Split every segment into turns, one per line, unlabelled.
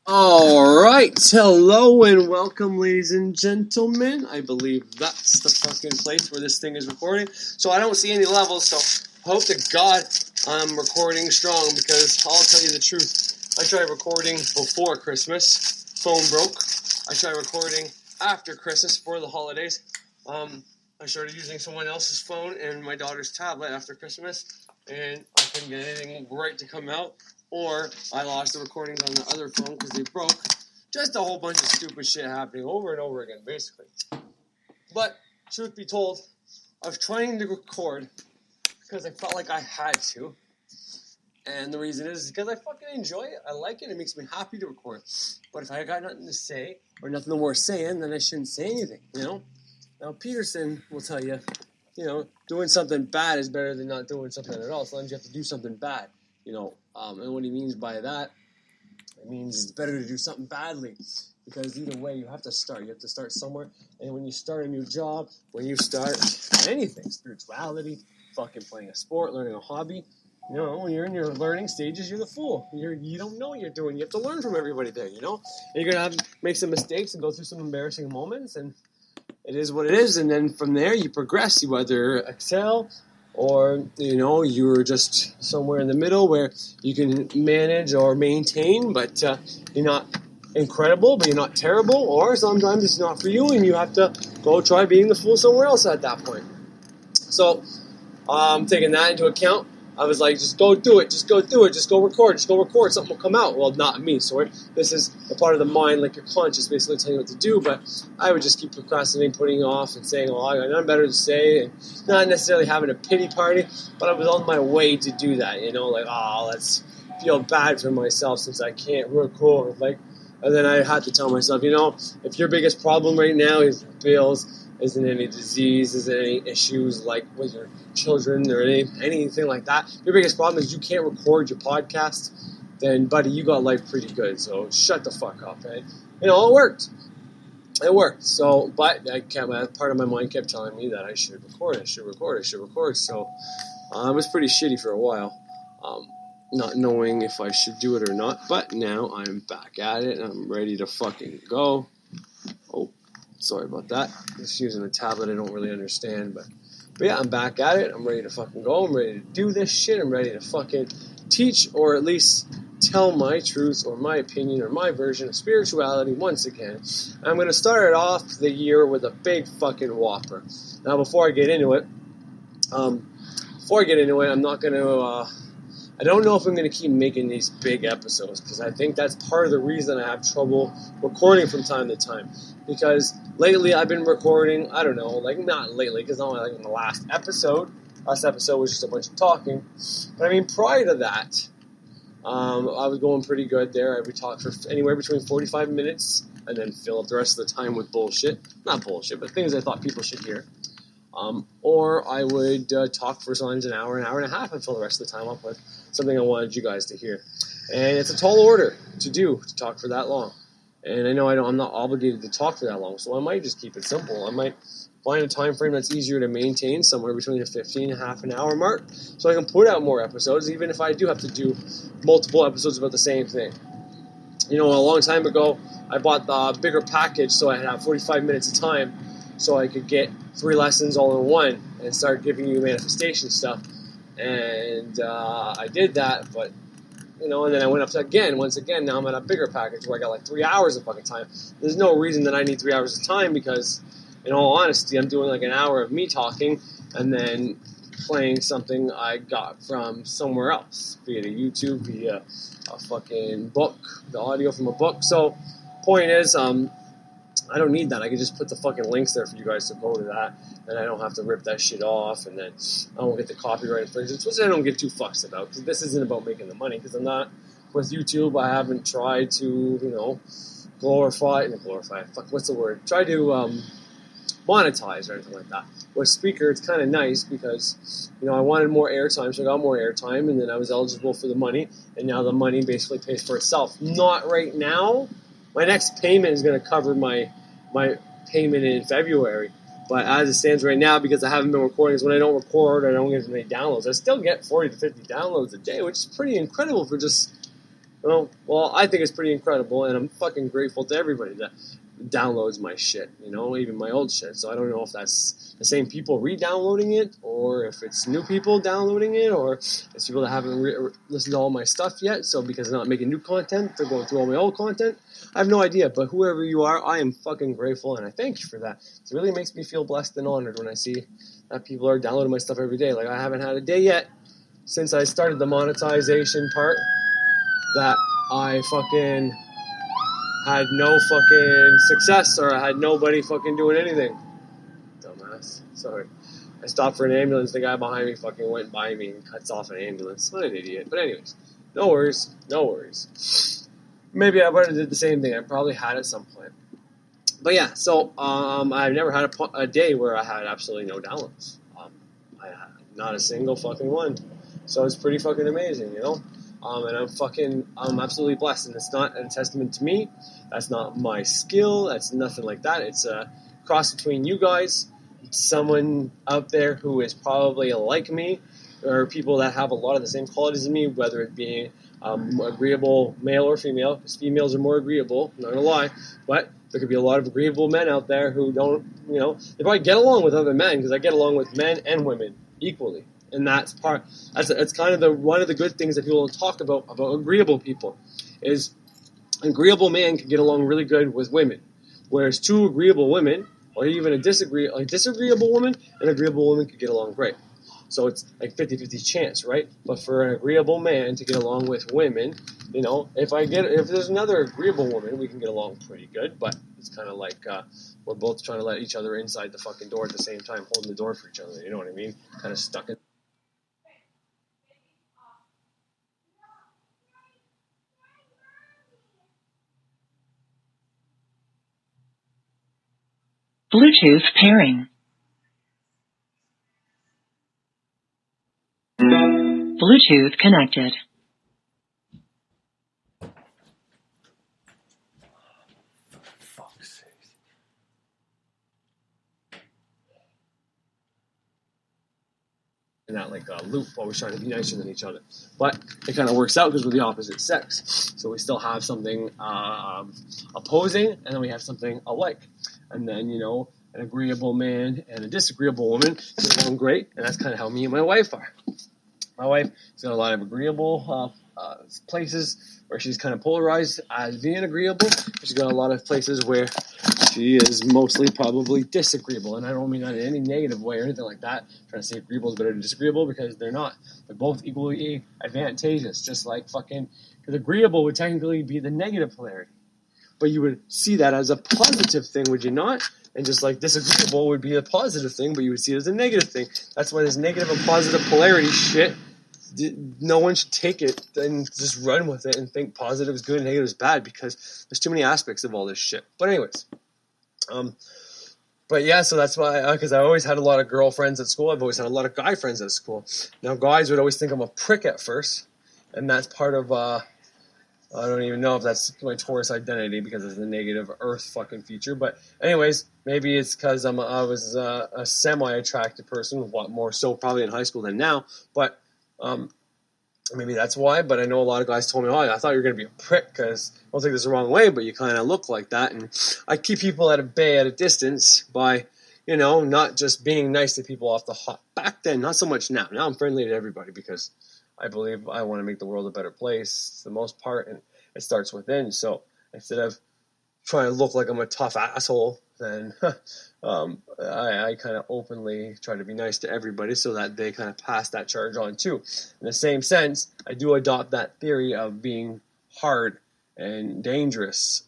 Alright, hello and welcome, ladies and gentlemen. I believe that's the fucking place where this thing is recording. So I don't see any levels, so hope to God I'm recording strong, because I'll tell you the truth. I tried recording before Christmas, phone broke. I tried recording after Christmas for the holidays. I started using someone else's phone and my daughter's tablet after Christmas, and I couldn't get anything right to come out. Or I lost the recordings on the other phone because they broke. Just a whole bunch of stupid shit happening over and over again, basically. But, truth be told, I was trying to record because I felt like I had to. And the reason is because I fucking enjoy it. I like it. It makes me happy to record. But if I got nothing to say, or nothing worth saying, then I shouldn't say anything, you know? Now, Peterson will tell you, doing something bad is better than not doing something at all. Sometimes you have to do something bad. And what he means by that, it means it's better to do something badly, because either way, you have to start. You have to start somewhere, and when you start a new job, when you start anything, spirituality, fucking playing a sport, learning a hobby, when you're in your learning stages, you're the fool. You don't know what you're doing. You have to learn from everybody there, And you're going to make some mistakes and go through some embarrassing moments, and it is what it is, and then from there, you progress. You either excel, or, you're just somewhere in the middle where you can manage or maintain, but you're not incredible, but you're not terrible, or sometimes it's not for you, and you have to go try being the fool somewhere else at that point. So, taking that into account, I was like, just go do it, just go record, something will come out. Well, not me, so this is a part of the mind, like your conscious basically telling you what to do, but I would just keep procrastinating, putting off, and saying, I got nothing better to say, and not necessarily having a pity party, but I was on my way to do that, let's feel bad for myself since I can't record, and then I had to tell myself, if your biggest problem right now is bills, isn't any disease, isn't any issues like with your children or anything like that, your biggest problem is you can't record your podcast, then, buddy, you got life pretty good, so shut the fuck up, eh? It worked. It worked. So, but part of my mind kept telling me that I should record, so it was pretty shitty for a while, not knowing if I should do it or not, but now I'm back at it, and I'm ready to fucking go. Oh, sorry about that. Just using a tablet I don't really understand, but yeah, I'm back at it. I'm ready to fucking go. I'm ready to do this shit. I'm ready to fucking teach, or at least tell my truth or my opinion or my version of spirituality once again. I'm going to start off the year with a big fucking whopper. Now, before I get into it, I'm not going to... I don't know if I'm going to keep making these big episodes, because I think that's part of the reason I have trouble recording from time to time. Because lately I've been recording, I don't know, not lately, because not like in the last episode. Last episode was just a bunch of talking. But I mean, prior to that, I was going pretty good there. I would talk for anywhere between 45 minutes and then fill up the rest of the time with bullshit. Not bullshit, but things I thought people should hear. Or I would talk for sometimes an hour and a half, and fill the rest of the time up with something I wanted you guys to hear. And it's a tall order to talk for that long. And I know I'm not obligated to talk for that long, so I might just keep it simple. I might find a time frame that's easier to maintain, somewhere between the 15 and half an hour mark, so I can put out more episodes, even if I do have to do multiple episodes about the same thing. A long time ago, I bought the bigger package, so I had 45 minutes of time, so I could get 3 lessons all in one and start giving you manifestation stuff. And I did that, but, and then I went up to once again, now I'm at a bigger package where I got 3 hours of fucking time. There's no reason that I need 3 hours of time, because, in all honesty, I'm doing an hour of me talking and then playing something I got from somewhere else, via YouTube, via a fucking book, the audio from a book. So, point is, I don't need that. I can just put the fucking links there for you guys to go to that, and I don't have to rip that shit off, and then I won't get the copyright infringements, which I don't give 2 fucks about, because this isn't about making the money, because I'm not, with YouTube, I haven't tried to, try to, monetize or anything like that. With Speaker, it's kind of nice, because, I wanted more airtime, so I got more airtime, and then I was eligible for the money, and now the money basically pays for itself. Not right now. My next payment is going to cover my payment in February. But as it stands right now, because I haven't been recording, is when I don't record, I don't get as many downloads. I still get 40 to 50 downloads a day, which is pretty incredible for just Well, I think it's pretty incredible, and I'm fucking grateful to everybody that downloads my shit, even my old shit. So I don't know if that's the same people re-downloading it, or if it's new people downloading it, or it's people that haven't listened to all my stuff yet. So because I'm not making new content, they're going through all my old content. I have no idea, but whoever you are, I am fucking grateful, and I thank you for that. It really makes me feel blessed and honored when I see that people are downloading my stuff every day. Like, I haven't had a day yet since I started the monetization part that I fucking had no fucking success, or I had nobody fucking doing anything. Dumbass. Sorry. I stopped for an ambulance. The guy behind me fucking went by me and cuts off an ambulance. What an idiot. But anyways, no worries. Maybe I would have did the same thing. I probably had at some point. But yeah, so I've never had a day where I had absolutely no downloads. I had not a single fucking one. So it's pretty fucking amazing, And I'm absolutely blessed. And it's not a testament to me. That's not my skill. That's nothing like that. It's a cross between you guys, someone out there who is probably like me, or people that have a lot of the same qualities as me, whether it be agreeable male or female, because females are more agreeable, not gonna lie, but there could be a lot of agreeable men out there who don't, they probably get along with other men, because I get along with men and women equally. And that's kind of one of the good things that people don't talk about agreeable people, is an agreeable man can get along really good with women, whereas two agreeable women, or even a disagreeable woman, an agreeable woman could get along great. So it's like 50-50 chance, right? But for an agreeable man to get along with women, if there's another agreeable woman, we can get along pretty good. But it's kind of like we're both trying to let each other inside the fucking door at the same time, holding the door for each other. You know what I mean? Kind of stuck in.
Bluetooth pairing. Bluetooth connected.
Fuck's sake. In that loop, always trying to be nicer than each other, but it kind of works out because we're the opposite sex, so we still have something opposing, and then we have something alike, and then an agreeable man and a disagreeable woman get along great, and that's kind of how me and my wife are. My wife has got a lot of agreeable places where she's kind of polarized as being agreeable. She's got a lot of places where she is mostly probably disagreeable, and I don't mean that in any negative way or anything like that. I'm trying to say agreeable is better than disagreeable, because they're not. They're both equally advantageous, just like because agreeable would technically be the negative polarity, but you would see that as a positive thing, would you not? And just like disagreeable would be a positive thing, but you would see it as a negative thing. That's why this negative and positive polarity shit, no one should take it and just run with it and think positive is good and negative is bad, because there's too many aspects of all this shit. But anyways, but yeah, so that's why, because I always had a lot of girlfriends at school. I've always had a lot of guy friends at school. Now, guys would always think I'm a prick at first, and that's part of, I don't even know if that's my Taurus identity, because it's the negative Earth fucking feature. But anyways, maybe it's because I was a semi-attractive person, a lot more so probably in high school than now. But maybe that's why. But I know a lot of guys told me, I thought you were going to be a prick, because I don't think this the wrong way, but you kind of look like that. And I keep people at a distance by, not just being nice to people off the hop. Back then, not so much now. Now I'm friendly to everybody, because I believe I want to make the world a better place for the most part, and it starts within. So instead of trying to look like I'm a tough asshole, then I kind of openly try to be nice to everybody, so that they kind of pass that charge on too. In the same sense, I do adopt that theory of being hard and dangerous,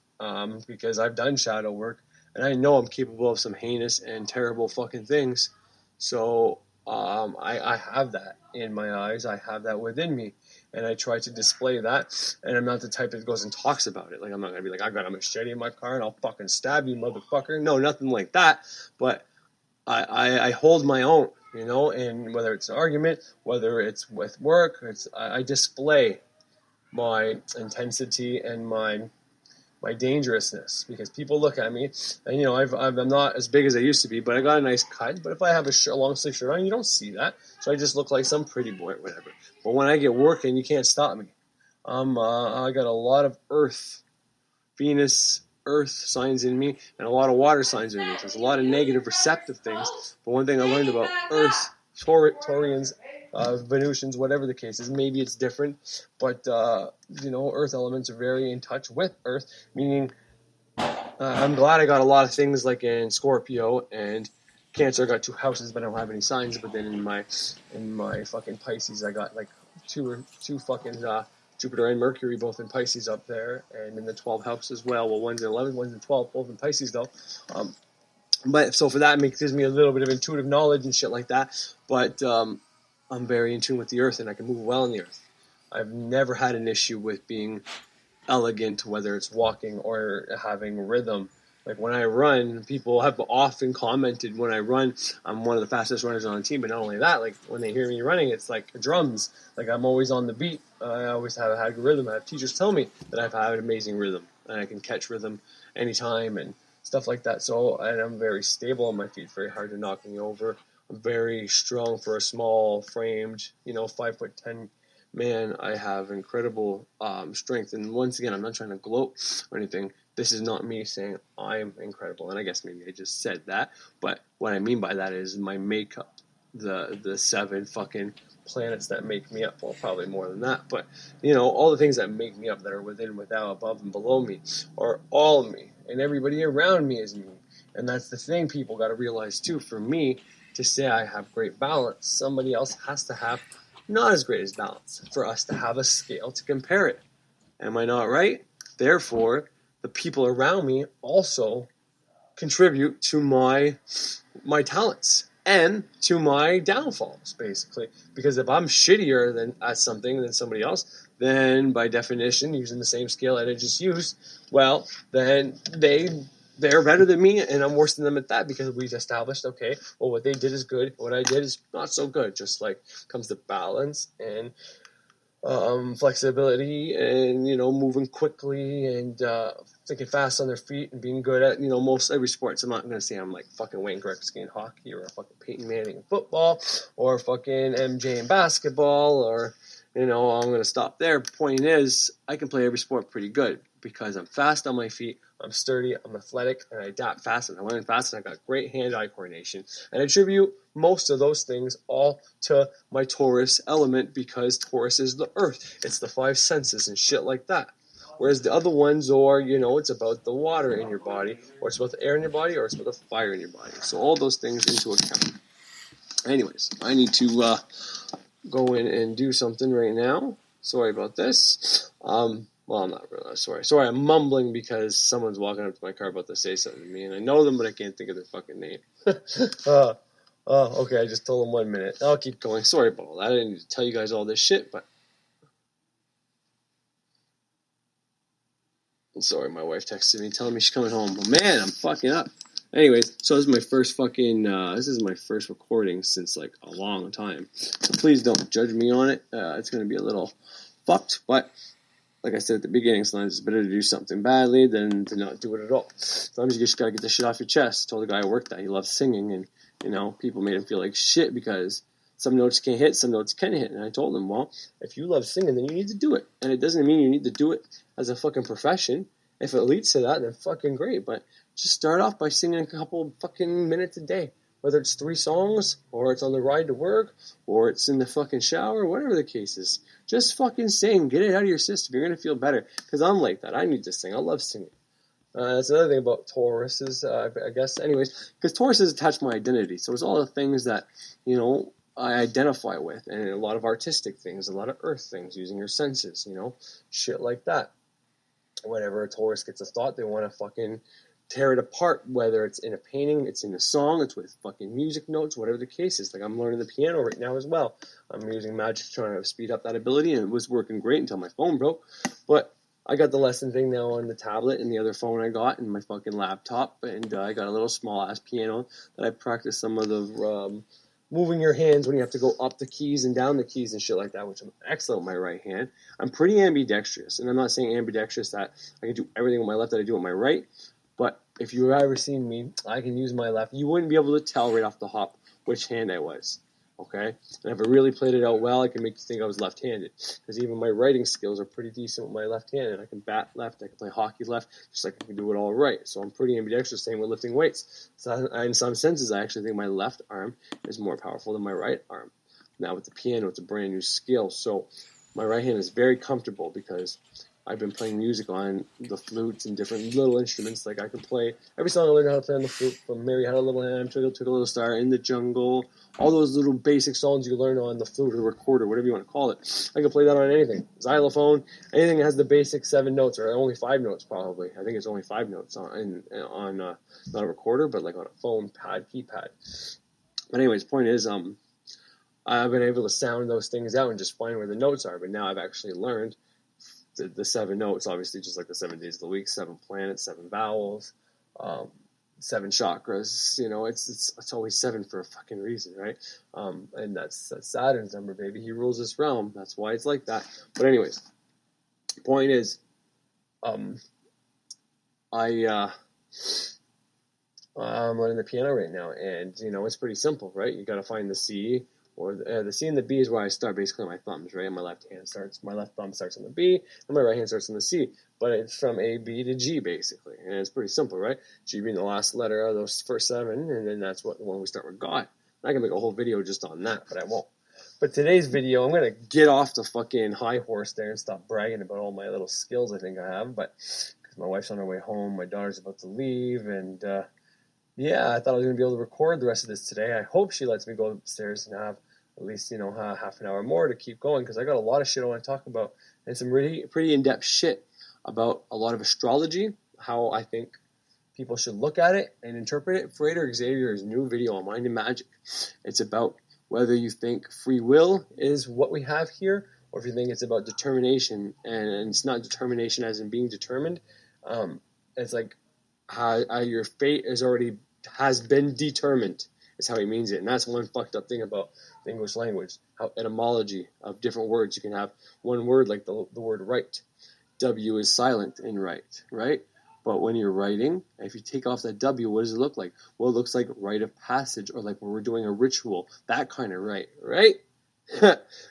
because I've done shadow work, and I know I'm capable of some heinous and terrible fucking things. So I have that in my eyes. I have that within me, and I try to display that. And I'm not the type that goes and talks about it. Like, I'm not gonna be like, I got a machete in my car and I'll fucking stab you, motherfucker. No, nothing like that. But I hold my own, and whether it's an argument, whether it's with work, I display my intensity and my dangerousness, because people look at me, and I'm not as big as I used to be, but I got a nice cut. But if I have a long sleeve shirt on, you don't see that, so I just look like some pretty boy or whatever. But when I get working, you can't stop me. I got a lot of Earth, Venus, Earth signs in me, and a lot of water signs in me. There's a lot of negative receptive things. But one thing I learned about Earth, Taurians, Venusians, whatever the case is, maybe it's different, but Earth elements are very in touch with Earth, meaning I'm glad I got a lot of things like in Scorpio and Cancer. I got 2 houses, but I don't have any signs. But then in my fucking Pisces, I got like two fucking Jupiter and Mercury both in Pisces up there, and in the 12th house as well. Well, one's in 11, one's in 12, both in Pisces though. But so for that, it gives me a little bit of intuitive knowledge and shit like that. But I'm very in tune with the Earth, and I can move well in the Earth. I've never had an issue with being elegant, whether it's walking or having rhythm. Like when I run, people have often commented when I run, I'm one of the fastest runners on the team. But not only that, like when they hear me running, it's like drums. Like I'm always on the beat. I always have had rhythm. I have teachers tell me that I've had an amazing rhythm, and I can catch rhythm anytime and stuff like that. So, and I'm very stable on my feet. Very hard to knock me over. I'm very strong for a small framed, 5'10" man. I have incredible strength. And once again, I'm not trying to gloat or anything. This is not me saying I'm incredible. And I guess maybe I just said that. But what I mean by that is my makeup, the 7 fucking planets that make me up. Well, probably more than that. But, all the things that make me up that are within, without, above, and below me are all me. And everybody around me is me. And that's the thing people got to realize too. For me to say I have great balance, somebody else has to have not as great as balance for us to have a scale to compare it. Am I not right? Therefore, the people around me also contribute to my talents and to my downfalls, basically. Because if I'm shittier at something than somebody else, then by definition, using the same scale that I just used, well, then they're better than me, and I'm worse than them at that, because we've established, okay, well, what they did is good, what I did is not so good. Just like comes to balance and flexibility and, moving quickly and thinking fast on their feet and being good at, most every sport. So I'm not going to say I'm like fucking Wayne Gretzky in hockey or a fucking Peyton Manning in football or fucking MJ in basketball or, I'm going to stop there. Point is, I can play every sport pretty good because I'm fast on my feet, I'm sturdy, I'm athletic, and I adapt fast, and I learn fast, and I got great hand-eye coordination. And I attribute most of those things all to my Taurus element because Taurus is the earth. It's the 5 senses and shit like that. Whereas the other ones are, it's about the water in your body, or it's about the air in your body, or it's about the fire in your body. So all those things into account. Anyways, I need to go in and do something right now. Sorry about this. Well, I'm not really sorry. Sorry, I'm mumbling because someone's walking up to my car about to say something to me, and I know them, but I can't think of their fucking name. Okay, I just told them 1 minute. I'll keep going. Sorry about all that. I didn't need to tell you guys all this shit, but... I'm sorry, my wife texted me telling me she's coming home. But man, I'm fucking up. Anyways, so this is my first recording since like a long time. So please don't judge me on it. It's going to be a little fucked, but like I said at the beginning, sometimes it's better to do something badly than to not do it at all. Sometimes you just got to get this shit off your chest. I told the guy I worked at, he loved singing, and, people made him feel like shit because some notes can't hit, some notes can hit. And I told him, well, if you love singing, then you need to do it. And it doesn't mean you need to do it as a fucking profession. If it leads to that, then fucking great. But just start off by singing a couple fucking minutes a day. Whether it's 3 songs, or it's on the ride to work, or it's in the fucking shower, whatever the case is. Just fucking sing. Get it out of your system. You're going to feel better. Because I'm like that. I need to sing. I love singing. That's another thing about Taurus is, I guess, anyways, because Taurus is attached to my identity. So it's all the things that, I identify with. And a lot of artistic things, a lot of earth things, using your senses, shit like that. Whenever a Taurus gets a thought, they want to fucking tear it apart, whether it's in a painting, it's in a song, it's with fucking music notes, whatever the case is. Like I'm learning the piano right now as well. I'm using magic trying to speed up that ability, and it was working great until my phone broke. But I got the lesson thing now on the tablet and the other phone I got and my fucking laptop, and I got a little small ass piano that I practice some of the moving your hands when you have to go up the keys and down the keys and shit like that, which I'm excellent with my right hand. I'm pretty ambidextrous, and I'm not saying ambidextrous that I can do everything with my left that I do with my right, but if you've ever seen me, I can use my left. You wouldn't be able to tell right off the hop which hand I was. Okay? And if I really played it out well, I can make you think I was left-handed. Because even my writing skills are pretty decent with my left hand. And I can bat left, I can play hockey left, just like I can do it all right. So I'm pretty ambidextrous, same with lifting weights. So in some senses, I actually think my left arm is more powerful than my right arm. Now with the piano, it's a brand new skill. So my right hand is very comfortable because I've been playing music on the flutes and different little instruments. Like I can play every song I learned how to play on the flute, from Mary Had a Little Lamb, Twinkle Twinkle Little Star, In the Jungle, all those little basic songs you learn on the flute or recorder, whatever you want to call it. I can play that on anything. Xylophone, anything that has the basic 7 notes, or only 5 notes probably. I think it's only 5 notes on not a recorder, but like on a phone pad, keypad. But anyways, point is, I've been able to sound those things out and just find where the notes are. But now I've actually learned the 7 notes, obviously, just like the 7 days of the week, 7 planets, 7 vowels, 7 chakras. You know, it's always 7 for a fucking reason, right? And that's Saturn's number, baby. He rules this realm. That's why it's like that. But anyways, point is, I'm learning the piano right now, and you know it's pretty simple, right? You got to find the C. Or the C and the B is where I start, basically my thumbs, right? My left thumb starts on the B, and my right hand starts on the C. But it's from A, B to G, basically. And it's pretty simple, right? G being the last letter of those first 7, and then that's the one we start with God. I can make a whole video just on that, but I won't. But today's video, I'm going to get off the fucking high horse there and stop bragging about all my little skills I think I have. But because my wife's on her way home, my daughter's about to leave, and yeah, I thought I was going to be able to record the rest of this today. I hope she lets me go upstairs and have at least, you know, half an hour more to keep going, because I got a lot of shit I want to talk about, and some really pretty in-depth shit about a lot of astrology, how I think people should look at it and interpret it. Frater Xavier's new video on Mind and Magic. It's about whether you think free will is what we have here, or if you think it's about determination, and it's not determination as in being determined. It's like how your fate has been determined, is how he means it. And that's one fucked up thing about the English language, how etymology of different words. You can have one word like the word right. W is silent in right, right? But when you're writing, if you take off that W, what does it look like? Well, it looks like rite of passage, or like when we're doing a ritual, that kind of right, right?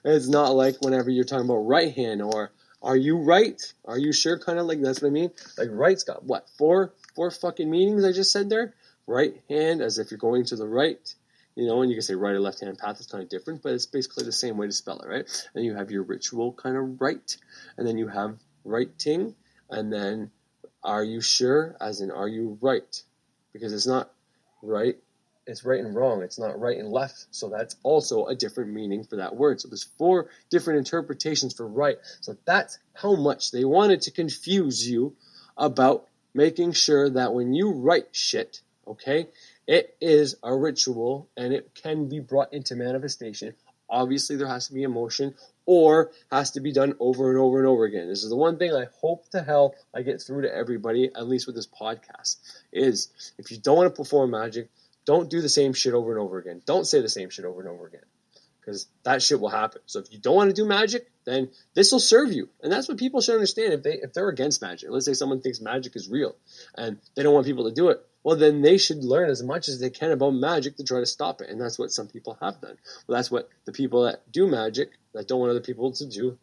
It's not like whenever you're talking about right hand, or are you right? Are you sure? Kind of like, that's what I mean. Like right's got what, four fucking meanings I just said there? Right hand, as if you're going to the right, you know, and you can say right or left hand path is kind of different, but it's basically the same way to spell it, right? And you have your ritual kind of right, and then you have writing, and then are you sure, as in are you right? Because it's not right, it's right and wrong, it's not right and left, so that's also a different meaning for that word. So there's 4 different interpretations for right. So that's how much they wanted to confuse you about making sure that when you write shit, okay, it is a ritual and it can be brought into manifestation. Obviously, there has to be emotion, or has to be done over and over and over again. This is the one thing I hope to hell I get through to everybody, at least with this podcast, is if you don't want to perform magic, don't do the same shit over and over again. Don't say the same shit over and over again, because that shit will happen. So if you don't want to do magic, then this will serve you. And that's what people should understand if they're against magic. Let's say someone thinks magic is real and they don't want people to do it. Well, then they should learn as much as they can about magic to try to stop it. And that's what some people have done. Well, that's what the people that do magic, that don't want other people to do,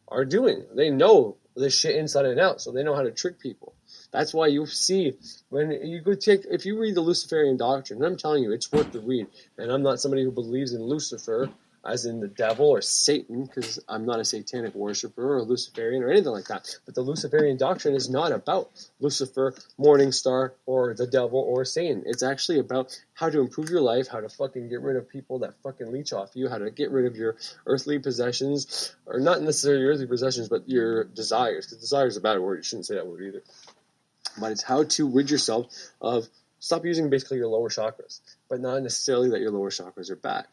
are doing. They know this shit inside and out, so they know how to trick people. That's why you see, when you go if you read the Luciferian doctrine, and I'm telling you, it's worth the read. And I'm not somebody who believes in Lucifer, as in the devil or Satan, because I'm not a satanic worshiper or a Luciferian or anything like that. But the Luciferian doctrine is not about Lucifer, Morning Star, or the devil or Satan. It's actually about how to improve your life, how to fucking get rid of people that fucking leech off you, how to get rid of your earthly possessions, or not necessarily your earthly possessions, but your desires, because desire is a bad word. You shouldn't say that word either. But it's how to rid yourself of, stop using basically your lower chakras, but not necessarily that your lower chakras are bad.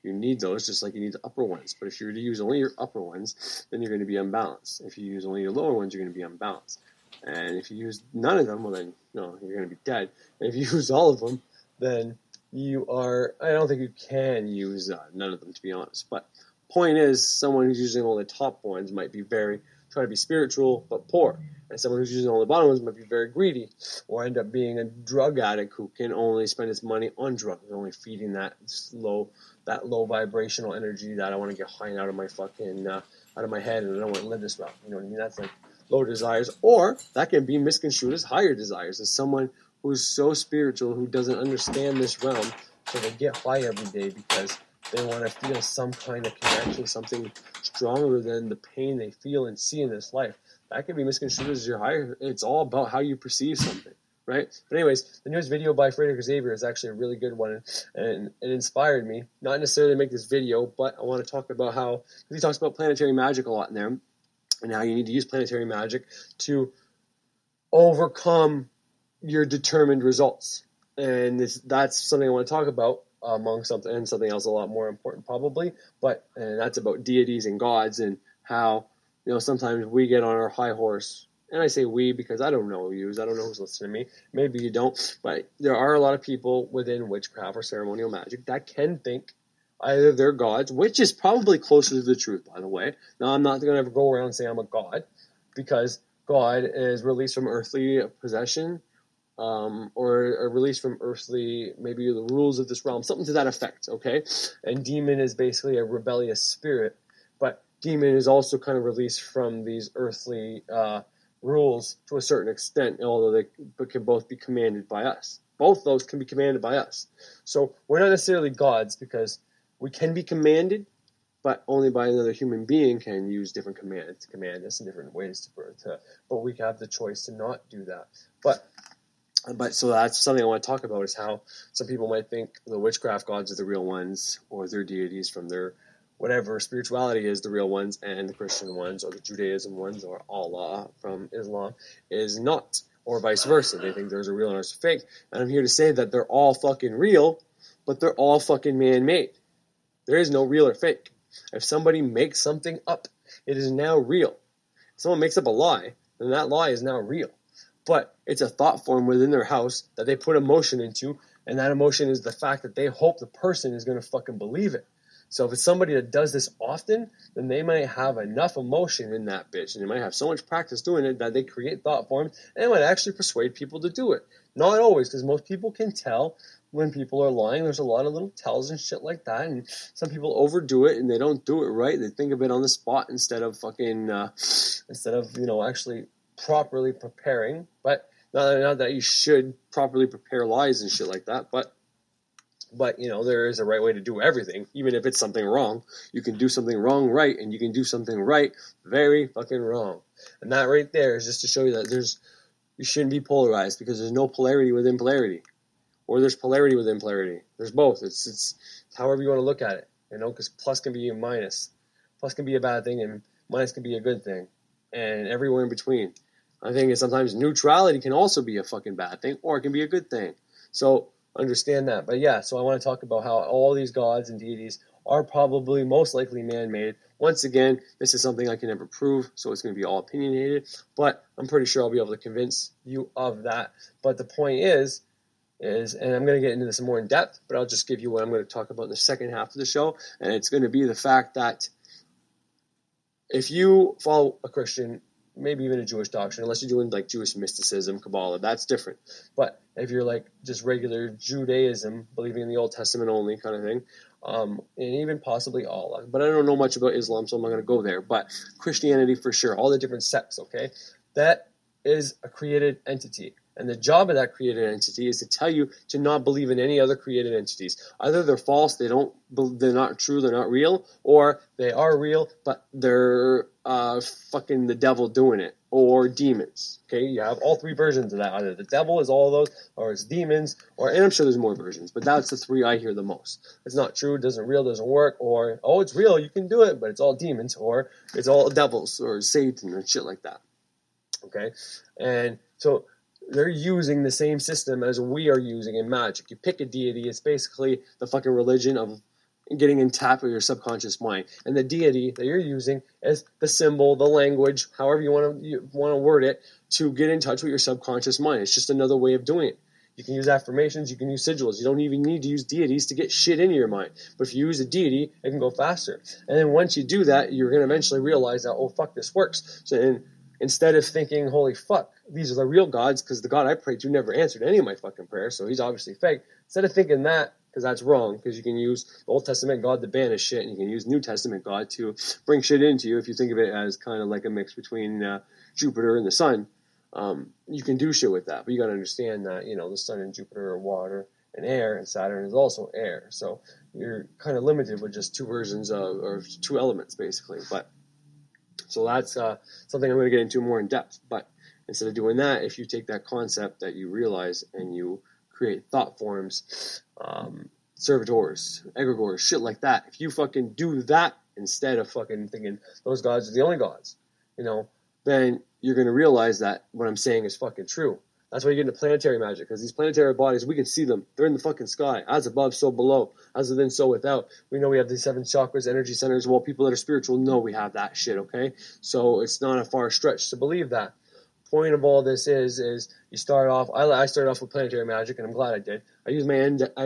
You need those just like you need the upper ones. But if you're to use only your upper ones, then you're going to be unbalanced. If you use only your lower ones, you're going to be unbalanced. And if you use none of them, well then, no, you're going to be dead. And if you use all of them, then you are, I don't think you can use none of them, to be honest. But point is, someone who's using all the top ones might be very try to be spiritual but poor. And someone who's using all the bottom ones might be very greedy, or end up being a drug addict who can only spend his money on drugs, only feeding that low vibrational energy that I want to get high out of my fucking out of my head, and I don't want to live this route. You know what I mean? That's like low desires, or that can be misconstrued as higher desires, as someone who's so spiritual who doesn't understand this realm, so they get high every day because they want to feel some kind of connection, something stronger than the pain they feel and see in this life. That can be misconstrued as your higher. It's all about how you perceive something, right? But anyways, the newest video by Frederick Xavier is actually a really good one, and it inspired me, not necessarily to make this video, but I want to talk about how, because he talks about planetary magic a lot in there, and how you need to use planetary magic to overcome your determined results. And that's something I want to talk about among something else a lot more important probably, and that's about deities and gods, and how, you know, sometimes we get on our high horse, and I say we because I don't know who's listening to me. Maybe you don't, but there are a lot of people within witchcraft or ceremonial magic that can think either they're gods, which is probably closer to the truth, by the way. Now, I'm not going to ever go around and say I'm a god, because God is released from earthly possession, or released from earthly, maybe the rules of this realm, something to that effect, okay? And demon is basically a rebellious spirit, but demon is also kind of released from these earthly rules to a certain extent, although they can both be commanded by us. Both those can be commanded by us. So we're not necessarily gods, because we can be commanded, but only by another human being can use different commands to command us in different ways. But we have the choice to not do that. But so that's something I want to talk about, is how some people might think the witchcraft gods are the real ones, or their deities from their whatever spirituality is the real ones, and the Christian ones, or the Judaism ones, or Allah from Islam is not, or vice versa. They think there's a real and there's a fake. And I'm here to say that they're all fucking real, but they're all fucking man-made. There is no real or fake. If somebody makes something up, it is now real. If someone makes up a lie, then that lie is now real. But it's a thought form within their house that they put emotion into, and that emotion is the fact that they hope the person is going to fucking believe it. So if it's somebody that does this often, then they might have enough emotion in that bitch, and they might have so much practice doing it that they create thought forms, and it might actually persuade people to do it. Not always, because most people can tell when people are lying. There's a lot of little tells and shit like that, and some people overdo it and they don't do it right. They think of it on the spot instead of actually properly preparing. But not that you should properly prepare lies and shit like that, but there is a right way to do everything, even if it's something wrong. You can do something wrong right, and you can do something right very fucking wrong. And that right there is just to show you that you shouldn't be polarized, because there's no polarity within polarity, or there's polarity within polarity. There's both. It's however you want to look at it, because plus can be a minus. Plus can be a bad thing, and minus can be a good thing, and everywhere in between. I think sometimes neutrality can also be a fucking bad thing, or it can be a good thing. So understand that. But yeah, so I want to talk about how all these gods and deities are probably most likely man-made. Once again, this is something I can never prove, so it's going to be all opinionated, but I'm pretty sure I'll be able to convince you of that. But the point is, and I'm going to get into this more in depth, but I'll just give you what I'm going to talk about in the second half of the show, and it's going to be the fact that if you follow a Christian, maybe even a Jewish doctrine, unless you're doing like Jewish mysticism, Kabbalah, that's different. But if you're like just regular Judaism, believing in the Old Testament only kind of thing, and even possibly Allah, but I don't know much about Islam, so I'm not going to go there. But Christianity for sure, all the different sects, okay? That is a created entity. And the job of that created entity is to tell you to not believe in any other created entities. Either they're false, they're not true, they're not real, or they are real, but they're fucking the devil doing it, or demons. Okay, you have all three versions of that. Either the devil is all of those, or it's demons, and I'm sure there's more versions, but that's the three I hear the most. It's not true, doesn't work, or, oh, it's real, you can do it, but it's all demons, or it's all devils, or Satan, and shit like that. Okay, and so they're using the same system as we are using in magic. You pick a deity, it's basically the fucking religion of getting in tap with your subconscious mind. And the deity that you're using is the symbol, the language, however you want to word it, to get in touch with your subconscious mind. It's just another way of doing it. You can use affirmations, you can use sigils. You don't even need to use deities to get shit into your mind. But if you use a deity, it can go faster. And then once you do that, you're going to eventually realize that, oh, fuck, this works. So then, instead of thinking, holy fuck, these are the real gods, because the God I prayed to never answered any of my fucking prayers, so he's obviously fake. Instead of thinking that, because that's wrong, because you can use the Old Testament God to banish shit, and you can use New Testament God to bring shit into you, if you think of it as kind of like a mix between Jupiter and the sun. You can do shit with that, but you got to understand that, the sun and Jupiter are water and air, and Saturn is also air, so you're kind of limited with just two versions of, or two elements, basically, but so that's something I'm going to get into more in depth. But instead of doing that, if you take that concept that you realize and you create thought forms, servitors, egregores, shit like that, if you fucking do that instead of fucking thinking those gods are the only gods, then you're going to realize that what I'm saying is fucking true. That's why you get into planetary magic, because these planetary bodies, we can see them. They're in the fucking sky. As above, so below. As within, so without. We know we have these 7 chakras, energy centers. Well, people that are spiritual know we have that shit, okay? So it's not a far stretch to believe that. Point of all this is you start off, I started off with planetary magic, and I'm glad I did. I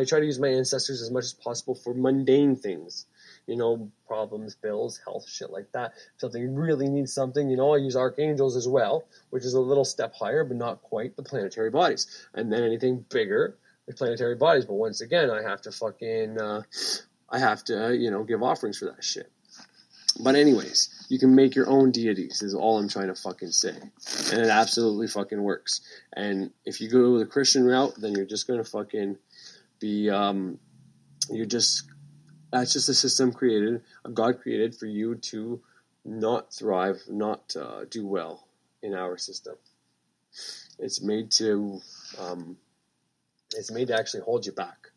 try to use my ancestors as much as possible for mundane things. Problems, bills, health, shit like that. If something really needs something, I use archangels as well, which is a little step higher, but not quite the planetary bodies. And then anything bigger, the planetary bodies. But once again, I have to give offerings for that shit. But anyways, you can make your own deities, is all I'm trying to fucking say. And it absolutely fucking works. And if you go the Christian route, then you're just going to fucking be, that's just a system created, a God created for you to not thrive, not do well in our system. It's made to actually hold you back.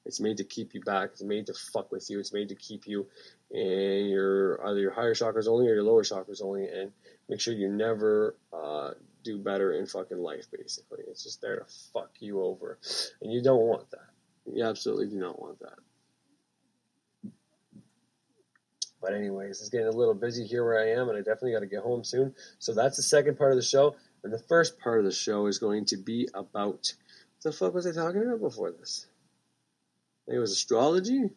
It's made to keep you back. It's made to fuck with you. It's made to keep you in either your higher chakras only or your lower chakras only, and make sure you never do better in fucking life, basically. It's just there to fuck you over. And you don't want that. You absolutely do not want that. But anyways, it's getting a little busy here where I am, and I definitely got to get home soon. So that's the second part of the show. And the first part of the show is going to be about, what the fuck was I talking about before this? I think it was astrology?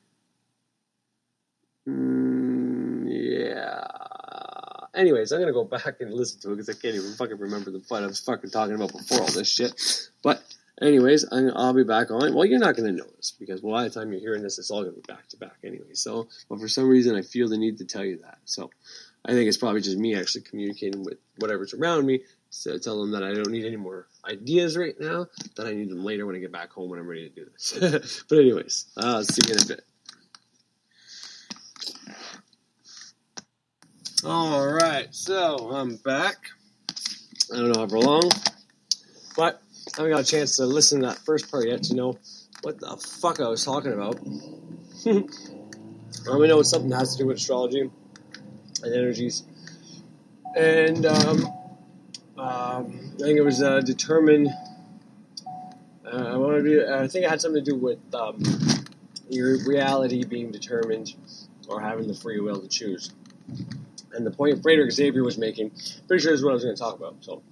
Yeah. Anyways, I'm going to go back and listen to it because I can't even fucking remember the fun I was fucking talking about before all this shit. But anyways, I'll be back on. Well, you're not going to know this because by the time you're hearing this, it's all going to be back to back anyway. So, but for some reason, I feel the need to tell you that. So I think it's probably just me actually communicating with whatever's around me to tell them that I don't need any more ideas right now, that I need them later when I get back home when I'm ready to do this. But anyways, I'll see you in a bit. Alright, so I'm back. I don't know how long, but I haven't got a chance to listen to that first part yet to know what the fuck I was talking about. I know it's something that has to do with astrology and energies. And I think it was determined. I think it had something to do with your reality being determined or having the free will to choose. And the point Frederick Xavier was making, pretty sure this is what I was going to talk about. So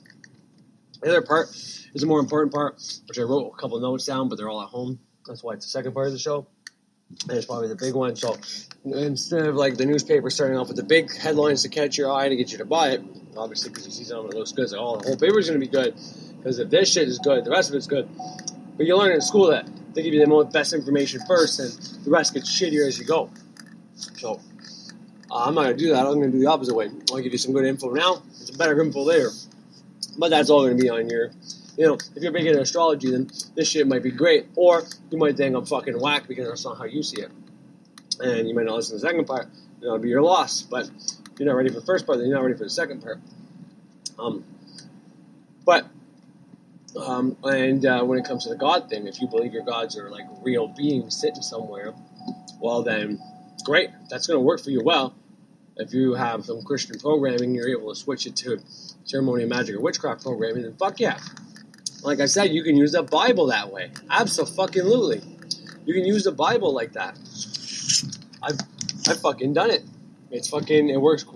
the other part is a more important part, which I wrote a couple notes down, but they're all at home. That's why it's the second part of the show. And it's probably the big one. So instead of like the newspaper starting off with the big headlines to catch your eye to get you to buy it, obviously because you see something that looks good, it's like, oh, the whole paper's going to be good. Because if this shit is good, the rest of it's good. But you learn in school that they give you the best information first, and the rest gets shittier as you go. So I'm not going to do that. I'm going to do the opposite way. I'll give you some good info now, and some better info later. But that's all going to be on your, if you're big into astrology, then this shit might be great. Or you might think I'm fucking whack because that's not how you see it. And you might not listen to the second part. It'll be your loss. But if you're not ready for the first part, then you're not ready for the second part. And when it comes to the God thing, if you believe your gods are like real beings sitting somewhere, well then, great. That's going to work for you well. If you have some Christian programming, you're able to switch it to ceremonial magic or witchcraft programming, then fuck yeah. Like I said, you can use the Bible that way. Abso-fucking-lutely. You can use the Bible like that. I've fucking done it. It works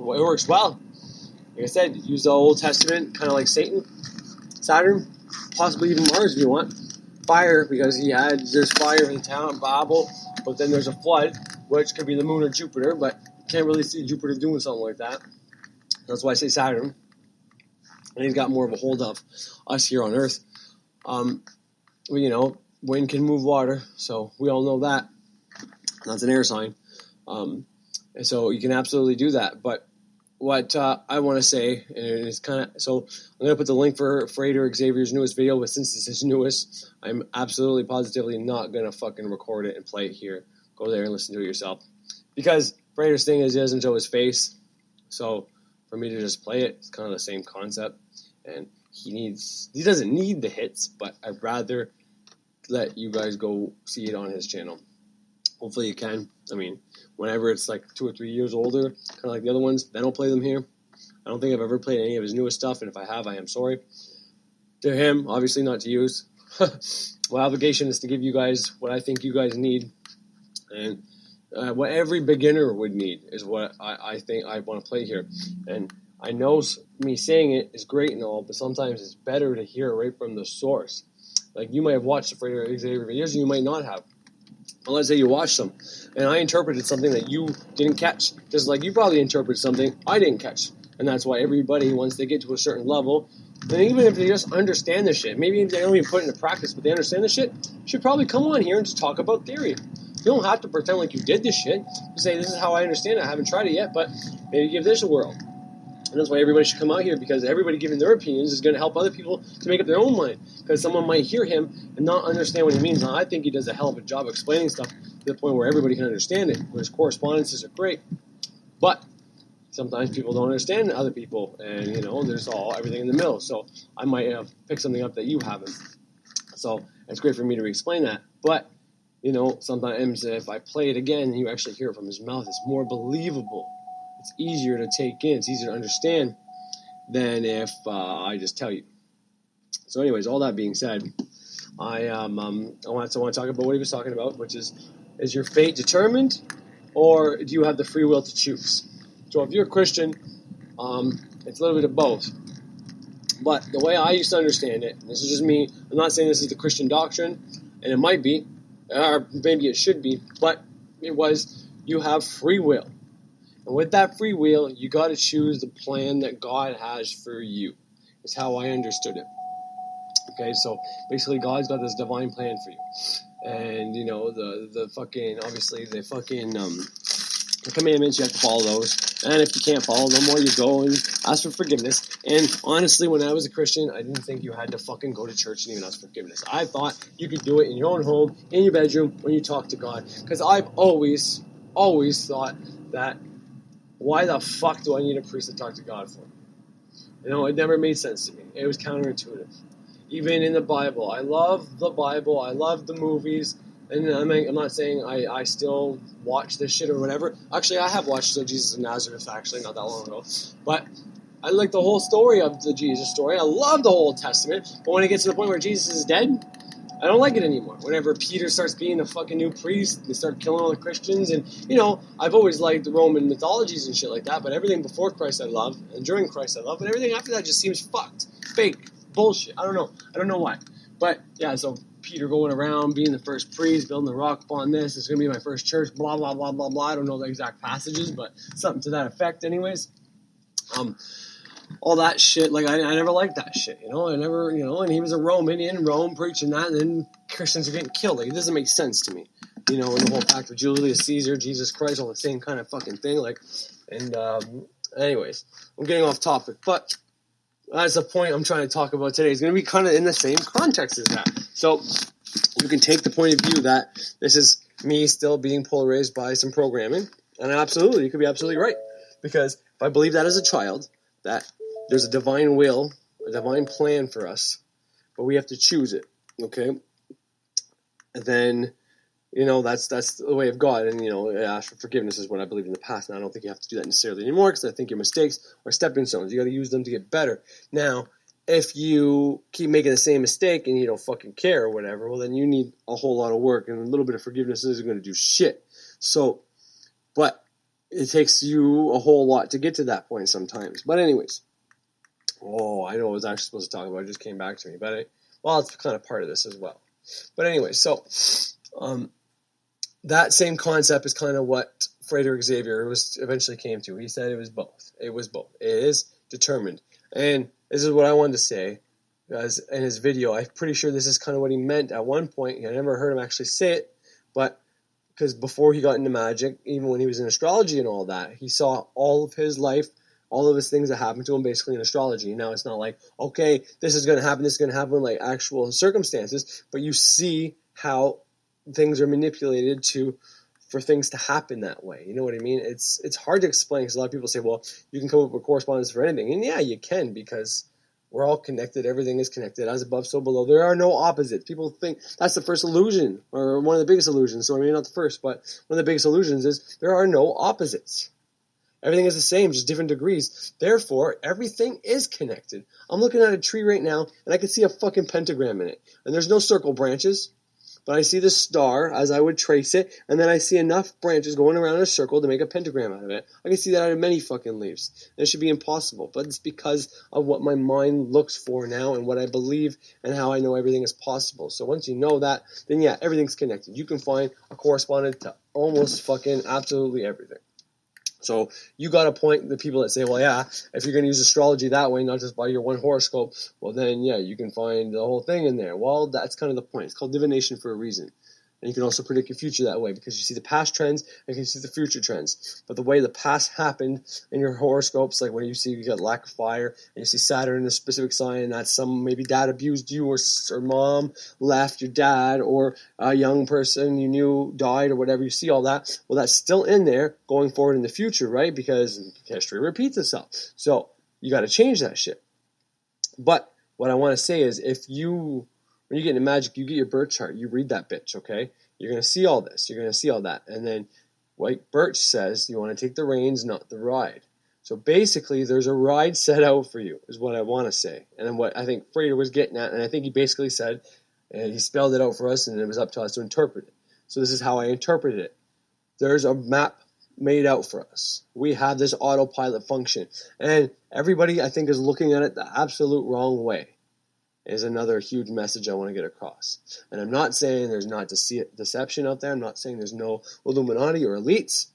well. Like I said, use the Old Testament, kind of like Satan, Saturn, possibly even Mars if you want. fire because there's fire in the town of Babel, but then there's a flood, which could be the moon or Jupiter, but you can't really see Jupiter doing something like that. That's why I say Saturn. And he's got more of a hold of us here on Earth. Wind can move water, so we all know that. That's an air sign. And so you can absolutely do that. But what I want to say, and it's kind of, so I'm going to put the link for Frater Xavier's newest video, but since it's his newest, I'm absolutely positively not going to fucking record it and play it here. Go there and listen to it yourself. Because Frater's thing is he doesn't show his face, so for me to just play it, it's kind of the same concept. And he doesn't need the hits, but I'd rather let you guys go see it on his channel. Hopefully you can. I mean, whenever it's like 2 or 3 years older, kind of like the other ones, then I'll play them here. I don't think I've ever played any of his newest stuff, and if I have, I am sorry. To him, obviously not to use. My obligation is to give you guys what I think you guys need, and what every beginner would need is what I think I want to play here. And I know me saying it is great and all, but sometimes it's better to hear right from the source. Like, you might have watched the Frater Xavier videos, and you might not have. But let's say you watched them, and I interpreted something that you didn't catch. Just like you probably interpreted something I didn't catch. And that's why everybody, once they get to a certain level, and even if they just understand the shit, maybe they don't even put it into practice, but they understand the shit, should probably come on here and just talk about theory. You don't have to pretend like you did this shit. You say, this is how I understand it. I haven't tried it yet, but maybe give this a whirl. And that's why everybody should come out here, because everybody giving their opinions is going to help other people to make up their own mind. Because someone might hear him and not understand what he means. Now, I think he does a hell of a job explaining stuff to the point where everybody can understand it. His correspondences are great. But sometimes people don't understand other people. And, there's everything in the middle. So I might have picked something up that you haven't. So it's great for me to explain that. But, sometimes if I play it again and you actually hear it from his mouth, it's more believable. It's easier to take in. It's easier to understand than if I just tell you. So anyways, all that being said, I want to talk about what he was talking about, which is your fate determined, or do you have the free will to choose? So if you're a Christian, it's a little bit of both. But the way I used to understand it, and this is just me, I'm not saying this is the Christian doctrine, and it might be, or maybe it should be, but it was, you have free will. And with that free will, you got to choose the plan that God has for you. It's how I understood it. Okay, so basically God's got this divine plan for you. And, the fucking, obviously, the commandments, you have to follow those. And if you can't follow them, well, you go and ask for forgiveness. And honestly, when I was a Christian, I didn't think you had to fucking go to church and even ask for forgiveness. I thought you could do it in your own home, in your bedroom, when you talk to God. Because I've always thought that, why the fuck do I need a priest to talk to God for? It never made sense to me. It was counterintuitive. Even in the Bible. I love the Bible. I love the movies. And I'm not saying I still watch this shit or whatever. Actually, I have watched the Jesus of Nazareth, actually, not that long ago. But I like the whole story of the Jesus story. I love the Old Testament. But when it gets to the point where Jesus is dead, I don't like it anymore. Whenever Peter starts being a fucking new priest, they start killing all the Christians. And, I've always liked the Roman mythologies and shit like that. But everything before Christ I love. And during Christ I love. But everything after that just seems fucked. Fake. Bullshit. I don't know. I don't know why. But, yeah, so Peter going around, being the first priest, building the rock upon this. It's going to be my first church. Blah, blah, blah, blah, blah. I don't know the exact passages, but something to that effect anyways. All that shit, like, I never liked that shit, I never, and he was a Roman in Rome preaching that, and then Christians are getting killed. Like, it doesn't make sense to me, and the whole fact of Julius Caesar, Jesus Christ, all the same kind of fucking thing, like, and, anyways, I'm getting off topic, but that's the point I'm trying to talk about today. It's going to be kind of in the same context as that, so you can take the point of view that this is me still being polarized by some programming, and absolutely, you could be absolutely right, because if I believe that as a child, that there's a divine will, a divine plan for us, but we have to choose it, okay? And then, that's the way of God, and, ask for forgiveness is what I believe in the past, and I don't think you have to do that necessarily anymore, because I think your mistakes are stepping stones. You got to use them to get better. Now, if you keep making the same mistake and you don't fucking care or whatever, well, then you need a whole lot of work, and a little bit of forgiveness isn't going to do shit. So, but it takes you a whole lot to get to that point sometimes. But anyways, I know what I was actually supposed to talk about. It just came back to me. But, it's kind of part of this as well. But anyway, so that same concept is kind of what Frederick Xavier was eventually came to. He said it was both. It was both. It is determined. And this is what I wanted to say, because in his video, I'm pretty sure this is kind of what he meant at one point. I never heard him actually say it, but because before he got into magic, even when he was in astrology and all that, he saw all of his life, all of his things that happened to him basically in astrology. Now it's not like, okay, this is going to happen, this is going to happen, like actual circumstances, but you see how things are manipulated for things to happen that way. You know what I mean? It's hard to explain, because a lot of people say, well, you can come up with correspondence for anything. And yeah, you can, because we're all connected. Everything is connected. As above, so below. There are no opposites. People think that's the first illusion, or one of the biggest illusions. So I mean, not the first, but one of the biggest illusions is there are no opposites. Everything is the same, just different degrees. Therefore, everything is connected. I'm looking at a tree right now, and I can see a fucking pentagram in it. And there's no circle branches. But I see the star as I would trace it, and then I see enough branches going around in a circle to make a pentagram out of it. I can see that out of many fucking leaves. And it should be impossible, but it's because of what my mind looks for now and what I believe and how I know everything is possible. So once you know that, then yeah, everything's connected. You can find a correspondent to almost fucking absolutely everything. So you got to point the people that say, well, yeah, if you're going to use astrology that way, not just by your one horoscope, well, then, yeah, you can find the whole thing in there. Well, that's kind of the point. It's called divination for a reason. And you can also predict your future that way, because you see the past trends and you can see the future trends. But the way the past happened in your horoscopes, like when you see you got lack of fire and you see Saturn in a specific sign, and that's maybe dad abused you, or mom left your dad, or a young person you knew died, or whatever. You see all that. Well, that's still in there going forward in the future, right? Because history repeats itself. So you got to change that shit. But what I want to say is, when you get into magic, you get your birth chart. You read that bitch, okay? You're going to see all this. You're going to see all that. And then, like Birch says, you want to take the reins, not the ride. So basically, there's a ride set out for you, is what I want to say. And then what I think Frater was getting at, and I think he basically said, and he spelled it out for us, and it was up to us to interpret it. So this is how I interpreted it. There's a map made out for us. We have this autopilot function. And everybody, I think, is looking at it the absolute wrong way. Is another huge message I want to get across. And I'm not saying there's not deception out there. I'm not saying there's no Illuminati or elites.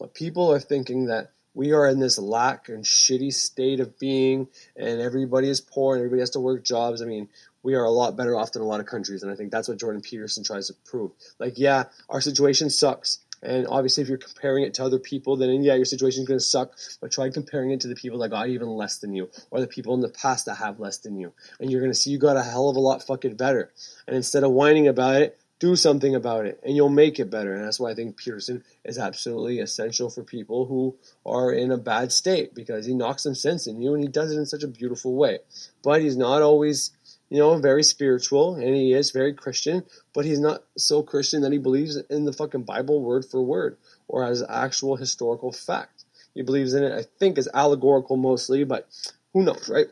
But people are thinking that we are in this lack and shitty state of being, and everybody is poor and everybody has to work jobs. I mean, we are a lot better off than a lot of countries. And I think that's what Jordan Peterson tries to prove. Like, yeah, our situation sucks. And obviously, if you're comparing it to other people, then yeah, your situation is going to suck. But try comparing it to the people that got even less than you, or the people in the past that have less than you. And you're going to see you got a hell of a lot fucking better. And instead of whining about it, do something about it, and you'll make it better. And that's why I think Peterson is absolutely essential for people who are in a bad state, because he knocks some sense in you, and he does it in such a beautiful way. But he's not always, very spiritual, and he is very Christian, but he's not so Christian that he believes in the fucking Bible word for word, or as actual historical fact. He believes in it, I think, as allegorical mostly, but who knows, right?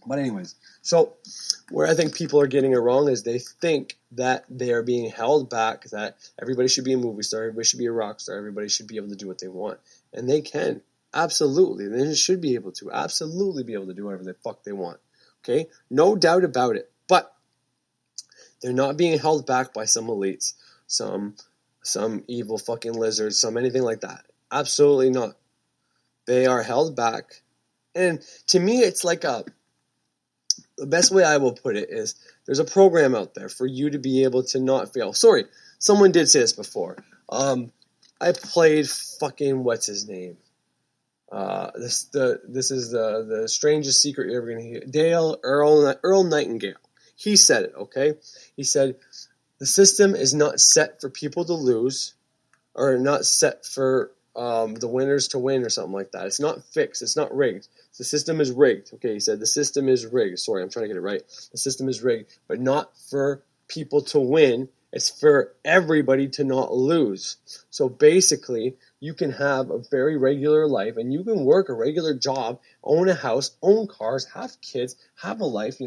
But anyways, so where I think people are getting it wrong is they think that they are being held back, that everybody should be a movie star, everybody should be a rock star, everybody should be able to do what they want. And they can. Absolutely. They should be able to. Absolutely be able to do whatever the fuck they want. Okay? No doubt about it. But they're not being held back by some elites, some evil fucking lizards, some anything like that. Absolutely not. They are held back. And to me, it's like the best way I will put it is, there's a program out there for you to be able to not fail. Sorry, someone did say this before. I played fucking, what's his name? This is the strangest secret you're ever going to hear. Earl Nightingale. He said it, okay? He said, the system is not set for people to lose, or not set for the winners to win, or something like that. It's not fixed. It's not rigged. The system is rigged. Okay, he said the system is rigged. Sorry, I'm trying to get it right. The system is rigged, but not for people to win. It's for everybody to not lose. So basically, you can have a very regular life, and you can work a regular job, own a house, own cars, have kids, have a life,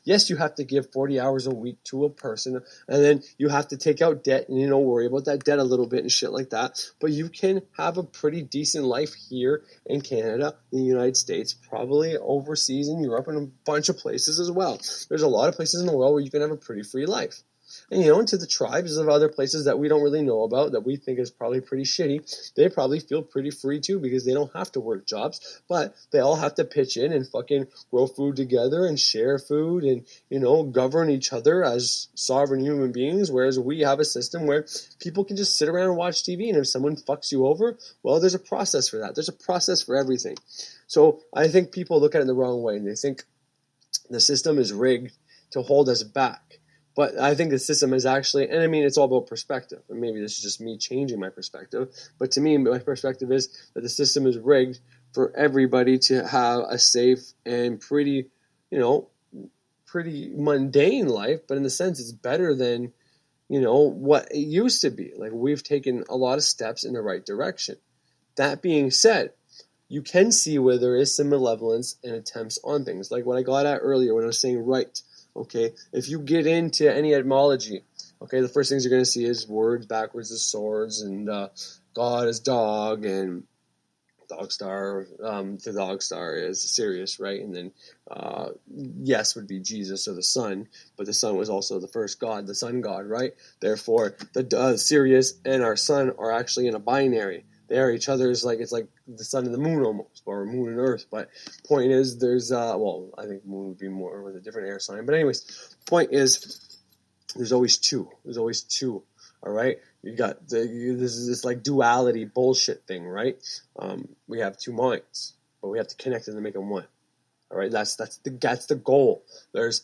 Yes, you have to give 40 hours a week to a person, and then you have to take out debt and, worry about that debt a little bit and shit like that. But you can have a pretty decent life here in Canada, in the United States, probably overseas in Europe, and a bunch of places as well. There's a lot of places in the world where you can have a pretty free life. And, you know, into the tribes of other places that we don't really know about, that we think is probably pretty shitty, they probably feel pretty free too, because they don't have to work jobs, but they all have to pitch in and fucking grow food together and share food and, you know, govern each other as sovereign human beings, whereas we have a system where people can just sit around and watch TV, and if someone fucks you over, well, there's a process for that. There's a process for everything. So I think people look at it the wrong way, and they think the system is rigged to hold us back. But I think the system is actually, and I mean, it's all about perspective. And maybe this is just me changing my perspective. But to me, my perspective is that the system is rigged for everybody to have a safe and pretty, you know, pretty mundane life. But in the sense, it's better than, you know, what it used to be. Like, we've taken a lot of steps in the right direction. That being said, you can see where there is some malevolence and attempts on things. Like what I got at earlier when I was saying right. Okay, if you get into any etymology, okay, the first things you're going to see is words backwards as swords, and God is dog, and dog star, the dog star is Sirius, right? And then yes would be Jesus or the sun, but the sun was also the first god, the sun god, right? Therefore, the Sirius and our sun are actually in a binary. They are each other's, like, it's like the sun and the moon almost, or moon and earth. But point is, there's well, I think moon would be more with a different air sign. But anyways, point is, there's always two. There's always two. All right, you got this is this like duality bullshit thing, right? We have two minds, but we have to connect them to make them one. All right, that's the goal. There's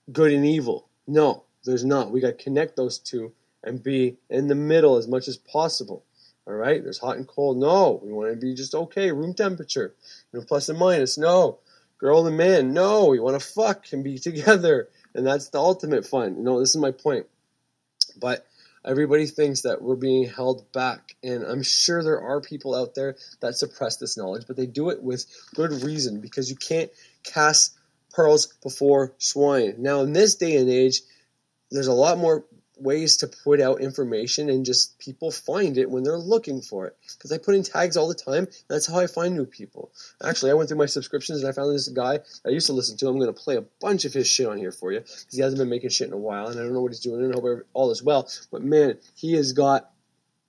good and evil. No, there's not. We got to connect those two and be in the middle as much as possible. All right, there's hot and cold. No, we want to be just okay, room temperature. You know, plus and minus. No, girl and man. No, we want to fuck and be together, and that's the ultimate fun. You know, this is my point. But everybody thinks that we're being held back, and I'm sure there are people out there that suppress this knowledge, but they do it with good reason, because you can't cast pearls before swine. Now, in this day and age, there's a lot more ways to put out information, and just people find it when they're looking for it, because I put in tags all the time. That's how I find new people. Actually, I went through my subscriptions and I found this guy I used to listen to. I'm going to play a bunch of his shit on here for you, because he hasn't been making shit in a while, and I don't know what he's doing, and I hope all is well. But man, he has got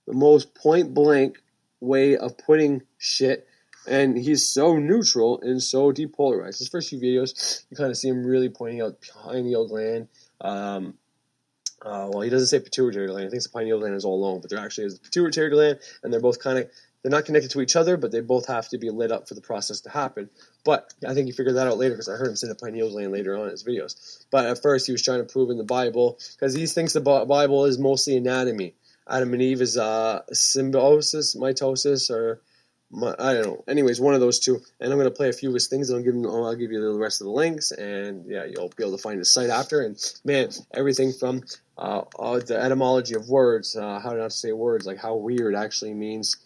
the most point blank way of putting shit, and he's so neutral and so depolarized. His first few videos, you kind of see him really pointing out pineal gland. Well, he doesn't say pituitary gland. I think the pineal gland is all alone, but there actually is the pituitary gland, and they're both they're not connected to each other, but they both have to be lit up for the process to happen. But I think he figured that out later, because I heard him say the pineal gland later on in his videos. But at first, he was trying to prove in the Bible, because he thinks the Bible is mostly anatomy. Adam and Eve is symbiosis, mitosis, or I don't know. Anyways, one of those two. And I'm going to play a few of his things, and I'll give you the rest of the links, and yeah, you'll be able to find his site after. And man, everything from the etymology of words, how not to say words, like how weird actually means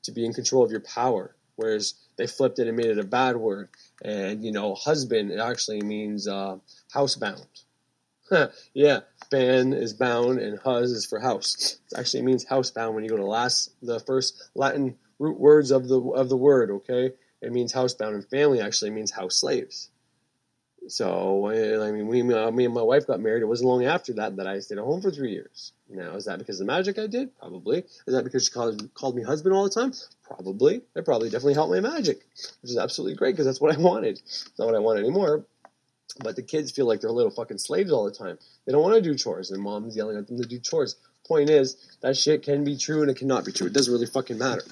to be in control of your power, whereas they flipped it and made it a bad word. And, you know, husband, it actually means housebound. Yeah, ban is bound, and hus is for house. It actually means housebound when you go to the first Latin root words of the word, okay? It means housebound, and family actually means house slaves. So, I mean, me and my wife got married. It wasn't long after that I stayed at home for 3 years. Now, is that because of the magic I did? Probably. Is that because she called me husband all the time? Probably. It probably definitely helped my magic, which is absolutely great, because that's what I wanted. It's not what I want anymore. But the kids feel like they're little fucking slaves all the time. They don't want to do chores, and mom's yelling at them to do chores. Point is, that shit can be true and it cannot be true. It doesn't really fucking matter.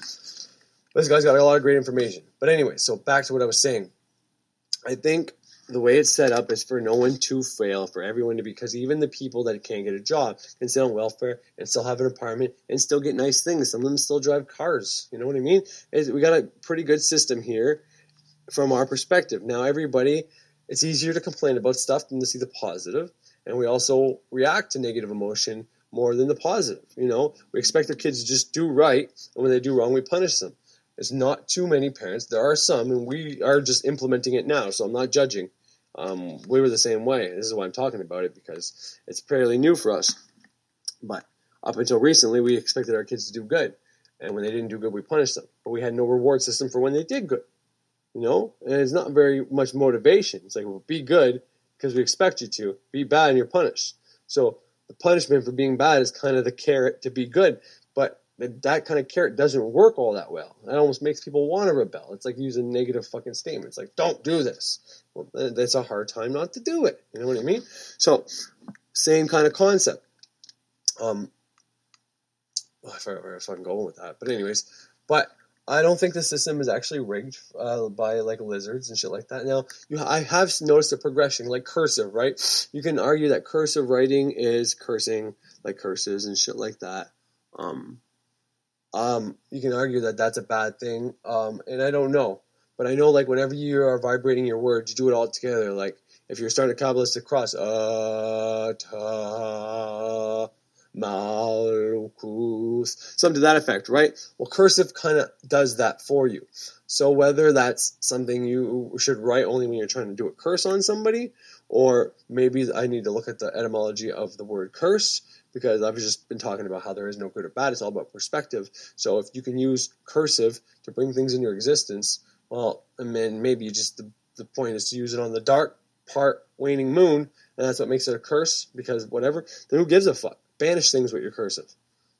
This guy's got a lot of great information. But anyway, so back to what I was saying. I think the way it's set up is for no one to fail, for everyone to, because even the people that can't get a job can sit on welfare and still have an apartment and still get nice things. Some of them still drive cars. You know what I mean? We got a pretty good system here from our perspective. Now, everybody, it's easier to complain about stuff than to see the positive, and we also react to negative emotion more than the positive. You know, we expect our kids to just do right, and when they do wrong, we punish them. It's not too many parents. There are some, and we are just implementing it now, so I'm not judging. We were the same way. This is why I'm talking about it, because it's fairly new for us. But up until recently, we expected our kids to do good, and when they didn't do good, we punished them. But we had no reward system for when they did good. You know, and it's not very much motivation. It's like, well, be good because we expect you to. Be bad and you're punished. So the punishment for being bad is kind of the carrot to be good. But that kind of carrot doesn't work all that well. That almost makes people want to rebel. It's like using negative fucking statements, like, don't do this. Well, that's a hard time not to do it. You know what I mean? So, same kind of concept. I forgot where I was fucking going with that. But anyways, I don't think the system is actually rigged by like lizards and shit like that. Now, I have noticed a progression, like cursive, right? You can argue that cursive writing is cursing, like curses and shit like that. You can argue that that's a bad thing, and I don't know. But I know, like, whenever you are vibrating your words, you do it all together. Like, if you're starting a Kabbalistic cross, ta, malkus, something to that effect, right? Well, cursive kind of does that for you. So whether that's something you should write only when you're trying to do a curse on somebody, or maybe I need to look at the etymology of the word curse, because I've just been talking about how there is no good or bad. It's all about perspective. So if you can use cursive to bring things into your existence, well, and then maybe just the point is to use it on the dark part waning moon, and that's what makes it a curse, because whatever, then who gives a fuck? Banish things with your cursive.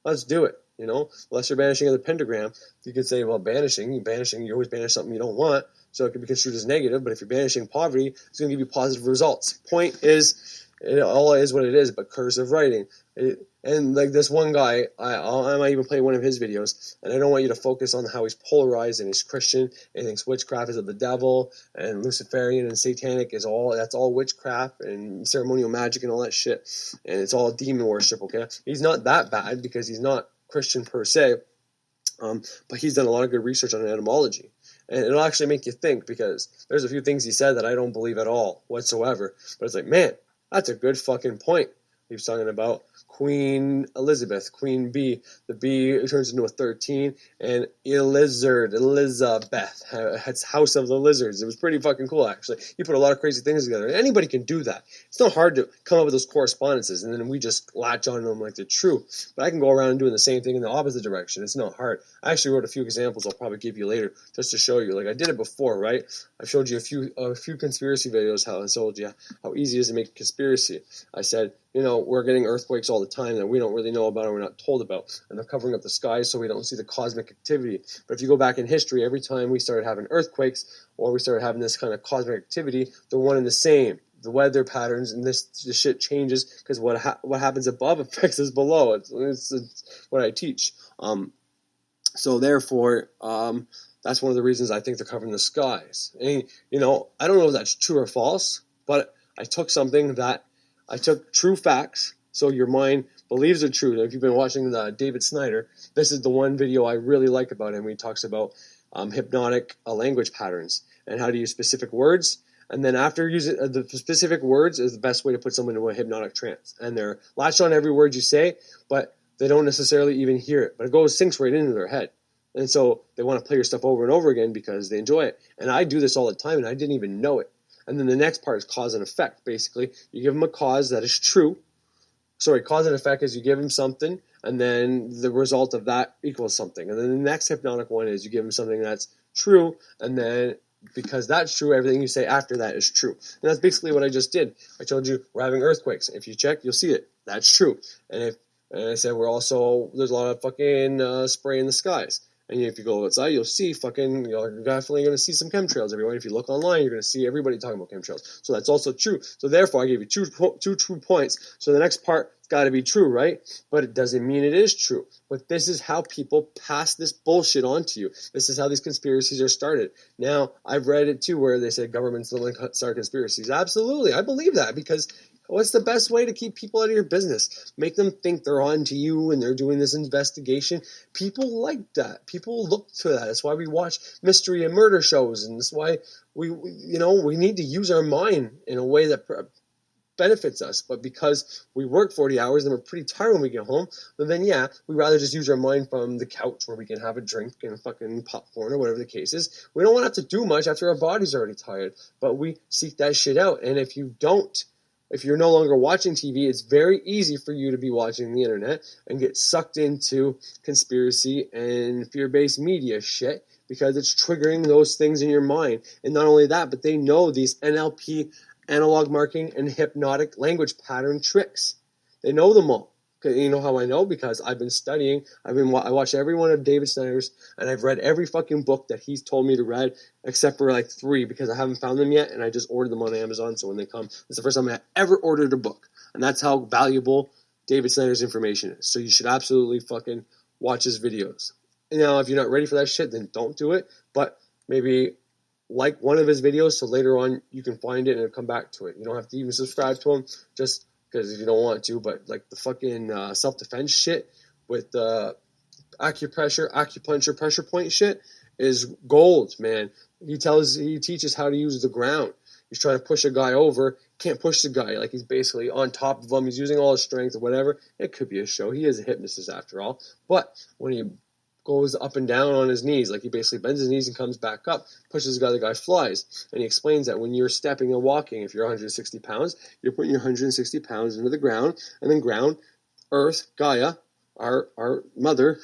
Let's do it, you know? Unless you're banishing of the pentagram, you could say, well, banishing, you always banish something you don't want, so it can be construed as negative, but if you're banishing poverty, it's going to give you positive results. Point is, it all is what it is, but cursive writing. And like this one guy, I might even play one of his videos, and I don't want you to focus on how he's polarized and he's Christian, and he thinks witchcraft is of the devil, and Luciferian and satanic that's all witchcraft and ceremonial magic and all that shit, and it's all demon worship, okay? He's not that bad because he's not Christian per se, but he's done a lot of good research on etymology. And it'll actually make you think, because there's a few things he said that I don't believe at all whatsoever, but it's like, man, that's a good fucking point. He was talking about Queen Elizabeth, Queen Bee. The bee turns into a 13, and Elizabeth, it's House of the Lizards. It was pretty fucking cool, actually. He put a lot of crazy things together. And anybody can do that. It's not hard to come up with those correspondences, and then we just latch on to them like they're true. But I can go around doing the same thing in the opposite direction. It's not hard. I actually wrote a few examples I'll probably give you later, just to show you. Like, I did it before, right? I showed you a few conspiracy videos, how I told you how easy it is to make a conspiracy. I said, you know, we're getting earthquakes all the time that we don't really know about and we're not told about. And they're covering up the skies so we don't see the cosmic activity. But if you go back in history, every time we started having earthquakes or we started having this kind of cosmic activity, they're one and the same. The weather patterns and this shit changes because what happens above affects us below. It's what I teach. So therefore, that's one of the reasons I think they're covering the skies. And, you know, I don't know if that's true or false, but I took true facts, so your mind believes they're true. If you've been watching David Snyder, this is the one video I really like about him. He talks about hypnotic language patterns and how to use specific words. And then after using the specific words is the best way to put someone into a hypnotic trance. And they're latched on every word you say, but they don't necessarily even hear it. But it sinks right into their head. And so they want to play your stuff over and over again because they enjoy it. And I do this all the time, and I didn't even know it. And then the next part is cause and effect, basically. You give them a cause that is true. Cause and effect is you give them something, and then the result of that equals something. And then the next hypnotic one is you give them something that's true, and then because that's true, everything you say after that is true. And that's basically what I just did. I told you we're having earthquakes. If you check, you'll see it. That's true. And I said there's a lot of fucking spray in the skies. And if you go outside, you'll see you're definitely going to see some chemtrails everywhere. If you look online, you're going to see everybody talking about chemtrails. So that's also true. So therefore, I gave you two true points. So the next part's got to be true, right? But it doesn't mean it is true. But this is how people pass this bullshit on to you. This is how these conspiracies are started. Now, I've read it too where they say governments don't start conspiracies. Absolutely. I believe that because what's the best way to keep people out of your business? Make them think they're on to you and they're doing this investigation. People like that. People look to that. That's why we watch mystery and murder shows, and that's why we need to use our mind in a way that benefits us. But because we work 40 hours and we're pretty tired when we get home, then yeah, we'd rather just use our mind from the couch where we can have a drink and fucking popcorn or whatever the case is. We don't want to have to do much after our body's already tired, but we seek that shit out. And if you're no longer watching TV, it's very easy for you to be watching the internet and get sucked into conspiracy and fear-based media shit because it's triggering those things in your mind. And not only that, but they know these NLP, analog marking, and hypnotic language pattern tricks. They know them all. Okay, you know how I know? Because I've been studying. I watched every one of David Snyder's, and I've read every fucking book that he's told me to read, except for like 3, because I haven't found them yet, and I just ordered them on Amazon. So when they come, it's the first time I ever ordered a book, and that's how valuable David Snyder's information is. So you should absolutely fucking watch his videos. Now, if you're not ready for that shit, then don't do it. But maybe like one of his videos, so later on you can find it and come back to it. You don't have to even subscribe to him, just because you don't want to. But like the fucking self-defense shit with the acupuncture, pressure point shit is gold, man. He teaches how to use the ground. He's trying to push a guy over, can't push the guy, like he's basically on top of him. He's using all his strength or whatever. It could be a show. He is a hypnotist after all. But when he goes up and down on his knees, like he basically bends his knees and comes back up, pushes the guy flies. And he explains that when you're stepping and walking, if you're 160 pounds, you're putting your 160 pounds into the ground, and then ground, earth, Gaia, our mother,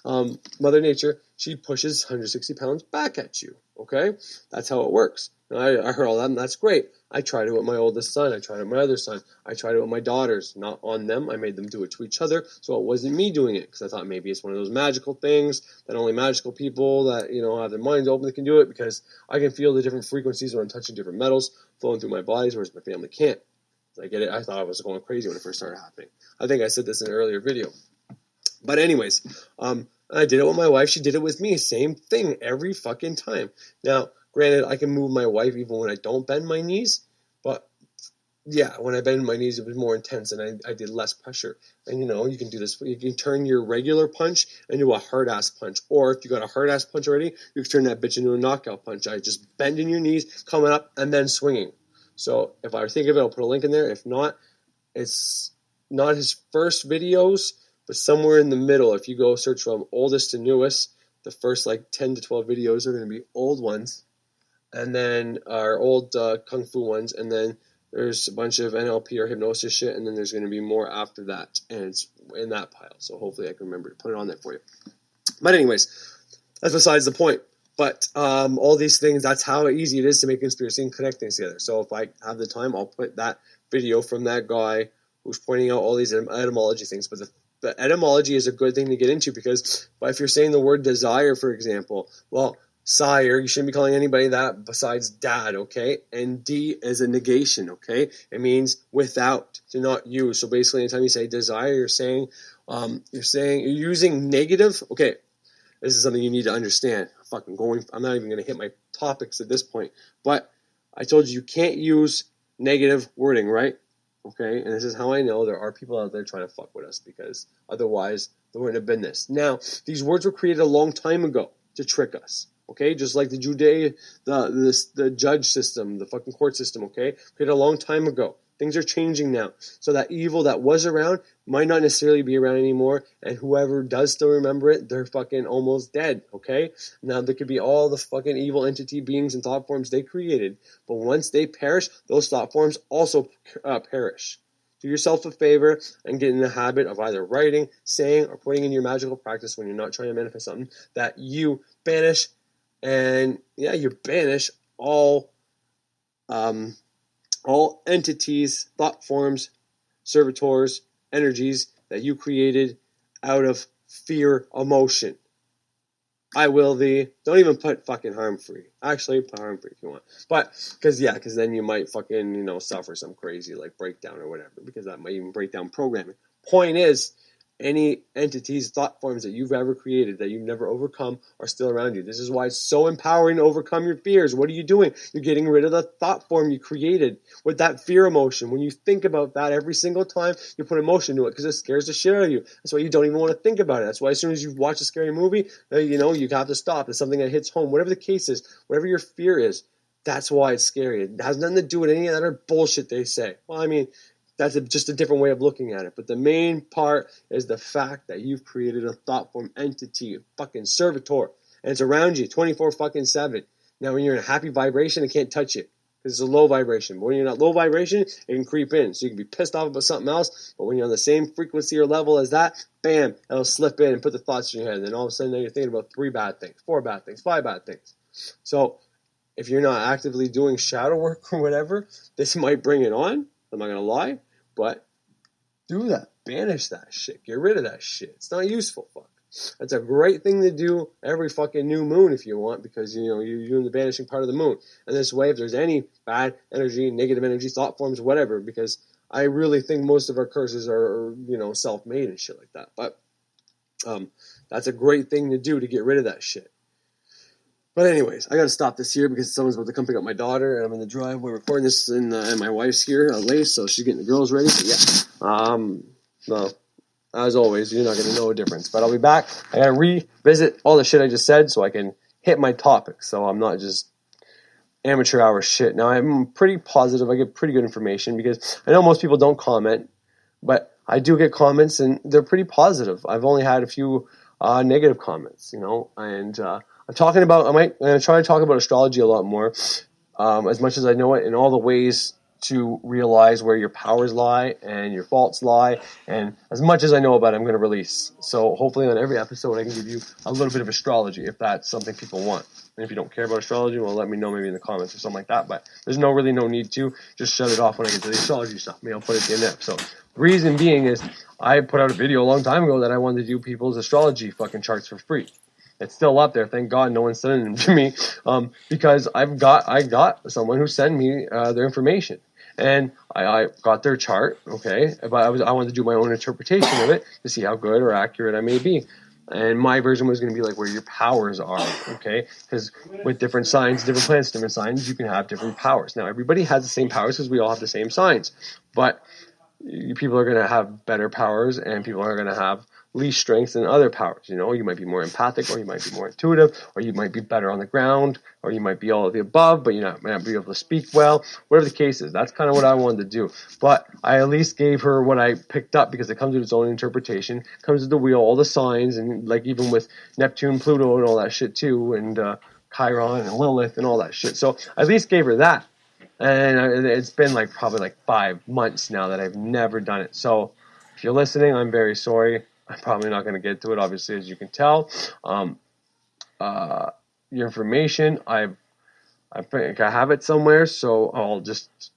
Mother Nature, she pushes 160 pounds back at you, okay? That's how it works. And I heard all that, and that's great. I tried it with my oldest son. I tried it with my other son. I tried it with my daughters. Not on them. I made them do it to each other, so it wasn't me doing it, because I thought maybe it's one of those magical things that only magical people that, have their minds open can do it, because I can feel the different frequencies when I'm touching different metals flowing through my bodies, whereas my family can't. I get it. I thought I was going crazy when it first started happening. I think I said this in an earlier video. But anyways, I did it with my wife. She did it with me. Same thing every fucking time. Now, granted, I can move my wife even when I don't bend my knees. But, yeah, when I bend my knees, it was more intense and I did less pressure. And, you can do this. You can turn your regular punch into a hard-ass punch. Or if you got a hard-ass punch already, you can turn that bitch into a knockout punch. I just bending your knees, coming up, and then swinging. So if I think of it, I'll put a link in there. If not, it's not his first videos, but somewhere in the middle. If you go search from oldest to newest, the first 10 to 12 videos are going to be old ones, and then our old kung fu ones, and then there's a bunch of NLP or hypnosis shit, and then there's going to be more after that, and it's in that pile. So hopefully I can remember to put it on there for you. But anyways, that's besides the point. But all these things, that's how easy it is to make conspiracy and connect things together. So if I have the time, I'll put that video from that guy who's pointing out all these etymology things. But the etymology is a good thing to get into, because if you're saying the word desire, for example, well, sire, you shouldn't be calling anybody that besides dad, okay? And D is a negation, okay? It means without, to not use. So basically, anytime you say desire, you're using negative. Okay, this is something you need to understand. I'm not even going to hit my topics at this point. But I told you can't use negative wording, right? Okay, and this is how I know there are people out there trying to fuck with us, because otherwise there wouldn't have been this. Now, these words were created a long time ago to trick us. Okay, just like the judge system, the fucking court system. Okay, created a long time ago. Things are changing now, so that evil that was around might not necessarily be around anymore, and whoever does still remember it, they're fucking almost dead, okay? Now, there could be all the fucking evil entity beings and thought forms they created, but once they perish, those thought forms also perish. Do yourself a favor and get in the habit of either writing, saying, or putting in your magical practice when you're not trying to manifest something, that you banish, and you banish all entities, thought forms, servitors, energies that you created out of fear, emotion. I will thee. Don't even put fucking harm free. Actually, put harm free if you want. But, because then you might fucking, suffer some crazy, breakdown or whatever, because that might even break down programming. Point is, any entities, thought forms that you've ever created that you've never overcome are still around you. This is why it's so empowering to overcome your fears. What are you doing? You're getting rid of the thought form you created with that fear emotion. When you think about that every single time, you put emotion to it, because it scares the shit out of you. That's why you don't even want to think about it. That's why as soon as you watch a scary movie, you have to stop. It's something that hits home. Whatever the case is, whatever your fear is, that's why it's scary. It has nothing to do with any of that other bullshit they say. Well, I mean, that's just a different way of looking at it. But the main part is the fact that you've created a thought form entity, a fucking servitor, and it's around you 24/7. Now, when you're in a happy vibration, it can't touch it, because it's a low vibration. But when you're not low vibration, it can creep in. So you can be pissed off about something else, but when you're on the same frequency or level as that, bam, it'll slip in and put the thoughts in your head. And then all of a sudden, you're thinking about 3 bad things, 4 bad things, 5 bad things. So if you're not actively doing shadow work or whatever, this might bring it on. I'm not going to lie, but do that. Banish that shit. Get rid of that shit. It's not useful, fuck. That's a great thing to do every fucking new moon if you want, because, you know, you're doing the banishing part of the moon. And this way, if there's any bad energy, negative energy, thought forms, whatever, because I really think most of our curses are, you know, self-made and shit like that. But that's a great thing to do to get rid of that shit. But anyways, I gotta stop this here because someone's about to come pick up my daughter, and I'm in the driveway recording this, and my wife's here late, so she's getting the girls ready. So yeah, well, as always, you're not gonna know a difference. But I'll be back. I gotta revisit all the shit I just said so I can hit my topic, so I'm not just amateur hour shit. Now I'm pretty positive. I get pretty good information because I know most people don't comment, but I do get comments, and they're pretty positive. I've only had a few negative comments, you know, and I'm going to try to talk about astrology a lot more, as much as I know it, and all the ways to realize where your powers lie and your faults lie, and as much as I know about it, I'm going to release. So hopefully on every episode I can give you a little bit of astrology, if that's something people want. And if you don't care about astrology, well, let me know maybe in the comments or something like that, but there's really no need to. Just shut it off when I get to the astrology stuff. Maybe I'll put it at the end of the episode. The reason being is I put out a video a long time ago that I wanted to do people's astrology fucking charts for free. It's still up there. Thank God no one's sending them to me, because I got someone who sent me their information, and I got their chart. Okay, but I wanted to do my own interpretation of it to see how good or accurate I may be. And my version was going to be like where your powers are, okay? Because with different signs, different planets, different signs, you can have different powers. Now, everybody has the same powers because we all have the same signs, but people are going to have better powers, and people are going to have least strengths than other powers. You know, you might be more empathic, or you might be more intuitive, or you might be better on the ground, or you might be all of the above, but you might not be able to speak well. Whatever the case is, that's kind of what I wanted to do. But I at least gave her what I picked up, because it comes with its own interpretation. It comes with the wheel, all the signs, and like even with Neptune, Pluto, and all that shit too, and Chiron and Lilith and all that shit. So I at least gave her that. And it's been probably 5 months now that I've never done it. So if you're listening, I'm very sorry. I'm probably not going to get to it, obviously, as you can tell. Your information, I think I have it somewhere, so I'll just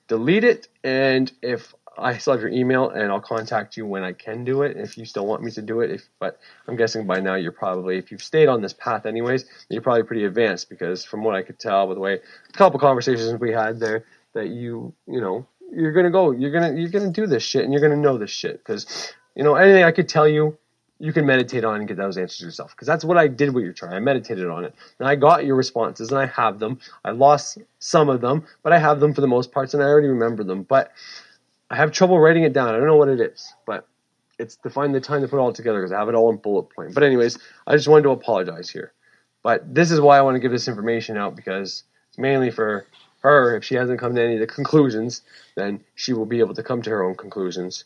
delete it. And if I still have your email, and I'll contact you when I can do it, if you still want me to do it. But I'm guessing by now you're probably, if you've stayed on this path anyways, you're probably pretty advanced, because from what I could tell by the way, a couple conversations we had there, that you're gonna do this shit, and you're gonna know this shit, because anything I could tell you, you can meditate on and get those answers yourself, because that's what I did with your chart. I meditated on it, and I got your responses, and I have them. I lost some of them, but I have them for the most parts, and I already remember them. But I have trouble writing it down. I don't know what it is, but it's to find the time to put it all together, because I have it all in bullet point. But anyways, I just wanted to apologize here. But this is why I want to give this information out, because it's mainly for her. If she hasn't come to any of the conclusions, then she will be able to come to her own conclusions,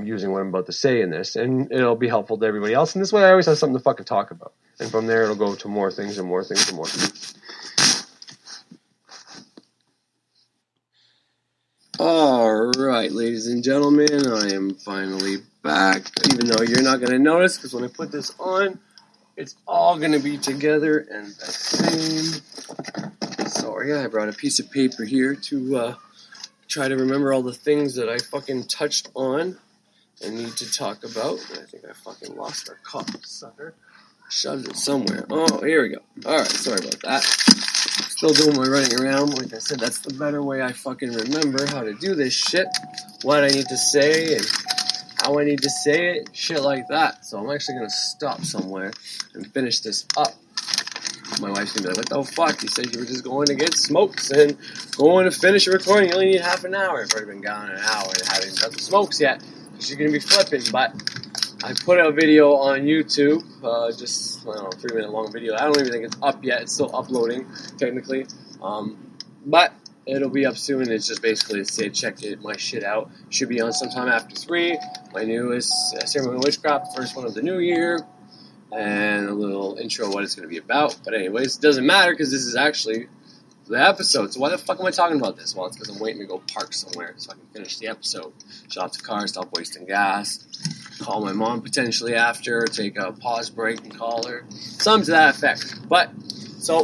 using what I'm about to say in this, and it'll be helpful to everybody else. And this way I always have something to fucking talk about. And from there it'll go to more things and more things and more things. Alright, ladies and gentlemen, I am finally back, even though you're not going to notice, because when I put this on, it's all going to be together and the same. Sorry, I brought a piece of paper here to try to remember all the things that I fucking touched on and need to talk about. I think I fucking lost our cup, sucker. Shoved it somewhere. Oh, here we go. Alright, sorry about that. Still doing my running around. Like I said, that's the better way I fucking remember how to do this shit. What I need to say and how I need to say it. Shit like that. So I'm actually going to stop somewhere and finish this up. My wife's going to be like, what the fuck? You said you were just going to get smokes and going to finish a recording. You only need half an hour. I've already been gone an hour and haven't got the smokes yet. She's going to be flipping, but I put a video on YouTube, just, 3-minute long video. I don't even think it's up yet. It's still uploading, technically. But it'll be up soon. It's just basically to say, check my shit out. Should be on sometime after 3. My newest Ceremonial Witchcraft, first one of the new year. And a little intro of what it's going to be about. But anyways, it doesn't matter, because this is actually the episode. So why the fuck am I talking about this? Well, it's because I'm waiting to go park somewhere so I can finish the episode. Shut off the car, stop wasting gas. Call my mom potentially after, take a pause break and call her. Something to that effect. But, so,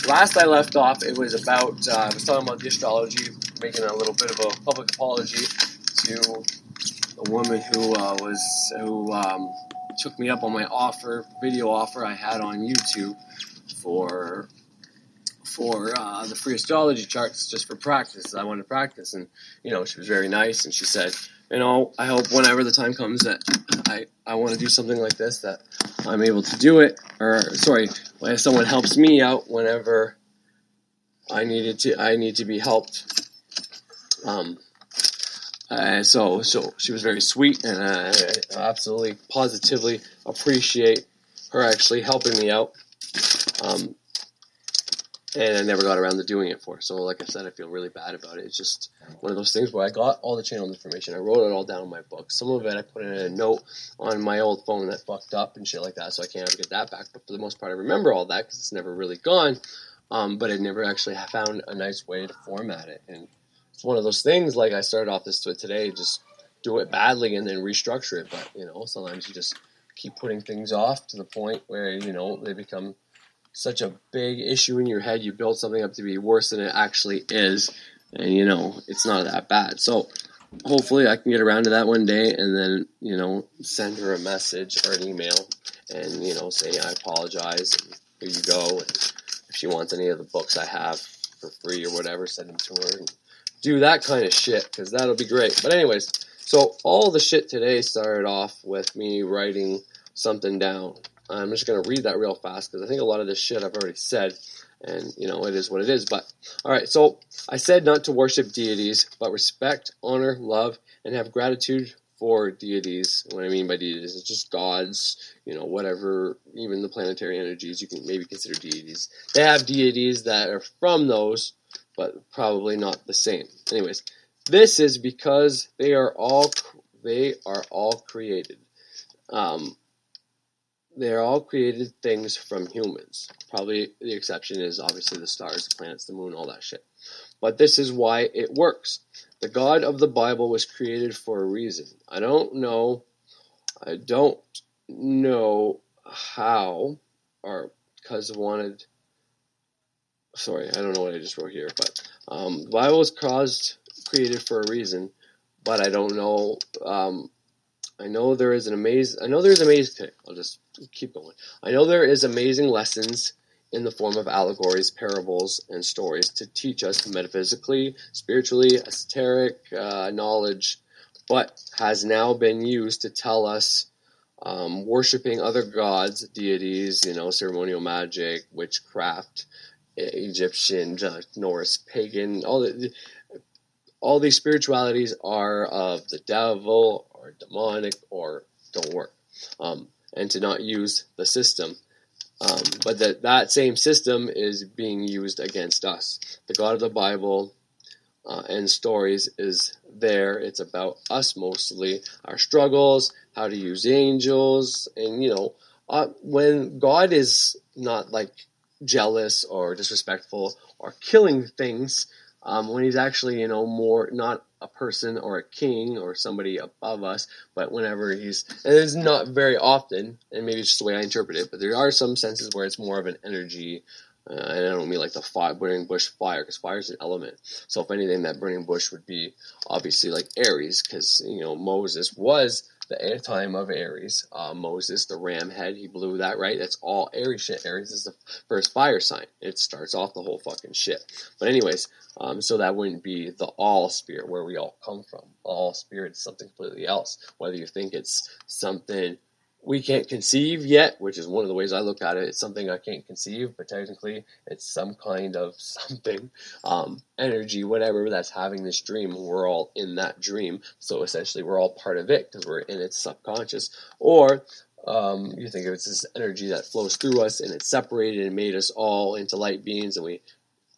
last I left off, it was about, I was talking about the astrology, making a little bit of a public apology to a woman who took me up on my video offer I had on YouTube for the free astrology charts, just for practice. I wanted to practice, and she was very nice, and she said, I hope whenever the time comes that I want to do something like this, that I'm able to do it, or sorry, when someone helps me out whenever I need to be helped. So she was very sweet, and I absolutely positively appreciate her actually helping me out. And I never got around to doing it for her. So like I said, I feel really bad about it. It's just one of those things where I got all the channel information. I wrote it all down in my book. Some of it I put in a note on my old phone that fucked up and shit like that, so I can't ever get that back. But for the most part, I remember all that because it's never really gone. But I never actually found a nice way to format it. And it's one of those things, like I started off this today, just do it badly and then restructure it. But, sometimes you just keep putting things off to the point where, they become such a big issue in your head. You build something up to be worse than it actually is, and it's not that bad. So hopefully I can get around to that one day, and then send her a message or an email, and say I apologize, and here you go. And if she wants any of the books I have for free or whatever, send them to her, and do that kind of shit, because that'll be great. But anyways, so all the shit today started off with me writing something down. I'm just going to read that real fast because I think a lot of this shit I've already said, and, it is what it is. But, all right, so I said not to worship deities, but respect, honor, love, and have gratitude for deities. What I mean by deities is just gods, whatever, even the planetary energies you can maybe consider deities. They have deities that are from those, but probably not the same. Anyways, this is because they are all created. They're all created things from humans. Probably the exception is obviously the stars, the planets, the moon, all that shit. But this is why it works. The God of the Bible was created for a reason. I don't know how, or because wanted. Sorry, I don't know what I just wrote here, but the Bible was created for a reason, but I don't know. I know there is amazing. Okay, I'll just keep going. I know there is amazing lessons in the form of allegories, parables, and stories to teach us metaphysically, spiritually, esoteric knowledge, but has now been used to tell us worshiping other gods, deities, ceremonial magic, witchcraft, Egyptian, Norse, pagan, all these spiritualities are of the devil or demonic or don't work, and to not use the system. But that same system is being used against us. The God of the Bible and stories is there. It's about us mostly, our struggles, how to use angels, and when God is not like jealous or disrespectful or killing things, when he's actually, more not a person or a king or somebody above us, but whenever and it's not very often, and maybe it's just the way I interpret it, but there are some senses where it's more of an energy, and I don't mean like the burning bush fire, because fire is an element. So if anything, that burning bush would be obviously like Aries, because, Moses was the time of Aries. Moses, the ram head, he blew that, right? That's all Aries shit. Aries is the first fire sign. It starts off the whole fucking shit. But anyways, so that wouldn't be the all spirit where we all come from. All spirit is something completely else. Whether you think it's something we can't conceive yet, which is one of the ways I look at it. It's something I can't conceive, but technically it's some kind of something, energy, whatever, that's having this dream. We're all in that dream. So essentially we're all part of it because we're in its subconscious. Or you think of it as this energy that flows through us and it's separated and made us all into light beings, and we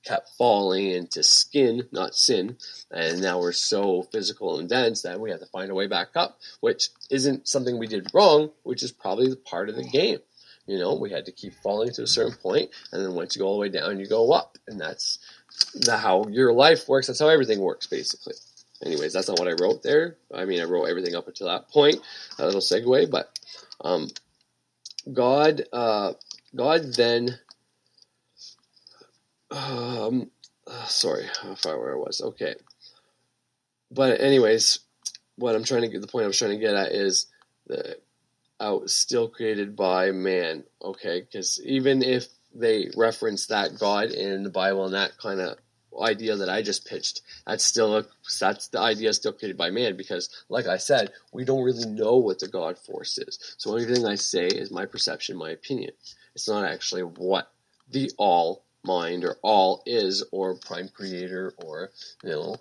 kept falling into skin, not sin, and now we're so physical and dense that we have to find a way back up, which isn't something we did wrong, which is probably part of the game. We had to keep falling to a certain point, and then once you go all the way down, you go up, and that's how your life works. That's how everything works, basically. Anyways, that's not what I wrote there. I mean, I wrote everything up until that point, a little segue, but God then... sorry, how far where I was. Okay. But anyways, the point I was trying to get at is still created by man, okay? Because even if they reference that God in the Bible and that kind of idea that I just pitched, that's the idea still created by man, because like I said, we don't really know what the God force is. So anything I say is my perception, my opinion. It's not actually what the all mind or all is, or prime creator, or the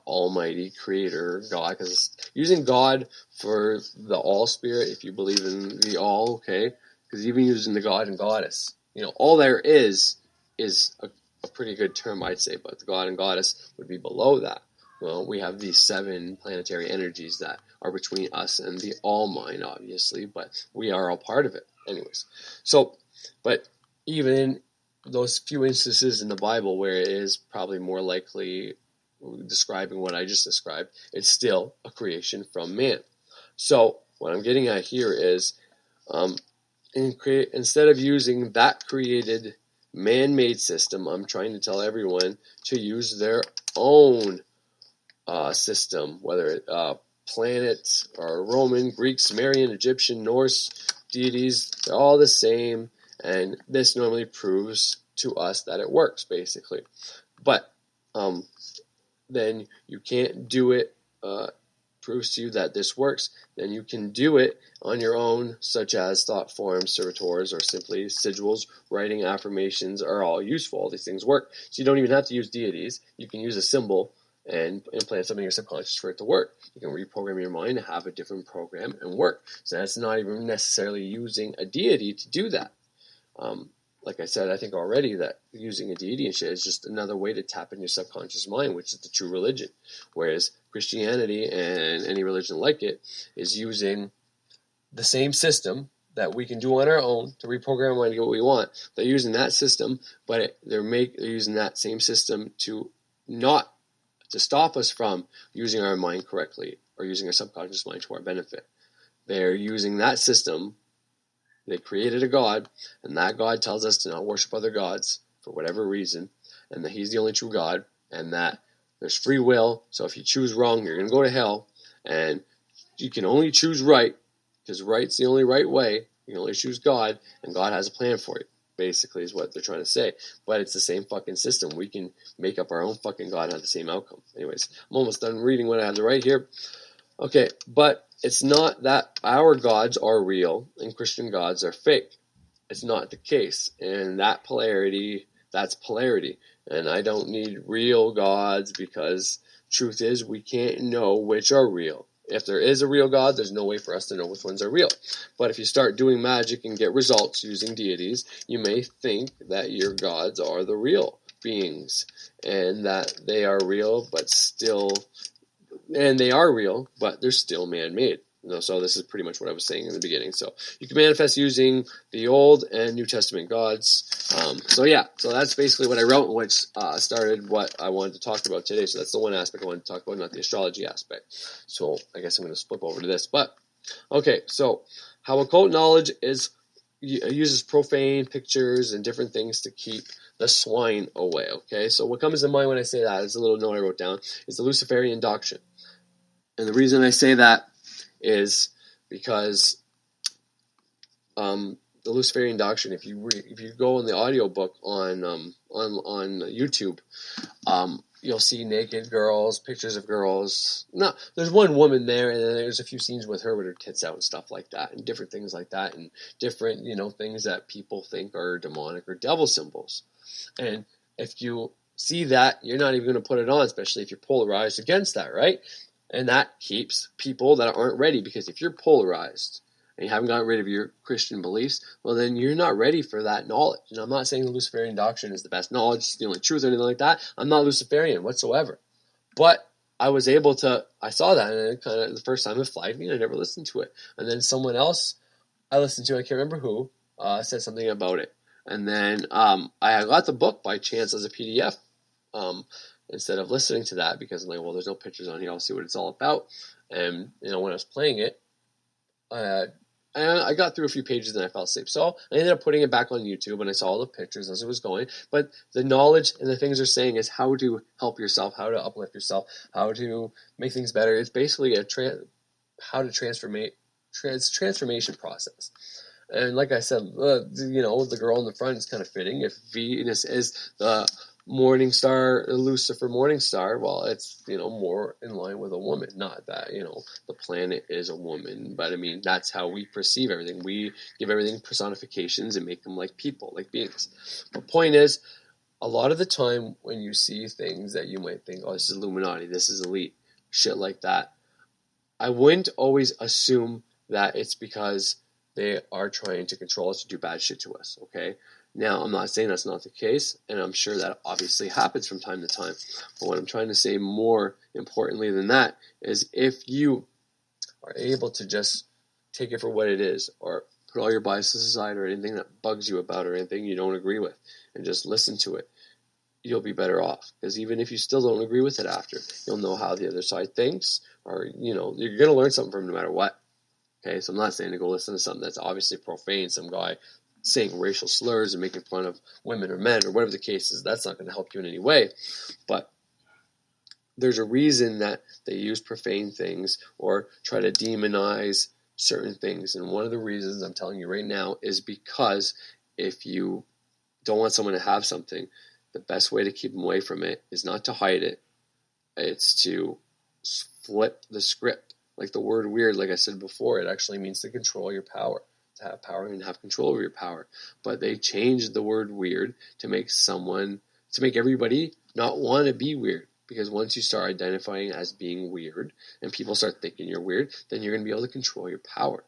almighty creator God, because using God for the all spirit, if you believe in the all, okay, because even using the God and goddess, all there is a pretty good term, I'd say, but the God and goddess would be below that. Well, we have these 7 planetary energies that are between us and the all mind, obviously, but we are all part of it anyways. So, but even in those few instances in the Bible where it is probably more likely describing what I just described, it's still a creation from man. So what I'm getting at here is instead of using that created man-made system, I'm trying to tell everyone to use their own system, whether it planet or Roman, Greek, Sumerian, Egyptian, Norse deities, they're all the same, and this normally proves to us that it works, basically. But then you can't do it, proves to you that this works, then you can do it on your own, such as thought forms, servitors, or simply sigils. Writing, affirmations are all useful. All these things work. So you don't even have to use deities. You can use a symbol and implant something in your subconscious for it to work. You can reprogram your mind to have a different program and work. So that's not even necessarily using a deity to do that. Like I said, I think already that using a deity and shit is just another way to tap in your subconscious mind, which is the true religion. Whereas Christianity and any religion like it is using the same system that we can do on our own to reprogram our mind to get what we want. They're using that system, but they're using that same system to stop us from using our mind correctly or using our subconscious mind to our benefit. They're using that system. They created a God, and that God tells us to not worship other gods for whatever reason, and that He's the only true God, and that there's free will, so if you choose wrong, you're going to go to hell, and you can only choose right, because right's the only right way. You can only choose God, and God has a plan for you, basically, is what they're trying to say. But it's the same fucking system. We can make up our own fucking God and have the same outcome. Anyways, I'm almost done reading what I have to write here. Okay, but it's not that our gods are real and Christian gods are fake. It's not the case. And that's polarity. And I don't need real gods, because truth is we can't know which are real. If there is a real God, there's no way for us to know which ones are real. But if you start doing magic and get results using deities, you may think that your gods are the real beings and that they are real, and they are real, but they're still man-made. So this is pretty much what I was saying in the beginning. So you can manifest using the Old and New Testament gods. So that's basically what I wrote, which started what I wanted to talk about today. So that's the one aspect I wanted to talk about, not the astrology aspect. So I guess I'm going to flip over to this. But, okay, so how occult knowledge uses profane pictures and different things to keep the swine away, okay? So what comes to mind when I say that is a little note I wrote down, is the Luciferian doctrine. And the reason I say that is because the Luciferian doctrine, if you go in the audiobook on YouTube, you'll see naked girls, pictures of girls. No, there's one woman there, and then there's a few scenes with her with her tits out and stuff like that, and different things like that, and different, things that people think are demonic or devil symbols. And if you see that, you're not even going to put it on, especially if you're polarized against that, right? And that keeps people that aren't ready, because if you're polarized and you haven't gotten rid of your Christian beliefs, well, then you're not ready for that knowledge. And I'm not saying the Luciferian doctrine is the best knowledge, it's the only truth, or anything like that. I'm not Luciferian whatsoever. But I saw that, and it kind of, the first time it flagged me, and I never listened to it. And then someone else I listened to, I can't remember who, said something about it. And then I got the book by chance as a PDF. Instead of listening to that, because I'm like, well, there's no pictures on here, I'll see what it's all about. And, when I was playing it, I And I got through a few pages and I fell asleep. So I ended up putting it back on YouTube and I saw all the pictures as it was going. But the knowledge and the things they're saying is how to help yourself, how to uplift yourself, how to make things better. It's basically a transformation process. And like I said, the girl in the front is kind of fitting. If Venus is the morning star, Lucifer morning star, well, it's, more in line with a woman. Not that, the planet is a woman, but I mean, that's how we perceive everything. We give everything personifications and make them like people, like beings. The point is, a lot of the time when you see things that you might think, oh, this is Illuminati, this is elite, shit like that, I wouldn't always assume that it's because they are trying to control us, to do bad shit to us, okay? Now, I'm not saying that's not the case, and I'm sure that obviously happens from time to time. But what I'm trying to say more importantly than that is if you are able to just take it for what it is, or put all your biases aside, or anything that bugs you about, or anything you don't agree with, and just listen to it, you'll be better off. Because even if you still don't agree with it after, you'll know how the other side thinks, or, you're going to learn something from it no matter what. Okay, so I'm not saying to go listen to something that's obviously profane, some guy saying racial slurs and making fun of women or men or whatever the case is. That's not going to help you in any way. But there's a reason that they use profane things or try to demonize certain things. And one of the reasons I'm telling you right now is because if you don't want someone to have something, the best way to keep them away from it is not to hide it. It's to flip the script. Like the word weird, like I said before, it actually means to control your power, to have power and have control over your power. But they changed the word weird to make everybody not want to be weird. Because once you start identifying as being weird and people start thinking you're weird, then you're going to be able to control your power.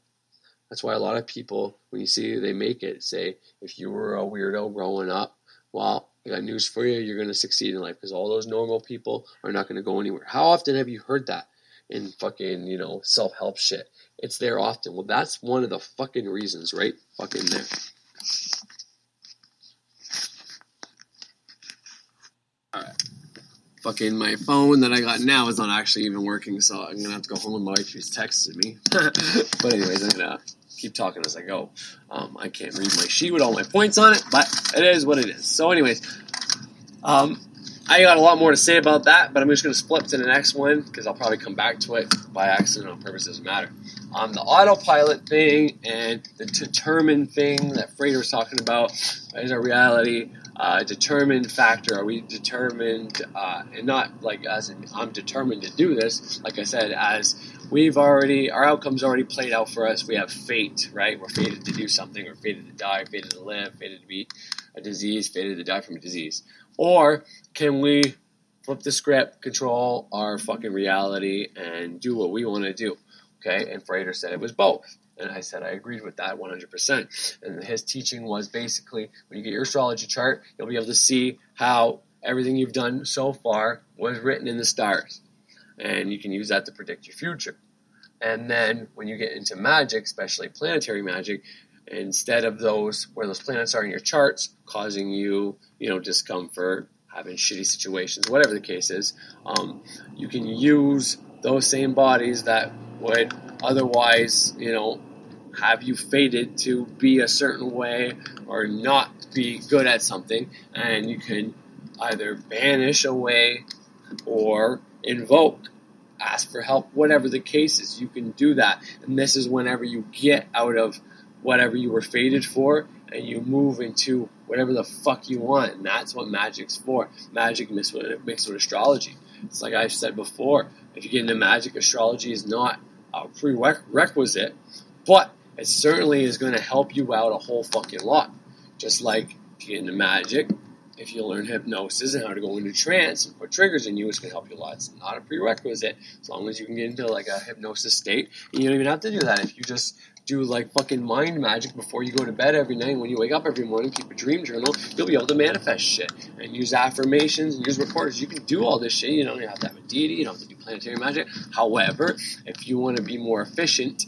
That's why a lot of people, when you see they make it, say, if you were a weirdo growing up, well, I got news for you, you're going to succeed in life because all those normal people are not going to go anywhere. How often have you heard that in fucking, self-help shit? It's there often. Well, that's one of the fucking reasons, right? Fucking there. Alright. Fucking my phone that I got now is not actually even working, so I'm going to have to go home and my wife just texted me. But anyways, I'm going to keep talking as I go. I can't read my sheet with all my points on it, but it is what it is. So anyways, I got a lot more to say about that, but I'm just going to flip to the next one because I'll probably come back to it by accident, on purpose, doesn't matter. The autopilot thing and the determined thing that Frater was talking about is a reality. Determined factor. Are we determined, and not like as in I'm determined to do this, like I said, as our outcome's already played out for us. We have fate, right? We're fated to do something. We're fated to die, fated to live, fated to be a disease, fated to die from a disease. Or can we flip the script, control our fucking reality, and do what we want to do? Okay, and Frater said it was both. And I said I agreed with that 100%. And his teaching was basically, when you get your astrology chart, you'll be able to see how everything you've done so far was written in the stars. And you can use that to predict your future. And then when you get into magic, especially planetary magic, instead of where those planets are in your charts, causing you, discomfort, having shitty situations, whatever the case is, you can use those same bodies that would otherwise, have you fated to be a certain way or not be good at something, and you can either banish away or invoke, ask for help, whatever the case is. You can do that, and this is whenever you get out of whatever you were fated for and you move into whatever the fuck you want, and that's what magic's for. Magic mixed with astrology. It's like I've said before, if you get into magic, astrology is not a prerequisite, but it certainly is going to help you out a whole fucking lot. Just like if you get into magic, if you learn hypnosis and how to go into trance and put triggers in you, it's going to help you a lot. It's not a prerequisite, as long as you can get into like a hypnosis state. And you don't even have to do that. If you just do like fucking mind magic before you go to bed every night, when you wake up every morning, keep a dream journal, you'll be able to manifest shit and use affirmations and use recorders. You can do all this shit. You don't have to have a deity. You don't have to do planetary magic. However, if you want to be more efficient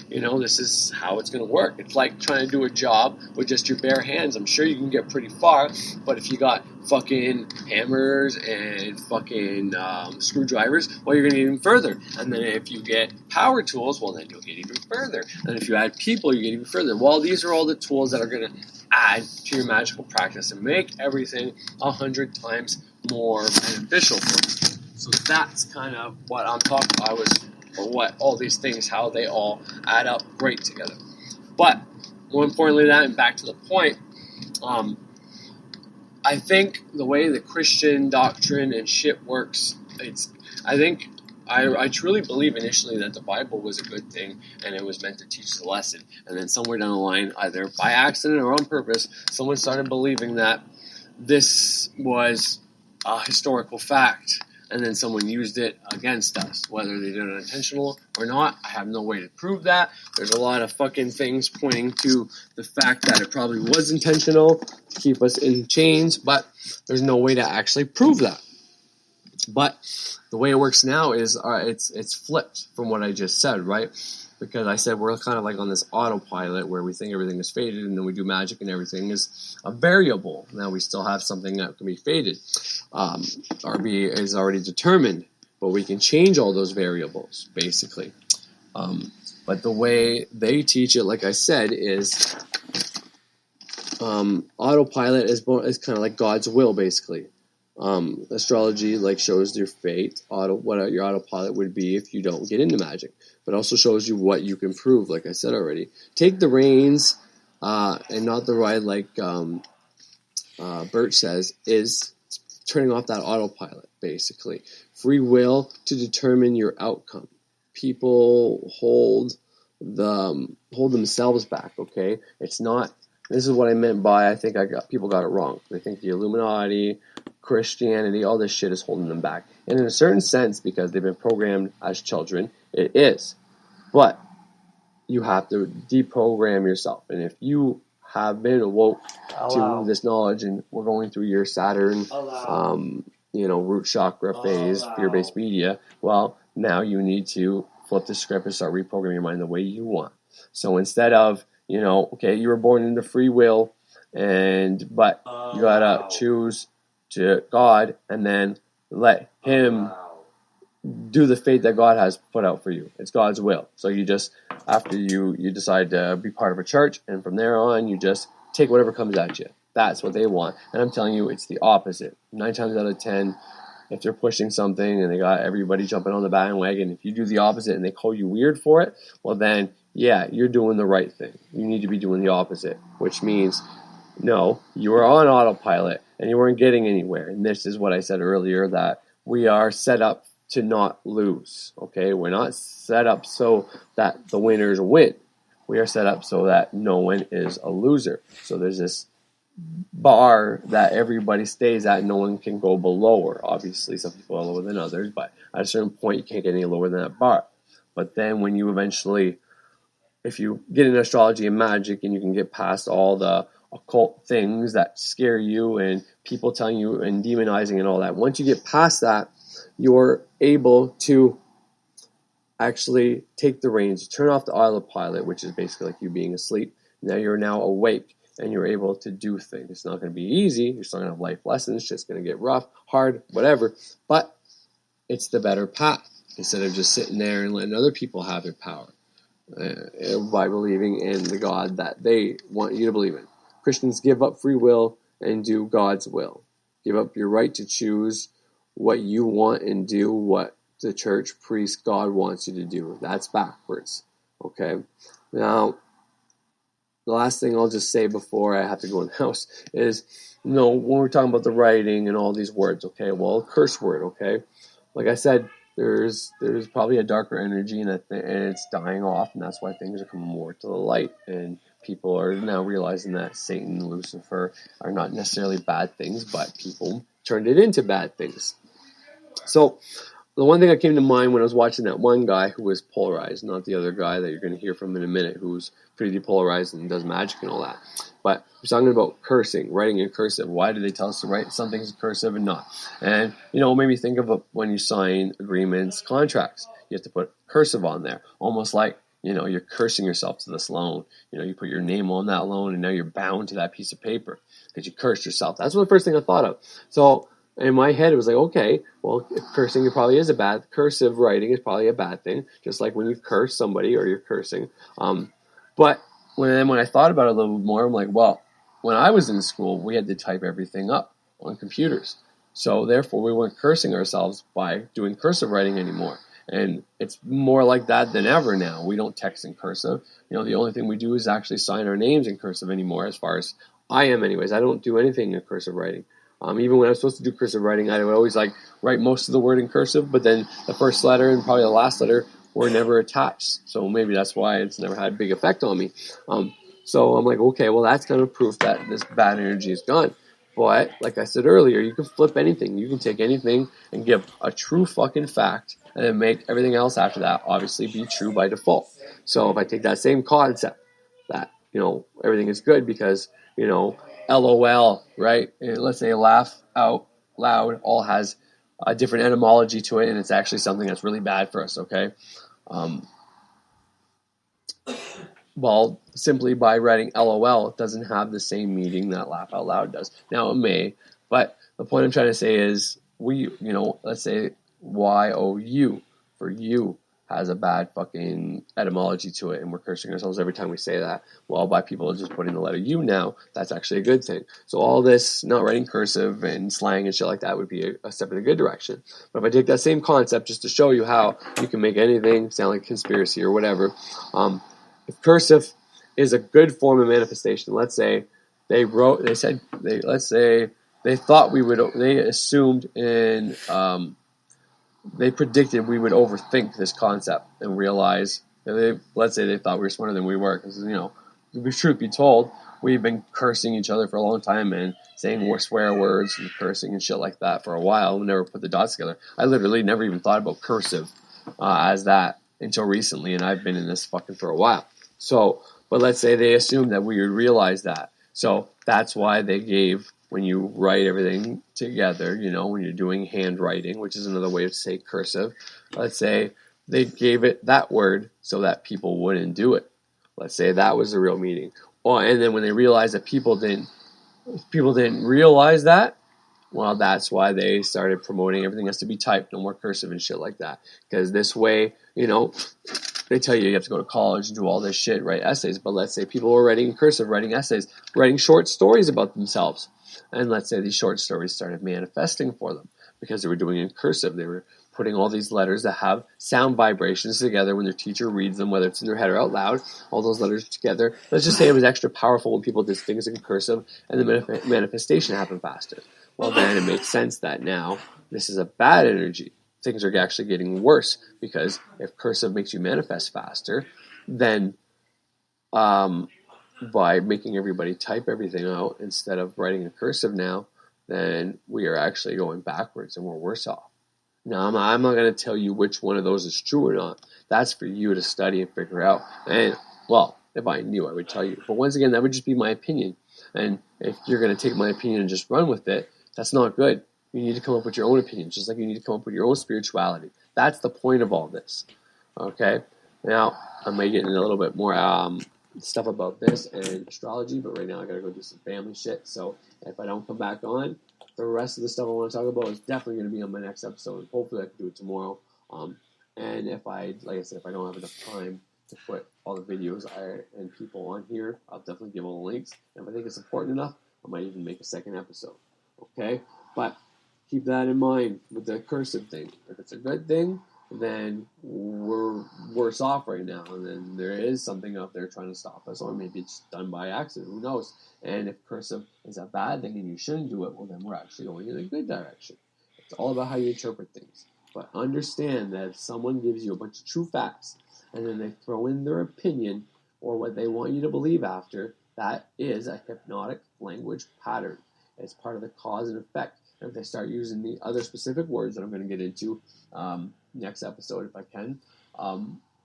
this is how it's going to work. It's like trying to do a job with just your bare hands. I'm sure you can get pretty far, but if you got fucking hammers and fucking screwdrivers, well, you're going to get even further. And then if you get power tools, well, then you'll get even further. And if you add people, you get even further. Well, these are all the tools that are going to add to your magical practice and make everything 100 times more beneficial for you. So that's kind of what I'm talking about. What all these things, how they all add up great together. But more importantly than that, and back to the point, I think the way the Christian doctrine and shit works, I truly believe initially that the Bible was a good thing and it was meant to teach the lesson. And then somewhere down the line, either by accident or on purpose, someone started believing that this was a historical fact. And then someone used it against us, whether they did it intentional or not. I have no way to prove that. There's a lot of fucking things pointing to the fact that it probably was intentional to keep us in chains, but there's no way to actually prove that. But the way it works now is it's flipped from what I just said, right? Because I said we're kind of like on this autopilot where we think everything is fated and then we do magic and everything is a variable. Now we still have something that can be fated or is already determined, but we can change all those variables, basically. But the way they teach it, like I said, is autopilot is kind of like God's will, basically. Astrology shows your fate, what your autopilot would be if you don't get into magic, but also shows you what you can prove. Like I said already, take the reins and not the ride. Like Birch says, is turning off that autopilot. Basically, free will to determine your outcome. People hold themselves back. Okay, it's not. This is what I meant by I think people got it wrong. They think the Illuminati, Christianity, all this shit is holding them back. And in a certain sense, because they've been programmed as children, it is. But you have to deprogram yourself. And if you have been awoke to this knowledge, and we're going through your Saturn, root chakra phase, fear-based media, well, now you need to flip the script and start reprogramming your mind the way you want. So instead of, you were born into free will, but you gotta choose to God and then let Him do the fate that God has put out for you. It's God's will. So you just, after you decide to be part of a church, and from there on, you just take whatever comes at you. That's what they want. And I'm telling you, it's the opposite. 9 times out of 10, if they're pushing something and they got everybody jumping on the bandwagon, if you do the opposite and they call you weird for it, well then, yeah, you're doing the right thing. You need to be doing the opposite, which means, no, you were on autopilot and you weren't getting anywhere. And this is what I said earlier, that we are set up to not lose, okay? We're not set up so that the winners win. We are set up so that no one is a loser. So there's this bar that everybody stays at, no one can go below her. Obviously, some people are lower than others, but at a certain point, you can't get any lower than that bar. But then when you eventually, if you get into astrology and magic and you can get past all the occult things that scare you and people telling you and demonizing and all that, once you get past that, you're able to actually take the reins, turn off the autopilot, which is basically like you being asleep. Now you're awake and you're able to do things. It's not going to be easy. You're still going to have life lessons. It's just going to get rough, hard, whatever. But it's the better path instead of just sitting there and letting other people have their power by believing in the God that they want you to believe in. Christians give up free will and do God's will. Give up your right to choose what you want and do what the church, priest, God wants you to do. That's backwards. Okay? Now, the last thing I'll just say before I have to go in the house is, when we're talking about the writing and all these words, okay? Well, curse word, okay? Like I said, there's probably a darker energy and it's dying off, and that's why things are coming more to the light. And people are now realizing that Satan and Lucifer are not necessarily bad things, but people turned it into bad things. So the one thing that came to mind when I was watching that one guy who was polarized, not the other guy that you're going to hear from in a minute, who's pretty depolarized and does magic and all that. But we're talking about cursing, writing in cursive. Why do they tell us to write something's cursive and not? And, it made me think of when you sign agreements, contracts. You have to put cursive on there. Almost like you're cursing yourself to this loan. You put your name on that loan, and now you're bound to that piece of paper because you cursed yourself. That's the first thing I thought of. So in my head, it was like, okay, well, if cursing probably is cursive writing is probably a bad thing, just like when you curse somebody or you're cursing. But when I thought about it a little more, I'm like, well, when I was in school, we had to type everything up on computers. So therefore, we weren't cursing ourselves by doing cursive writing anymore. And it's more like that than ever now. We don't text in cursive. The only thing we do is actually sign our names in cursive anymore, as far as I am anyways. I don't do anything in cursive writing. Even when I was supposed to do cursive writing, I would always write most of the word in cursive, but then the first letter and probably the last letter were never attached. So maybe that's why it's never had a big effect on me. So I'm like, okay, well, that's kind of proof that this bad energy is gone. But like I said earlier, you can flip anything. You can take anything and give a true fucking fact and then make everything else after that obviously be true by default. So if I take that same concept that, everything is good because, LOL, right? And let's say laugh out loud all has a different etymology to it, and it's actually something that's really bad for us, okay? Well, simply by writing LOL, it doesn't have the same meaning that laugh out loud does. Now, it may, but the point I'm trying to say is let's say YOU for you has a bad fucking etymology to it, and we're cursing ourselves every time we say that. Well, by people just putting the letter U now, that's actually a good thing. So all this not writing cursive and slang and shit like that would be a step in a good direction. But if I take that same concept just to show you how you can make anything sound like conspiracy or whatever, if cursive is a good form of manifestation, let's say they assumed they predicted we would overthink this concept and realize, let's say they thought we were smarter than we were, because, truth be told, we've been cursing each other for a long time and saying swear words and cursing and shit like that for a while. We never put the dots together. I literally never even thought about cursive as that until recently, and I've been in this fucking for a while. So, but let's say they assumed that we would realize that. So that's why they gave, when you write everything together, when you're doing handwriting, which is another way to say cursive, let's say they gave it that word so that people wouldn't do it. Let's say that was the real meaning. Oh, and then when they realized that people didn't realize that, well, that's why they started promoting everything has to be typed, no more cursive and shit like that. Because this way, they tell you have to go to college and do all this shit, write essays. But let's say people were writing in cursive, writing essays, writing short stories about themselves. And let's say these short stories started manifesting for them because they were doing it in cursive. They were putting all these letters that have sound vibrations together when their teacher reads them, whether it's in their head or out loud, all those letters together. Let's just say it was extra powerful when people did things in cursive and the manifestation happened faster. Well, then it makes sense that now this is a bad energy. Things are actually getting worse because if cursive makes you manifest faster, then by making everybody type everything out instead of writing in cursive now, then we are actually going backwards and we're worse off. Now, I'm not going to tell you which one of those is true or not. That's for you to study and figure out. And, well, if I knew, I would tell you. But once again, that would just be my opinion. And if you're going to take my opinion and just run with it, that's not good. You need to come up with your own opinion, just like you need to come up with your own spirituality. That's the point of all this. Okay? Now, I may get into a little bit more stuff about this and astrology, but right now I got to go do some family shit. So if I don't come back on, the rest of the stuff I want to talk about is definitely going to be on my next episode. Hopefully I can do it tomorrow. And if I don't have enough time to put all the videos and people on here, I'll definitely give all the links. And if I think it's important enough, I might even make a second episode. Okay? But keep that in mind with the cursive thing. If it's a good thing, then we're worse off right now. And then there is something out there trying to stop us, or maybe it's done by accident. Who knows? And if cursive is a bad thing and you shouldn't do it, well, then we're actually going in a good direction. It's all about how you interpret things. But understand that if someone gives you a bunch of true facts and then they throw in their opinion or what they want you to believe after, that is a hypnotic language pattern. It's part of the cause and effect. And if they start using the other specific words that I'm going to get into next episode if I can.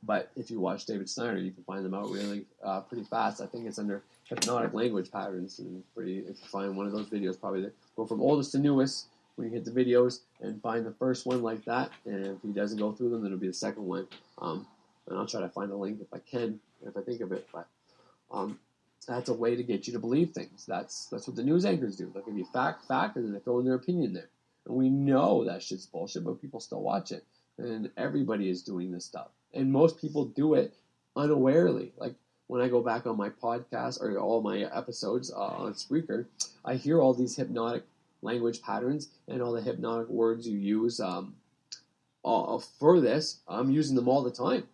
But if you watch David Snyder, you can find them out really pretty fast. I think it's under hypnotic language patterns. And if you find one of those videos, probably go from oldest to newest when you hit the videos and find the first one like that. And if he doesn't go through them, then it'll be the second one. and I'll try to find a link if I can, if I think of it. But that's a way to get you to believe things. That's what the news anchors do. They'll give you fact, and then they throw in their opinion there. And we know that shit's bullshit, but people still watch it. And everybody is doing this stuff. And most people do it unawarely. Like, when I go back on my podcast or all my episodes on Spreaker, I hear all these hypnotic language patterns and all the hypnotic words you use for this. I'm using them all the time.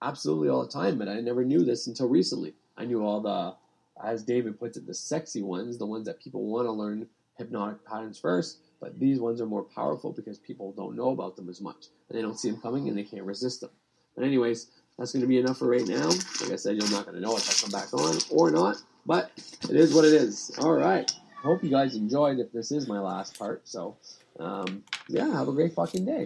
Absolutely all the time. But I never knew this until recently. I knew all the, as David puts it, the sexy ones, the ones that people want to learn hypnotic patterns first. But these ones are more powerful because people don't know about them as much. And they don't see them coming and they can't resist them. But anyways, that's going to be enough for right now. Like I said, you're not going to know if I come back on or not. But it is what it is. All right. Hope you guys enjoyed if this is my last part. So, yeah, have a great fucking day.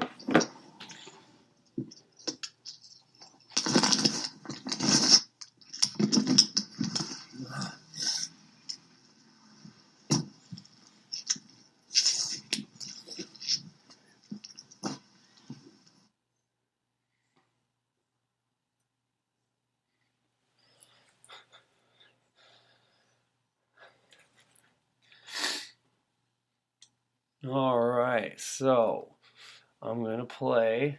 Alright, so I'm going to play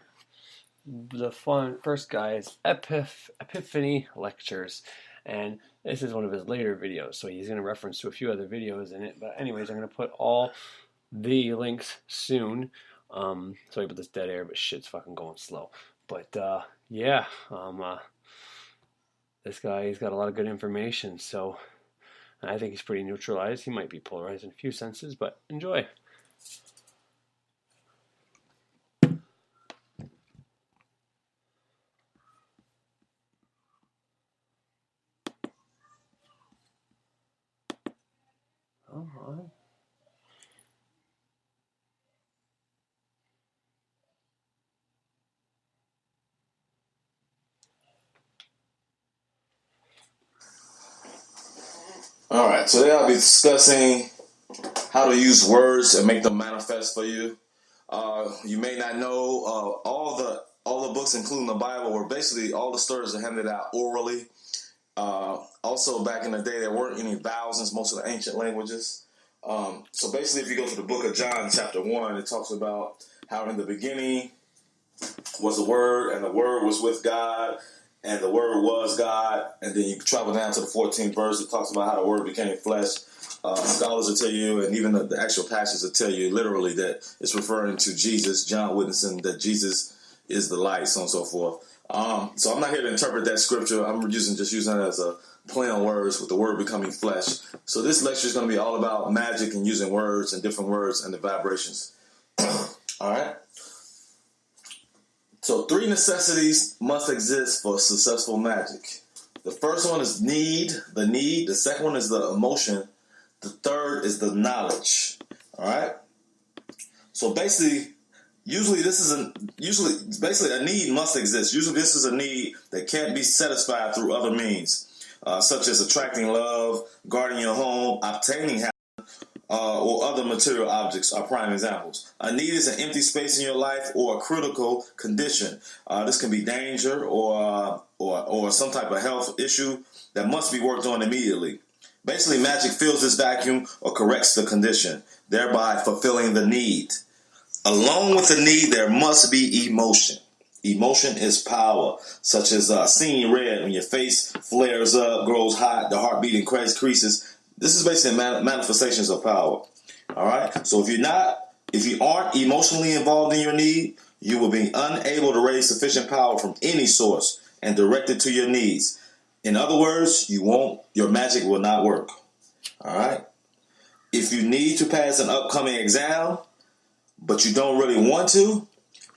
the first guy's Epiphany Lectures, and this is one of his later videos, so he's going to reference to a few other videos in it, but anyways, I'm going to put all the links soon. Sorry about this dead air, but shit's fucking going slow. But yeah, this guy, he's got a lot of good information, so I think he's pretty neutralized. He might be polarized in a few senses, but enjoy. Alright.
Alright, today I'll be discussing how to use words and make them manifest for you. You may not know all the books, including the Bible, where basically all the stories are handed out orally. Also, back in the day, there weren't any vowels in most of the ancient languages. So basically, if you go to the book of John, chapter 1, it talks about how in the beginning was the Word, and the Word was with God, and the Word was God. And then you travel down to the 14th verse, it talks about how the Word became flesh. Scholars will tell you, and even the actual passages will tell you literally that it's referring to Jesus, John witnessing that Jesus is the light, so on and so forth. So I'm not here to interpret that scripture. I'm just using it as a play on words with the Word becoming flesh. So this lecture is going to be all about magic and using words and different words and the vibrations. All right. So 3 necessities must exist for successful magic. The first one is the need. The second one is the emotion. The third is the knowledge. All right. So basically, basically a need must exist. Usually this is a need that can't be satisfied through other means, such as attracting love, guarding your home, obtaining happiness, or other material objects are prime examples. A need is an empty space in your life or a critical condition. This can be danger or some type of health issue that must be worked on immediately. Basically, magic fills this vacuum or corrects the condition, thereby fulfilling the need. Along with the need, there must be emotion. Emotion is power, such as seeing red when your face flares up, grows hot, the heartbeat increases. This is basically manifestations of power. All right. So if you aren't emotionally involved in your need, you will be unable to raise sufficient power from any source and direct it to your needs. In other words, your magic will not work. All right. If you need to pass an upcoming exam, but you don't really want to,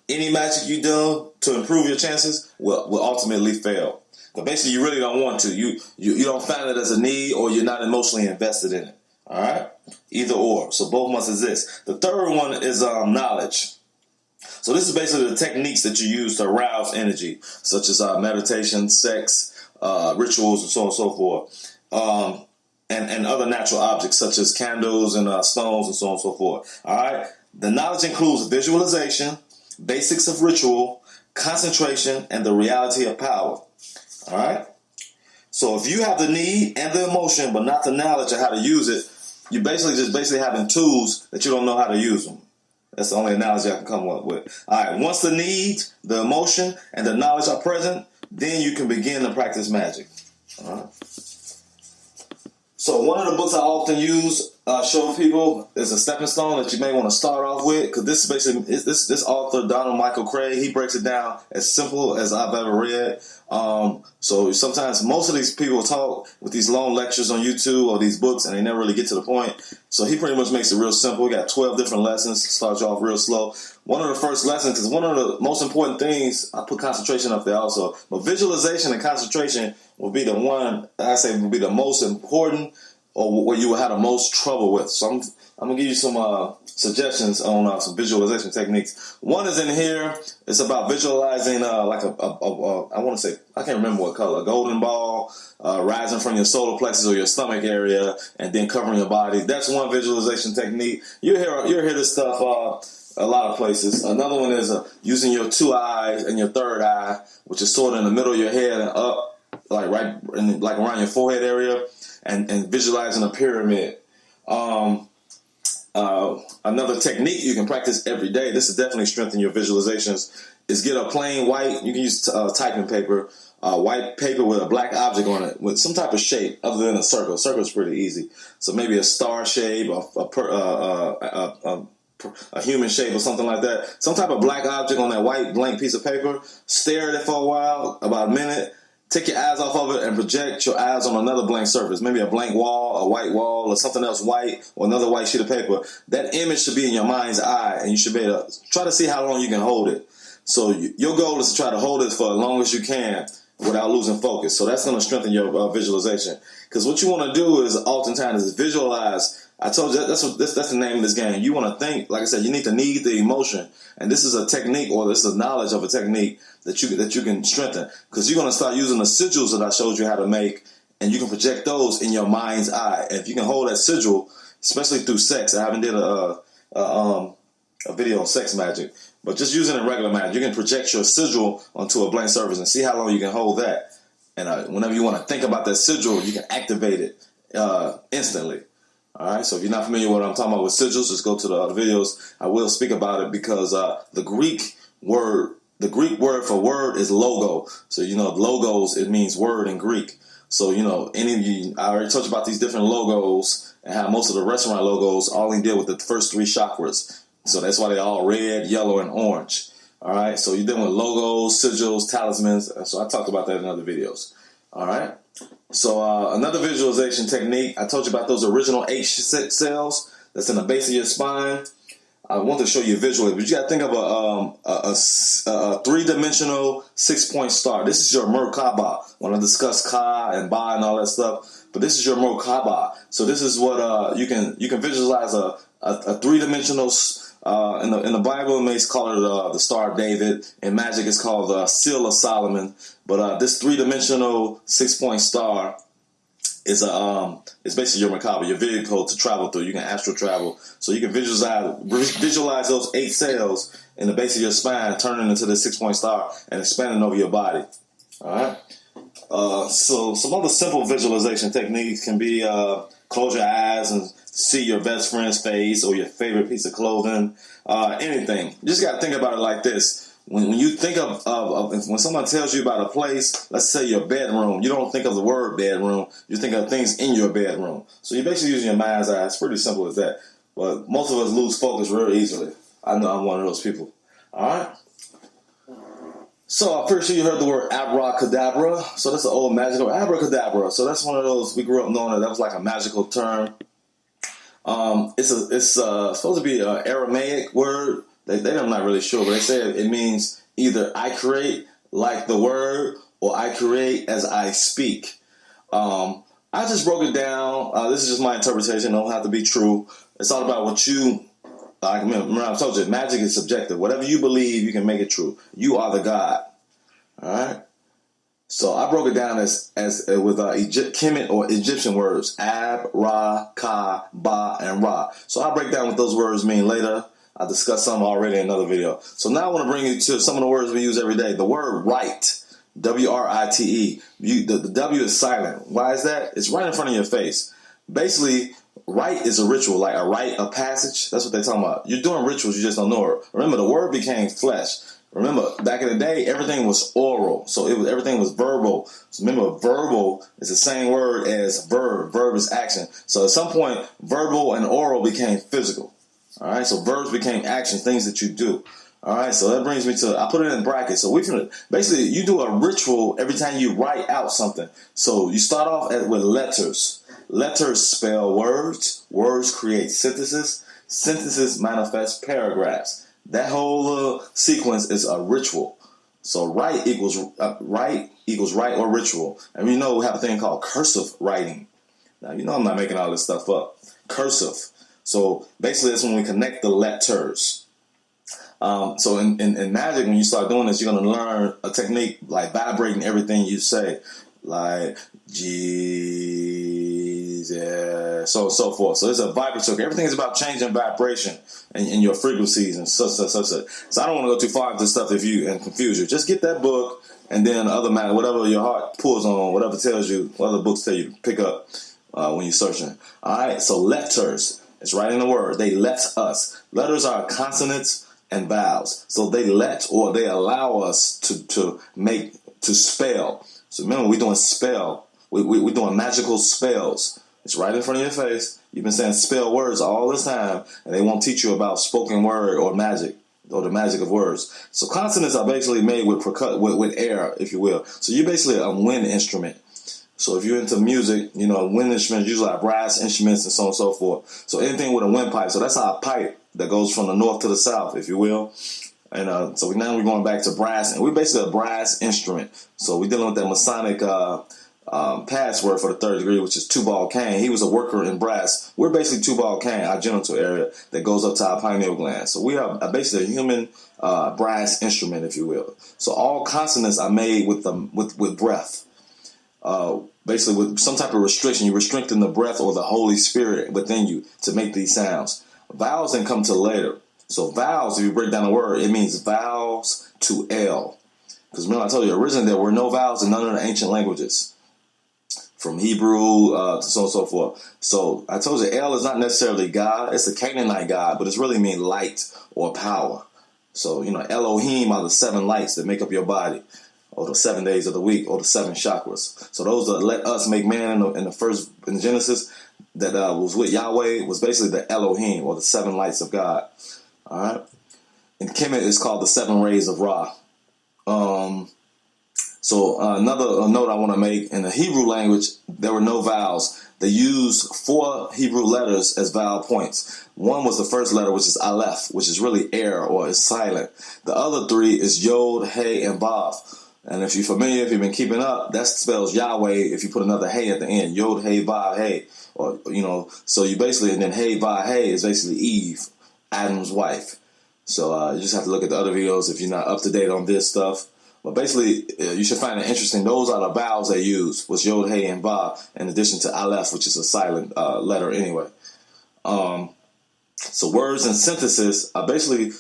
any magic you do to improve your chances will ultimately fail. But basically, you really don't want to. You don't find it as a need, or you're not emotionally invested in it. All right? Either or. So both must exist. The third one is knowledge. So this is basically the techniques that you use to arouse energy, such as meditation, sex, rituals, and so on and so forth. And other natural objects, such as candles and stones, and so on and so forth. All right? The knowledge includes visualization, basics of ritual, concentration, and the reality of power. All right? So if you have the need and the emotion, but not the knowledge of how to use it, you're basically having tools that you don't know how to use them. That's the only analogy I can come up with. All right, once the need, the emotion, and the knowledge are present, then you can begin to practice magic. All right. So one of the books I often use, show people, is a stepping stone that you may want to start off with, because this is basically this author, Donald Michael Craig. He breaks it down as simple as I've ever read. So sometimes most of these people talk with these long lectures on YouTube or these books, and they never really get to the point. So he pretty much makes it real simple. We got 12 different lessons. Starts you off real slow. One of the first lessons, because one of the most important things, I put concentration up there also, but visualization and concentration will be the one I say will be the most important, or where you will have the most trouble with. So I'm going to give you some suggestions on some visualization techniques. One is in here. It's about visualizing like I want to say, I can't remember what color, a golden ball rising from your solar plexus or your stomach area and then covering your body. That's one visualization technique. You'll hear this stuff a lot of places. Another one is using your two eyes and your third eye, which is sort of in the middle of your head and up, like right in, like around your forehead area, and visualizing a pyramid. Another technique you can practice every day, this is definitely strengthen your visualizations, is get a plain white, you can use typing paper, white paper with a black object on it with some type of shape other than a circle. A circle is pretty easy. So maybe a star shape, a human shape or something like that. Some type of black object on that white blank piece of paper. Stare at it for a while, about a minute. Take your eyes off of it and project your eyes on another blank surface, maybe a blank wall, a white wall, or something else white, or another white sheet of paper. That image should be in your mind's eye, and you should be able to try to see how long you can hold it. So your goal is to try to hold it for as long as you can without losing focus. So that's going to strengthen your visualization. Because what you want to do is oftentimes is visualize. I told you that's the name of this game. You want to think, like I said, you need to need the emotion, and this is a technique, or this is a knowledge of a technique that you can strengthen, because you're going to start using the sigils that I showed you how to make, and you can project those in your mind's eye. And if you can hold that sigil, especially through sex, I haven't did a video on sex magic, but just using it in regular magic, you can project your sigil onto a blank surface and see how long you can hold that. And whenever you want to think about that sigil, you can activate it instantly. All right, so if you're not familiar with what I'm talking about with sigils, just go to the other videos. I will speak about it because the Greek word for word is logo. So, logos, it means word in Greek. So, I already talked about these different logos and how most of the restaurant logos only deal with the first three chakras. So that's why they're all red, yellow, and orange. All right, so you're dealing with logos, sigils, talismans. So I talked about that in other videos. All right. So another visualization technique, I told you about those original H cells that's in the base of your spine. I want to show you visually, but you got to think of a three-dimensional 6-point star. This is your Merkaba. When I discuss Ka and Ba and all that stuff, but this is your Merkaba. So this is what you can visualize a three-dimensional. In the Bible, it may call it the Star of David. In magic, it's called the Seal of Solomon. But this three-dimensional 6-point star is basically your Merkaba, your vehicle to travel through. You can astral travel, so you can visualize those 8 cells in the base of your spine, turning into the 6-point star and expanding over your body. All right. So some other simple visualization techniques can be close your eyes and see your best friend's face or your favorite piece of clothing, anything. You just got to think about it like this. When you think of when someone tells you about a place, let's say your bedroom, you don't think of the word bedroom. You think of things in your bedroom. So you're basically using your mind's eye. It's pretty simple as that. But most of us lose focus real easily. I know I'm one of those people. All right. So I'm pretty sure you heard the word abracadabra. So that's an old magical abracadabra. So that's one of those we grew up knowing that was like a magical term. It's supposed to be an Aramaic word. I'm not really sure, but they say it means either I create like the word or I create as I speak. I just broke it down. This is just my interpretation. It don't have to be true. It's all about what you. Remember, I told you, magic is subjective. Whatever you believe, you can make it true. You are the God. All right. So I broke it down as with Kemet or Egyptian words: Ab, Ra, Ka, Ba, and Ra. So I'll break down what those words mean later. I discussed some already in another video. So now I want to bring you to some of the words we use every day. The word write, W-R-I-T-E. The W is silent. Why is that? It's right in front of your face. Basically, rite is a ritual, like a rite of passage. That's what they're talking about. You're doing rituals, you just don't know it. Remember, the word became flesh. Remember, back in the day, everything was oral, so everything was verbal. So remember, verbal is the same word as verb. Verb is action. So at some point, verbal and oral became physical. All right, so verbs became action, things that you do. All right, so that brings me to, I put it in brackets. So basically, you do a ritual every time you write out something. So you start off with letters. Letters spell words. Words create sentences. Sentences manifest paragraphs. That whole sequence is a ritual. So write equals right or ritual. And we know we have a thing called cursive writing. Now, you know I'm not making all this stuff up. Cursive. So basically that's when we connect the letters. So in magic, when you start doing this, you're going to learn a technique like vibrating everything you say. Like Jesus, so forth. So it's a vibrator. Everything is about changing vibration in your frequencies and such. So I don't want to go too far into stuff and confuse you. Just get that book and then other matter, whatever your heart pulls on, whatever tells you, what other books tell you to pick up when you're searching. All right. So letters, it's right in the word. They let us. Letters are consonants and vowels. So they they allow us to spell. So remember, we're doing spell. We're doing magical spells. It's right in front of your face. You've been saying spell words all this time, and they won't teach you about spoken word or magic, or the magic of words. So consonants are basically made with air, if you will. So you're basically a wind instrument. So if you're into music, wind instruments usually are brass instruments and so on and so forth. So anything with a windpipe. So that's our pipe that goes from the north to the south, if you will. And so now we're going back to brass, and we're basically a brass instrument. So we're dealing with that Masonic password for the third degree, which is Tubal Cain. He was a worker in brass. We're basically Tubal Cain, our genital area that goes up to our pineal gland. So we are basically a human brass instrument, if you will. So all consonants are made with breath. Basically with some type of restriction. You're restricting the breath or the Holy Spirit within you to make these sounds. Vowels then come to later. So vowels, if you break down the word, it means vowels to L. Because remember I told you, originally there were no vowels in none of the ancient languages. From Hebrew to so on and so forth. So I told you, El is not necessarily God. It's a Canaanite God, but it's really mean light or power. So, Elohim are the 7 lights that make up your body, or the 7 days of the week, or the 7 chakras. So those that let us make man in Genesis that was with Yahweh was basically the Elohim, or the 7 lights of God. All right. And Kemet is called the 7 rays of Ra. So another note I want to make, in the Hebrew language, there were no vowels. They used 4 Hebrew letters as vowel points. One was the first letter, which is Aleph, which is really air or is silent. The other 3 is Yod, Hey, and Vav. And if you're familiar, if you've been keeping up, that spells Yahweh if you put another Hey at the end. Yod, Hey, Vav, Hey. Or, so you basically, and then Hey, Vav, Hey is basically Eve, Adam's wife. So you just have to look at the other videos if you're not up to date on this stuff. But basically, you should find it interesting. Those are the vowels they use, was Yod, Hey, and Vav, in addition to Aleph, which is a silent letter anyway. So words and sentences are basically,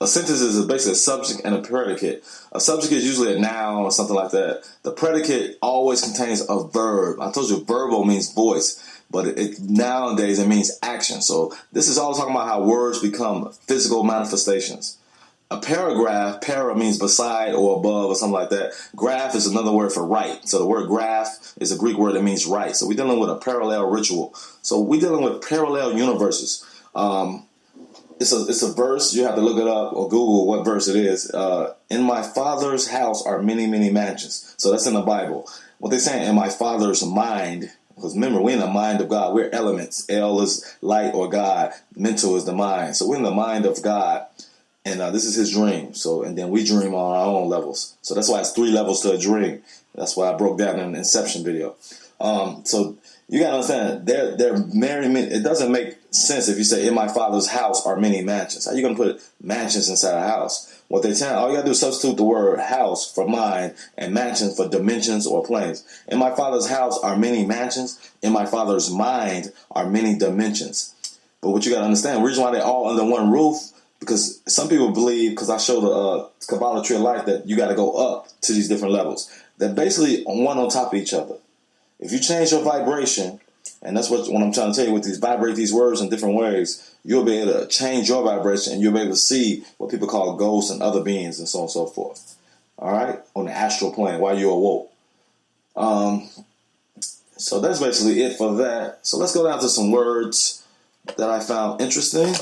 a sentence is basically a subject and a predicate. A subject is usually a noun or something like that. The predicate always contains a verb. I told you verbal means voice, but nowadays it means action. So this is all talking about how words become physical manifestations. A paragraph, para means beside or above or something like that. Graph is another word for write. So the word graph is a Greek word that means write. So we're dealing with a parallel ritual. So we're dealing with parallel universes. It's a verse. You have to look it up or Google what verse it is. In my Father's house are many, many mansions. So that's in the Bible. What they're saying, in my Father's mind, because remember, we're in the mind of God. We're elements. El is light or God. Mental is the mind. So we're in the mind of God. And this is his dream. So, and then we dream on our own levels. So that's why it's 3 levels to a dream. That's why I broke down in the Inception video. So you got to understand, they're married. It doesn't make sense if you say, in my Father's house are many mansions. How are you going to put mansions inside a house? What they tell, all you got to do is substitute the word house for mind and mansion for dimensions or planes. In my Father's house are many mansions. In my Father's mind are many dimensions. But what you got to understand, the reason why they're all under one roof because some people believe, because I show the Kabbalah Tree of Life, that you got to go up to these different levels. They're basically one on top of each other. If you change your vibration, and that's what I'm trying to tell you, with these vibrate these words in different ways, you'll be able to change your vibration, and you'll be able to see what people call ghosts and other beings and so on and so forth. All right? On the astral plane while you're awoke. So that's basically it for that. So let's go down to some words that I found interesting.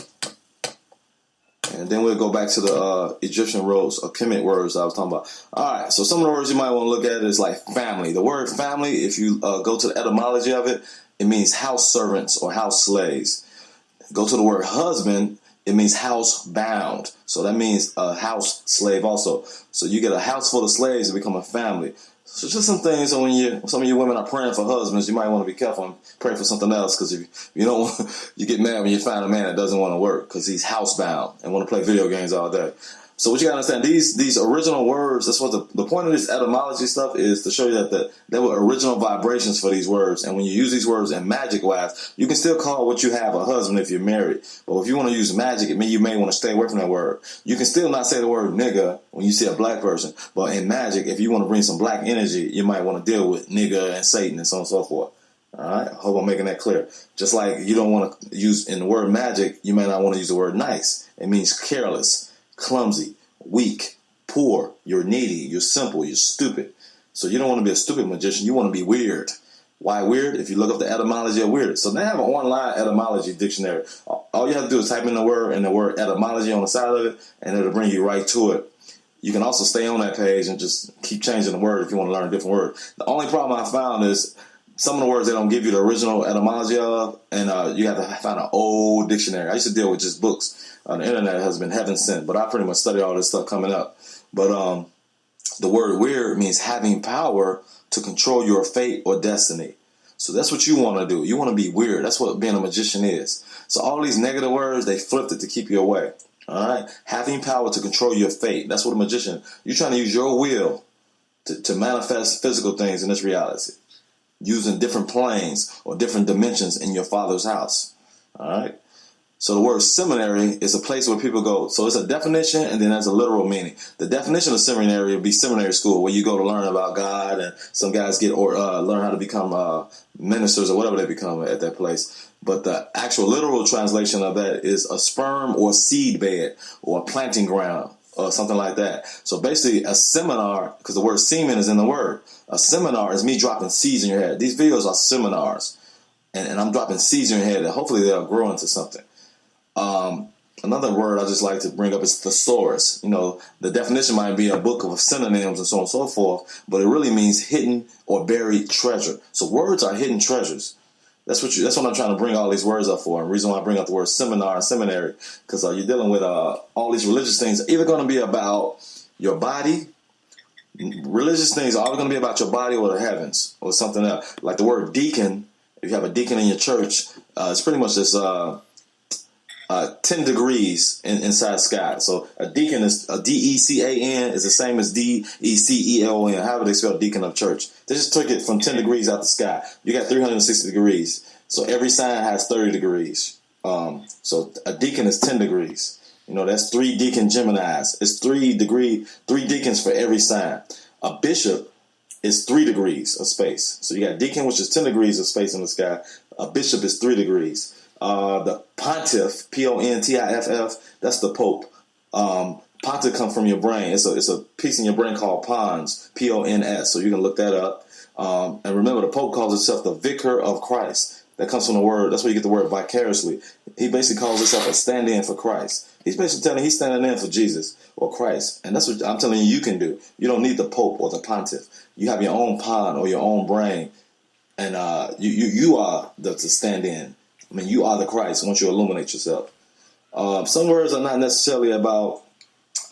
And then we'll go back to the Egyptian words, or Kemet words I was talking about. All right, so some of the words you might want to look at is like family. The word family, if you go to the etymology of it, it means house servants or house slaves. Go to the word husband, it means house bound. So that means a house slave also. So you get a house full of slaves and become a family. So just some things. So when some of you women are praying for husbands, you might want to be careful and pray for something else, because if you don't, you get mad when you find a man that doesn't want to work because he's housebound and want to play video games all day. So what you got to understand, these original words, that's what the point of this etymology stuff is, to show you that there were original vibrations for these words. And when you use these words in magic wise, you can still call what you have a husband if you're married. But if you want to use magic, it means you may want to stay away from that word. You can still not say the word nigga when you see a black person. But in magic, if you want to bring some black energy, you might want to deal with nigga and Satan and so on and so forth. All right, I hope I'm making that clear. Just like you don't want to use in the word magic, you may not want to use the word nice. It means careless, clumsy, weak, poor, you're needy, you're simple, you're stupid. So you don't want to be a stupid magician, you want to be weird. Why weird? If you look up the etymology of weird. So they have an online etymology dictionary. All you have to do is type in the word and the word etymology on the side of it, and it'll bring you right to it. You can also stay on that page and just keep changing the word if you want to learn a different word. The only problem I found is some of the words they don't give you the original etymology of, and you have to find an old dictionary. I used to deal with just books. The internet has been heaven sent, but I pretty much studied all this stuff coming up. But the word weird means having power to control your fate or destiny. So that's what you want to do. You want to be weird. That's what being a magician is. So all these negative words, they flipped it to keep you away. All right? Having power to control your fate. That's what a magician, you're trying to use your will to manifest physical things in this reality, using different planes or different dimensions in your father's house. All right? So the word seminary is a place where people go. So it's a definition, and then there's a literal meaning. The definition of seminary would be seminary school, where you go to learn about God, and some guys get or learn how to become ministers or whatever they become at that place. But the actual literal translation of that is a sperm or seed bed or a planting ground or something like that. So basically a seminar, because the word semen is in the word, a seminar is me dropping seeds in your head. These videos are seminars, and I'm dropping seeds in your head, and hopefully they'll grow into something. Another word I just like to bring up is thesaurus. You know, the definition might be a book of synonyms and so on and so forth, but it really means hidden or buried treasure. So words are hidden treasures. That's what I'm trying to bring all these words up for. And the reason why I bring up the word seminar and seminary, because you're dealing with all these religious things, either going to be about your body. Religious things are either going to be about your body or the heavens or something else. Like the word deacon, if you have a deacon in your church, it's pretty much this 10 degrees inside the sky. So a deacon is a D-E-C-A-N is the same as D-E-C-E-L-O-N. However they spell deacon of church. They just took it from 10 degrees out the sky. You got 360 degrees. So every sign has 30 degrees. So a deacon is 10 degrees. You know, that's 3 deacon Geminis. It's 3 deacons for every sign. A bishop is 3 degrees of space. So you got deacon, which is 10 degrees of space in the sky. A bishop is 3 degrees. The pontiff, P-O-N-T-I-F-F, that's the pope. Pontiff comes from your brain. It's a piece in your brain called pons, P-O-N-S. So you can look that up. And remember, the pope calls himself the vicar of Christ. That comes from the word. That's where you get the word vicariously. He basically calls himself a stand-in for Christ. He's basically telling he's standing in for Jesus or Christ. And that's what I'm telling you can do. You don't need the pope or the pontiff. You have your own pond or your own brain. And you are the stand-in. I mean, you are the Christ once you illuminate yourself. Some words are not necessarily about,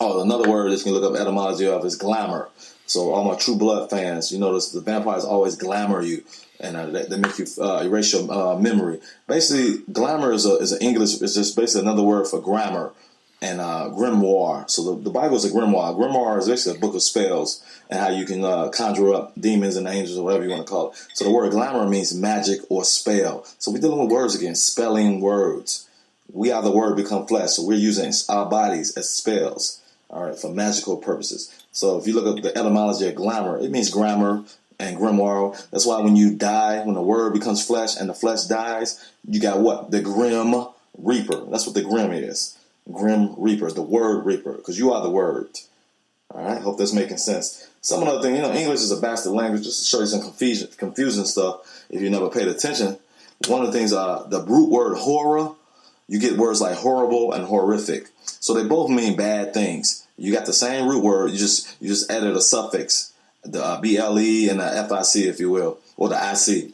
another word that you can look up etymology of is glamour. So all my True Blood fans, you notice the vampires always glamour you, and they make you erase your memory. Basically, glamour is an English, it's just basically another word for grammar and grimoire. So the Bible is a grimoire. Grimoire is basically a book of spells and how you can conjure up demons and angels or whatever you want to call it. So the word glamour means magic or spell. So we're dealing with words again, spelling words. We are the word become flesh. So we're using our bodies as spells, all right, for magical purposes. So if you look up the etymology of glamour, it means grammar and grimoire. That's why when you die, when the word becomes flesh and the flesh dies, you got what? The grim reaper. That's what the grim is. Grim reaper, the word reaper, because you are the word. All right, hope that's making sense. Some other thing, English is a bastard language. Just to show you some confusing stuff if you never paid attention. One of the things, the root word horror, you get words like horrible and horrific. So they both mean bad things. You got the same root word. You just added a suffix, the BLE and the FIC, if you will, or the IC.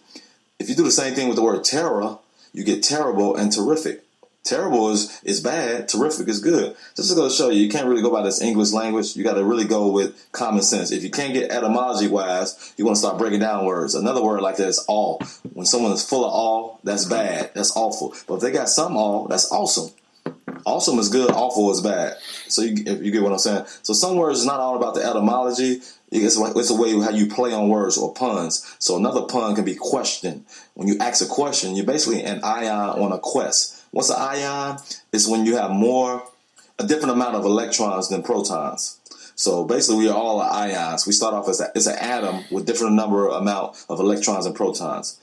If you do the same thing with the word terror, you get terrible and terrific. Terrible is bad. Terrific is good. Just to go show you, you can't really go by this English language. You got to really go with common sense. If you can't get etymology wise, you want to start breaking down words. Another word like that is all. When someone is full of all, that's bad. That's awful. But if they got some all, that's awesome. Awesome is good. Awful is bad. So if you get what I'm saying. So some words is not all about the etymology. It's a way how you play on words or puns. So another pun can be question. When you ask a question, you're basically an ion on a quest. What's an ion? It's when you have a different amount of electrons than protons. So basically, we are all ions. We start off as it's an atom with different amount of electrons and protons.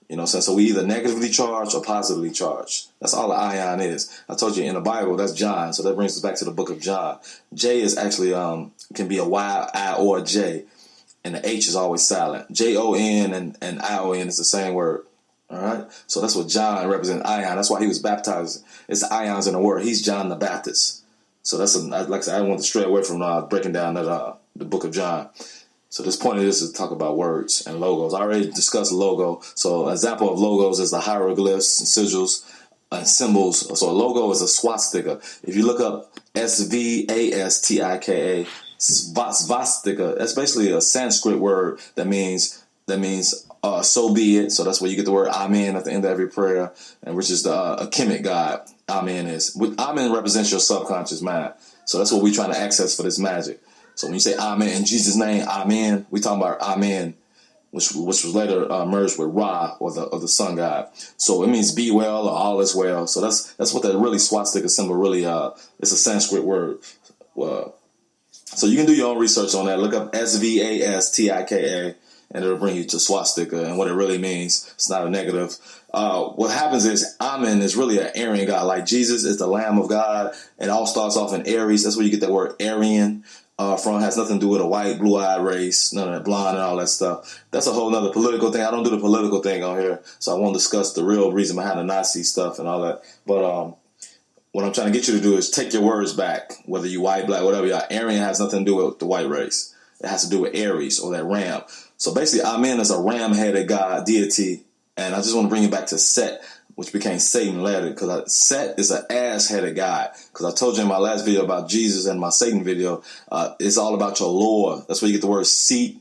You know what I'm saying? So we either negatively charged or positively charged. That's all an ion is. I told you in the Bible, that's John. So that brings us back to the book of John. J is actually, can be a Y, I, or a J. And the H is always silent. Jon and ION is the same word. All right? So that's what John represents, ion. That's why he was baptized. It's ions in the word. He's John the Baptist. So like I said, I want to stray away from breaking down the book of John. So this point of this is to talk about words and logos. I already discussed logo. So an example of logos is the hieroglyphs and sigils and symbols. So a logo is a swastika. If you look up SVASTIKA, svastika, that's basically a Sanskrit word that means so be it. So that's where you get the word Amen at the end of every prayer, and which is the Akimic God. Amen is. Amen represents your subconscious mind. So that's what we're trying to access for this magic. So when you say Amen in Jesus' name, Amen, we talking about Amen, which was later merged with Ra, or the sun god. So it means be well or all is well. So that's what that really swastika symbol really it's a Sanskrit word. So you can do your own research on that. Look up SVASTIKA, and it'll bring you to swastika and what it really means. It's not a negative. What happens is Amen is really an Aryan God. Like Jesus is the Lamb of God. It all starts off in Aries. That's where you get that word Aryan from. Has nothing to do with a white, blue-eyed race, none of that blonde and all that stuff. That's a whole nother political thing. I don't do the political thing on here, so I won't discuss the real reason behind the Nazi stuff and all that. But what I'm trying to get you to do is take your words back, whether you white, black, whatever you are. Aryan has nothing to do with the white race. It has to do with Aries, or that ram. So basically, Amen is a ram-headed God, deity. And I just want to bring you back to Set, which became Satan later, because Set is an ass-headed God. Because I told you in my last video about Jesus and my Satan video, it's all about your lore. That's where you get the word seat,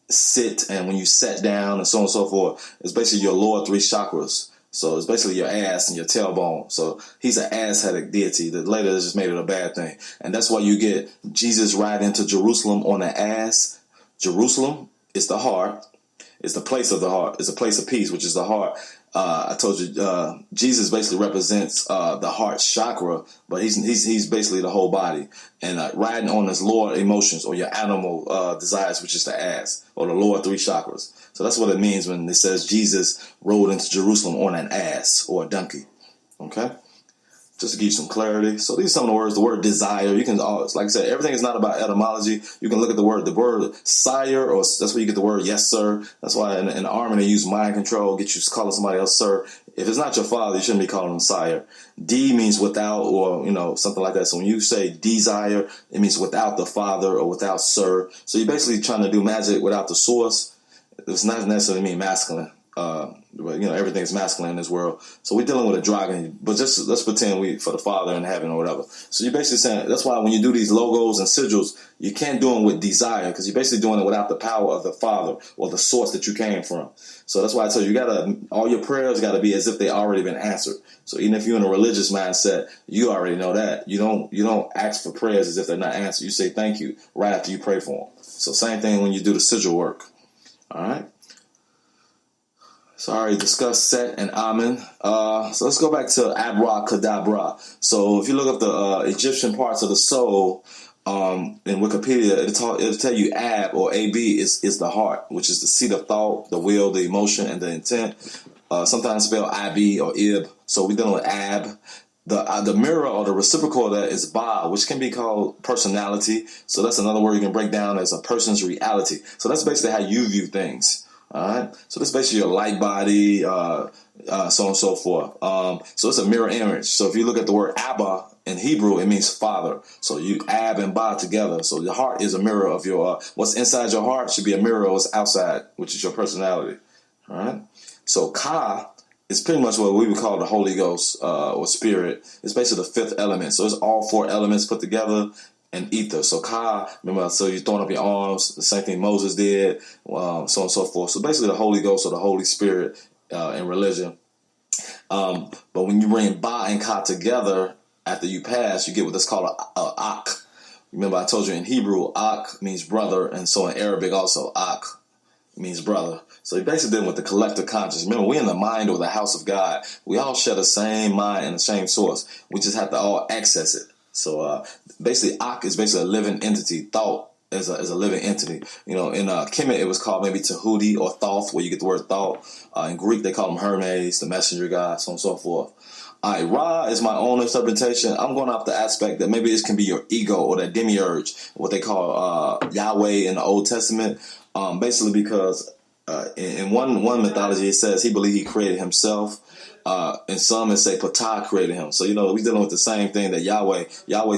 sit, and when you sat down, and so on and so forth. It's basically your lower three chakras. So it's basically your ass and your tailbone. So he's an ass-headed deity that later just made it a bad thing. And that's why you get Jesus ride into Jerusalem on an ass. Jerusalem is the heart. It's the place of the heart. It's a place of peace, which is the heart. I told you, Jesus basically represents the heart chakra, but he's basically the whole body. And riding on his lower emotions, or your animal desires, which is the ass, or the lower three chakras. So that's what it means when it says Jesus rode into Jerusalem on an ass or a donkey. Okay? Just to give you some clarity. So these are some of the words. The word desire. You can, like I said, everything is not about etymology. You can look at the word sire, or that's where you get the word yes, sir. That's why in the army they use mind control, get you calling somebody else sir. If it's not your father, you shouldn't be calling him sire. D means without, or something like that. So when you say desire, it means without the father or without sir. So you're basically trying to do magic without the source. It's not necessarily mean masculine. But everything is masculine in this world. So we're dealing with a dragon, but just let's pretend we for the Father in heaven or whatever. So you're basically saying, that's why when you do these logos and sigils, you can't do them with desire, because you're basically doing it without the power of the Father or the source that you came from. So that's why I tell you, all your prayers got to be as if they already been answered. So even if you're in a religious mindset, you already know that. You don't ask for prayers as if they're not answered. You say thank you right after you pray for them. So same thing when you do the sigil work. All right. Sorry, discuss Set and Amen. So let's go back to Abracadabra. So if you look up the Egyptian parts of the soul in Wikipedia, it'll tell you Ab or AB is the heart, which is the seat of thought, the will, the emotion, and the intent. Sometimes spelled IB or IB. So we're dealing with Ab. The mirror or the reciprocal of that is Ba, which can be called personality. So that's another word you can break down as a person's reality. So that's basically how you view things. All right. So this is basically your light body, so on and so forth. So it's a mirror image. So if you look at the word Abba in Hebrew, it means father. So you Ab and Ba together. So your heart is a mirror of your, what's inside your heart should be a mirror of what's outside, which is your personality. All right. So Ka is pretty much what we would call the Holy Ghost or Spirit. It's basically the fifth element. So it's all four elements put together and ether. So Ka, remember, so you're throwing up your arms, the same thing Moses did, so on and so forth. So basically the Holy Ghost or the Holy Spirit in religion. But when you bring Ba and Ka together, after you pass, you get what's called a Ak. Remember I told you in Hebrew, Ak means brother, and so in Arabic also, Ak means brother. So you're basically dealing with the collective conscious. Remember, we're in the mind or the house of God. We all share the same mind and the same source. We just have to all access it. So basically, Ak is basically a living entity. Thought is a living entity. You know, in Kemet, it was called maybe Tahuti or Thoth, where you get the word thought. In Greek, they call him Hermes, the messenger god, so on and so forth. All right, Ra is my own interpretation. I'm going off the aspect that maybe this can be your ego or that demiurge, what they call Yahweh in the Old Testament. Basically because in one mythology it says he believed he created himself. And some it say Ptah created him. So, you know, we're dealing with the same thing that Yahweh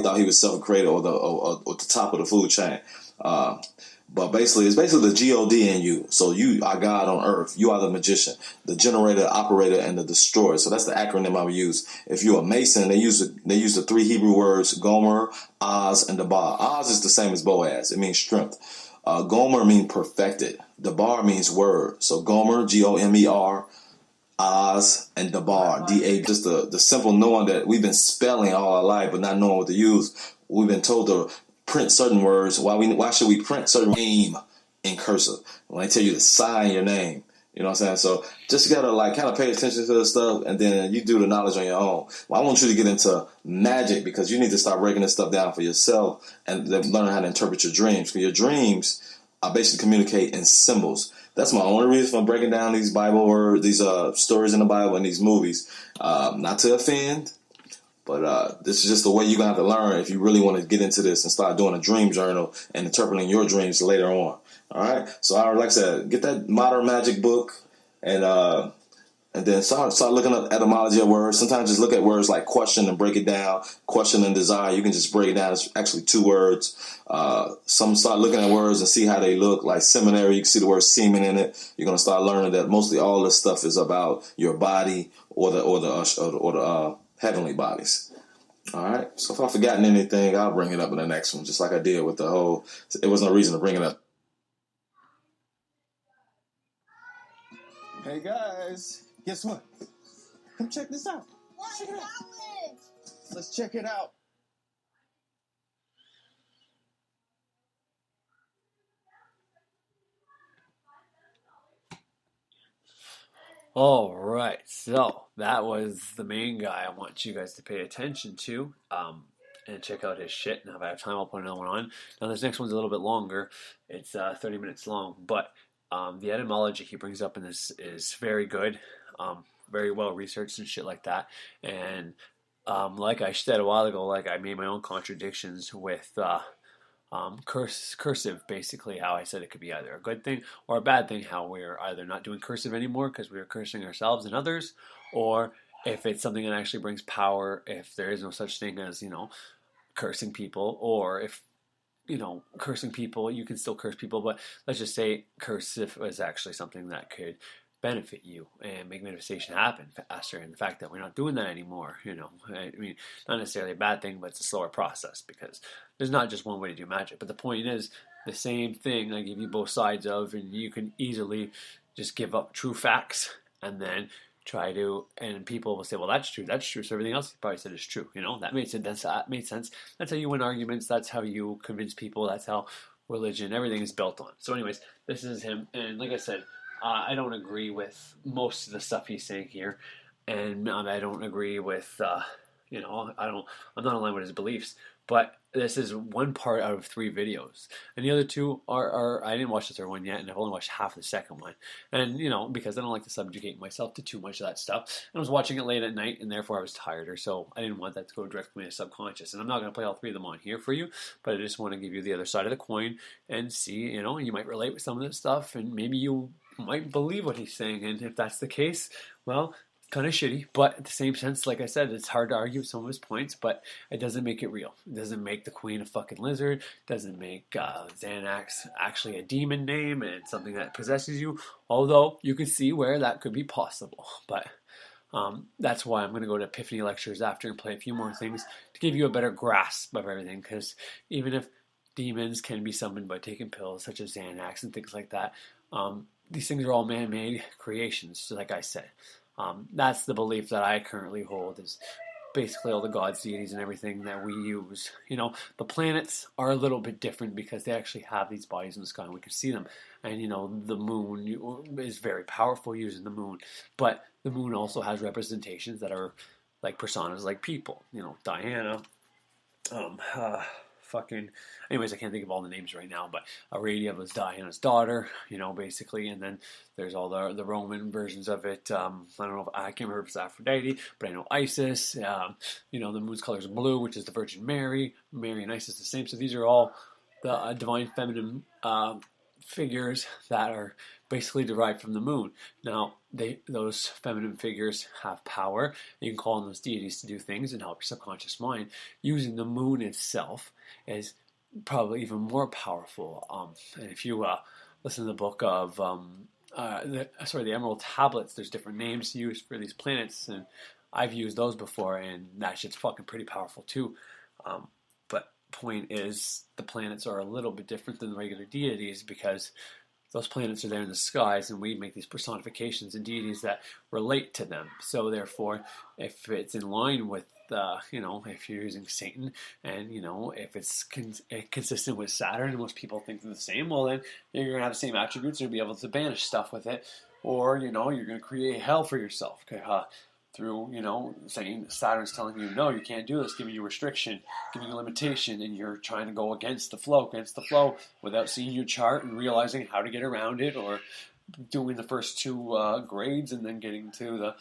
thought he was self-created or the top of the food chain. But basically, it's basically the G-O-D in you. So you are God on earth. You are the magician, the generator, operator, and the destroyer. So that's the acronym I would use. If you're a Mason, they use the three Hebrew words, Gomer, Oz, and Debar. Oz is the same as Boaz. It means strength. Gomer means perfected. Debar means word. So Gomer, Gomer, Oz, and Debar, D-A. Just the simple knowing that we've been spelling all our life, but not knowing what to use. We've been told to print certain words. Why should we print certain name in cursive? When I tell you to sign your name, you know what I'm saying? So just gotta kind of pay attention to the stuff, and then you do the knowledge on your own. Well, I want you to get into magic because you need to start breaking this stuff down for yourself and learn how to interpret your dreams. Because your dreams are basically communicate in symbols. That's my only reason for breaking down these Bible words, these stories in the Bible and these movies. Not to offend. But this is just the way you're going to have to learn if you really want to get into this and start doing a dream journal and interpreting your dreams later on. All right? So, like I said, get that Modern Magic book and then start looking up etymology of words. Sometimes just look at words like question and break it down. Question and desire, you can just break it down. It's actually two words. Some start looking at words and see how they look. Like seminary, you can see the word semen in it. You're going to start learning that mostly all this stuff is about your body or the heavenly bodies. All right. So if I've forgotten anything, I'll bring it up in the next one, just like I did with the whole. It was no reason to bring it up.
Hey guys, guess what? Come check this out. Check it out. Let's check it out.
All right, so that was the main guy I want you guys to pay attention to and check out his shit. Now, if I have time, I'll put another one on. Now, this next one's a little bit longer. It's 30 minutes long, but the etymology he brings up in this is very good, very well researched and shit like that. And like I said a while ago, I made my own contradictions with cursive, basically how I said it could be either a good thing or a bad thing, how we're either not doing cursive anymore because we're cursing ourselves and others, or if it's something that actually brings power, if there is no such thing as, cursing people, or if, cursing people, you can still curse people, but let's just say cursive is actually something that could benefit you and make manifestation happen faster. And the fact that we're not doing that anymore, I mean, not necessarily a bad thing, but it's a slower process because there's not just one way to do magic. But the point is the same thing I give you both sides of, and you can easily just give up true facts and then and people will say, well, that's true, so everything else you probably said is true. That made sense. That made sense. That's how you win arguments. That's how you convince people. That's how religion, everything is built on. So anyways, this is him, and like I said, I don't agree with most of the stuff he's saying here, and I don't agree with I'm not aligned with his beliefs. But this is one part out of 3 videos, and the other 2 are I didn't watch the third one yet, and I've only watched half the second one, and because I don't like to subjugate myself to too much of that stuff. And I was watching it late at night, and therefore I was tired, or so I didn't want that to go directly to subconscious. And I'm not going to play all 3 of them on here for you, but I just want to give you the other side of the coin and see, you might relate with some of this stuff, and maybe you might believe what he's saying. And if that's the case, well, kind of shitty, but at the same sense, like I said, it's hard to argue with some of his points, but it doesn't make it real. It doesn't make the queen a fucking lizard. It doesn't make Xanax actually a demon name and something that possesses you, although you can see where that could be possible. But that's why I'm going to go to Epiphany lectures after and play a few more things to give you a better grasp of everything, because even if demons can be summoned by taking pills such as Xanax and things like that, these things are all man-made creations, so like I said. That's the belief that I currently hold, is basically all the gods, deities, and everything that we use. The planets are a little bit different because they actually have these bodies in the sky and we can see them. And, the moon is very powerful using the moon. But the moon also has representations that are like personas, like people. Diana, anyways, I can't think of all the names right now, but Aradia was Diana's daughter, basically, and then there's all the Roman versions of it. I don't know, I can't remember if it's Aphrodite, but I know Isis. The moon's color is blue, which is the Virgin Mary. Mary and Isis the same. So these are all the divine feminine figures that are basically derived from the moon. Now, those feminine figures have power. You can call on those deities to do things and help your subconscious mind. Using the moon itself is probably even more powerful. And if you listen to the book of the Emerald Tablets, there's different names used for these planets, and I've used those before, and that shit's fucking pretty powerful too. But point is, the planets are a little bit different than the regular deities because those planets are there in the skies, and we make these personifications and deities that relate to them. So therefore, if it's in line with, if you're using Satan, and, if it's consistent with Saturn, and most people think they're the same, well then you're going to have the same attributes, and you'll be able to banish stuff with it. Or, you're going to create hell for yourself. Okay, through, saying Saturn's telling you, no, you can't do this, giving you restriction, giving you limitation, and you're trying to go against the flow, without seeing your chart and realizing how to get around it, or doing the first 2 grades and then getting to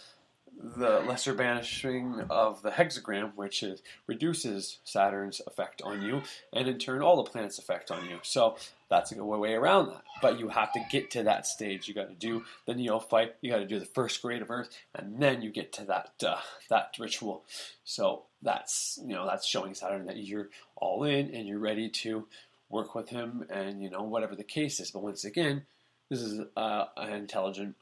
the lesser banishing of the hexagram, which reduces Saturn's effect on you, and in turn all the planets' effect on you. So that's a good way around that. But you have to get to that stage. You got to do the neophyte. You got to do the first grade of Earth, and then you get to that ritual. So that's showing Saturn that you're all in and you're ready to work with him, and whatever the case is. But once again, this is an intelligent.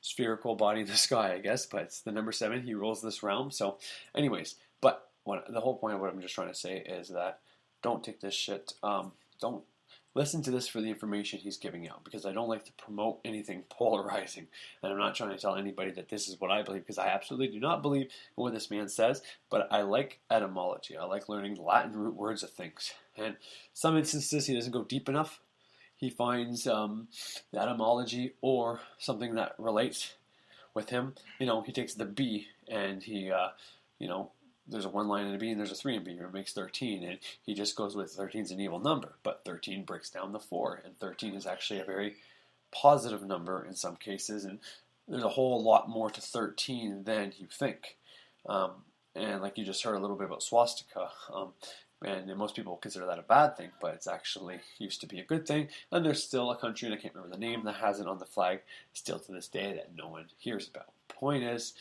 Spherical body in the sky, I guess, but it's the number 7. He rules this realm. So, anyways, but the whole point of what I'm just trying to say is that don't take this shit. Don't listen to this for the information he's giving out, because I don't like to promote anything polarizing, and I'm not trying to tell anybody that this is what I believe, because I absolutely do not believe in what this man says. But I like etymology. I like learning Latin root words of things, and some instances he doesn't go deep enough. He finds the etymology or something that relates with him. He takes the B, and he, there's a 1 line in a B and there's a 3 in B, or it makes 13, and he just goes with 13 is an evil number, but 13 breaks down the 4, and 13 is actually a very positive number in some cases, and there's a whole lot more to 13 than you think. And like you just heard a little bit about swastika, and most people consider that a bad thing, but it's actually used to be a good thing. And there's still a country, and I can't remember the name, that has it on the flag still to this day that no one hears about. Point is,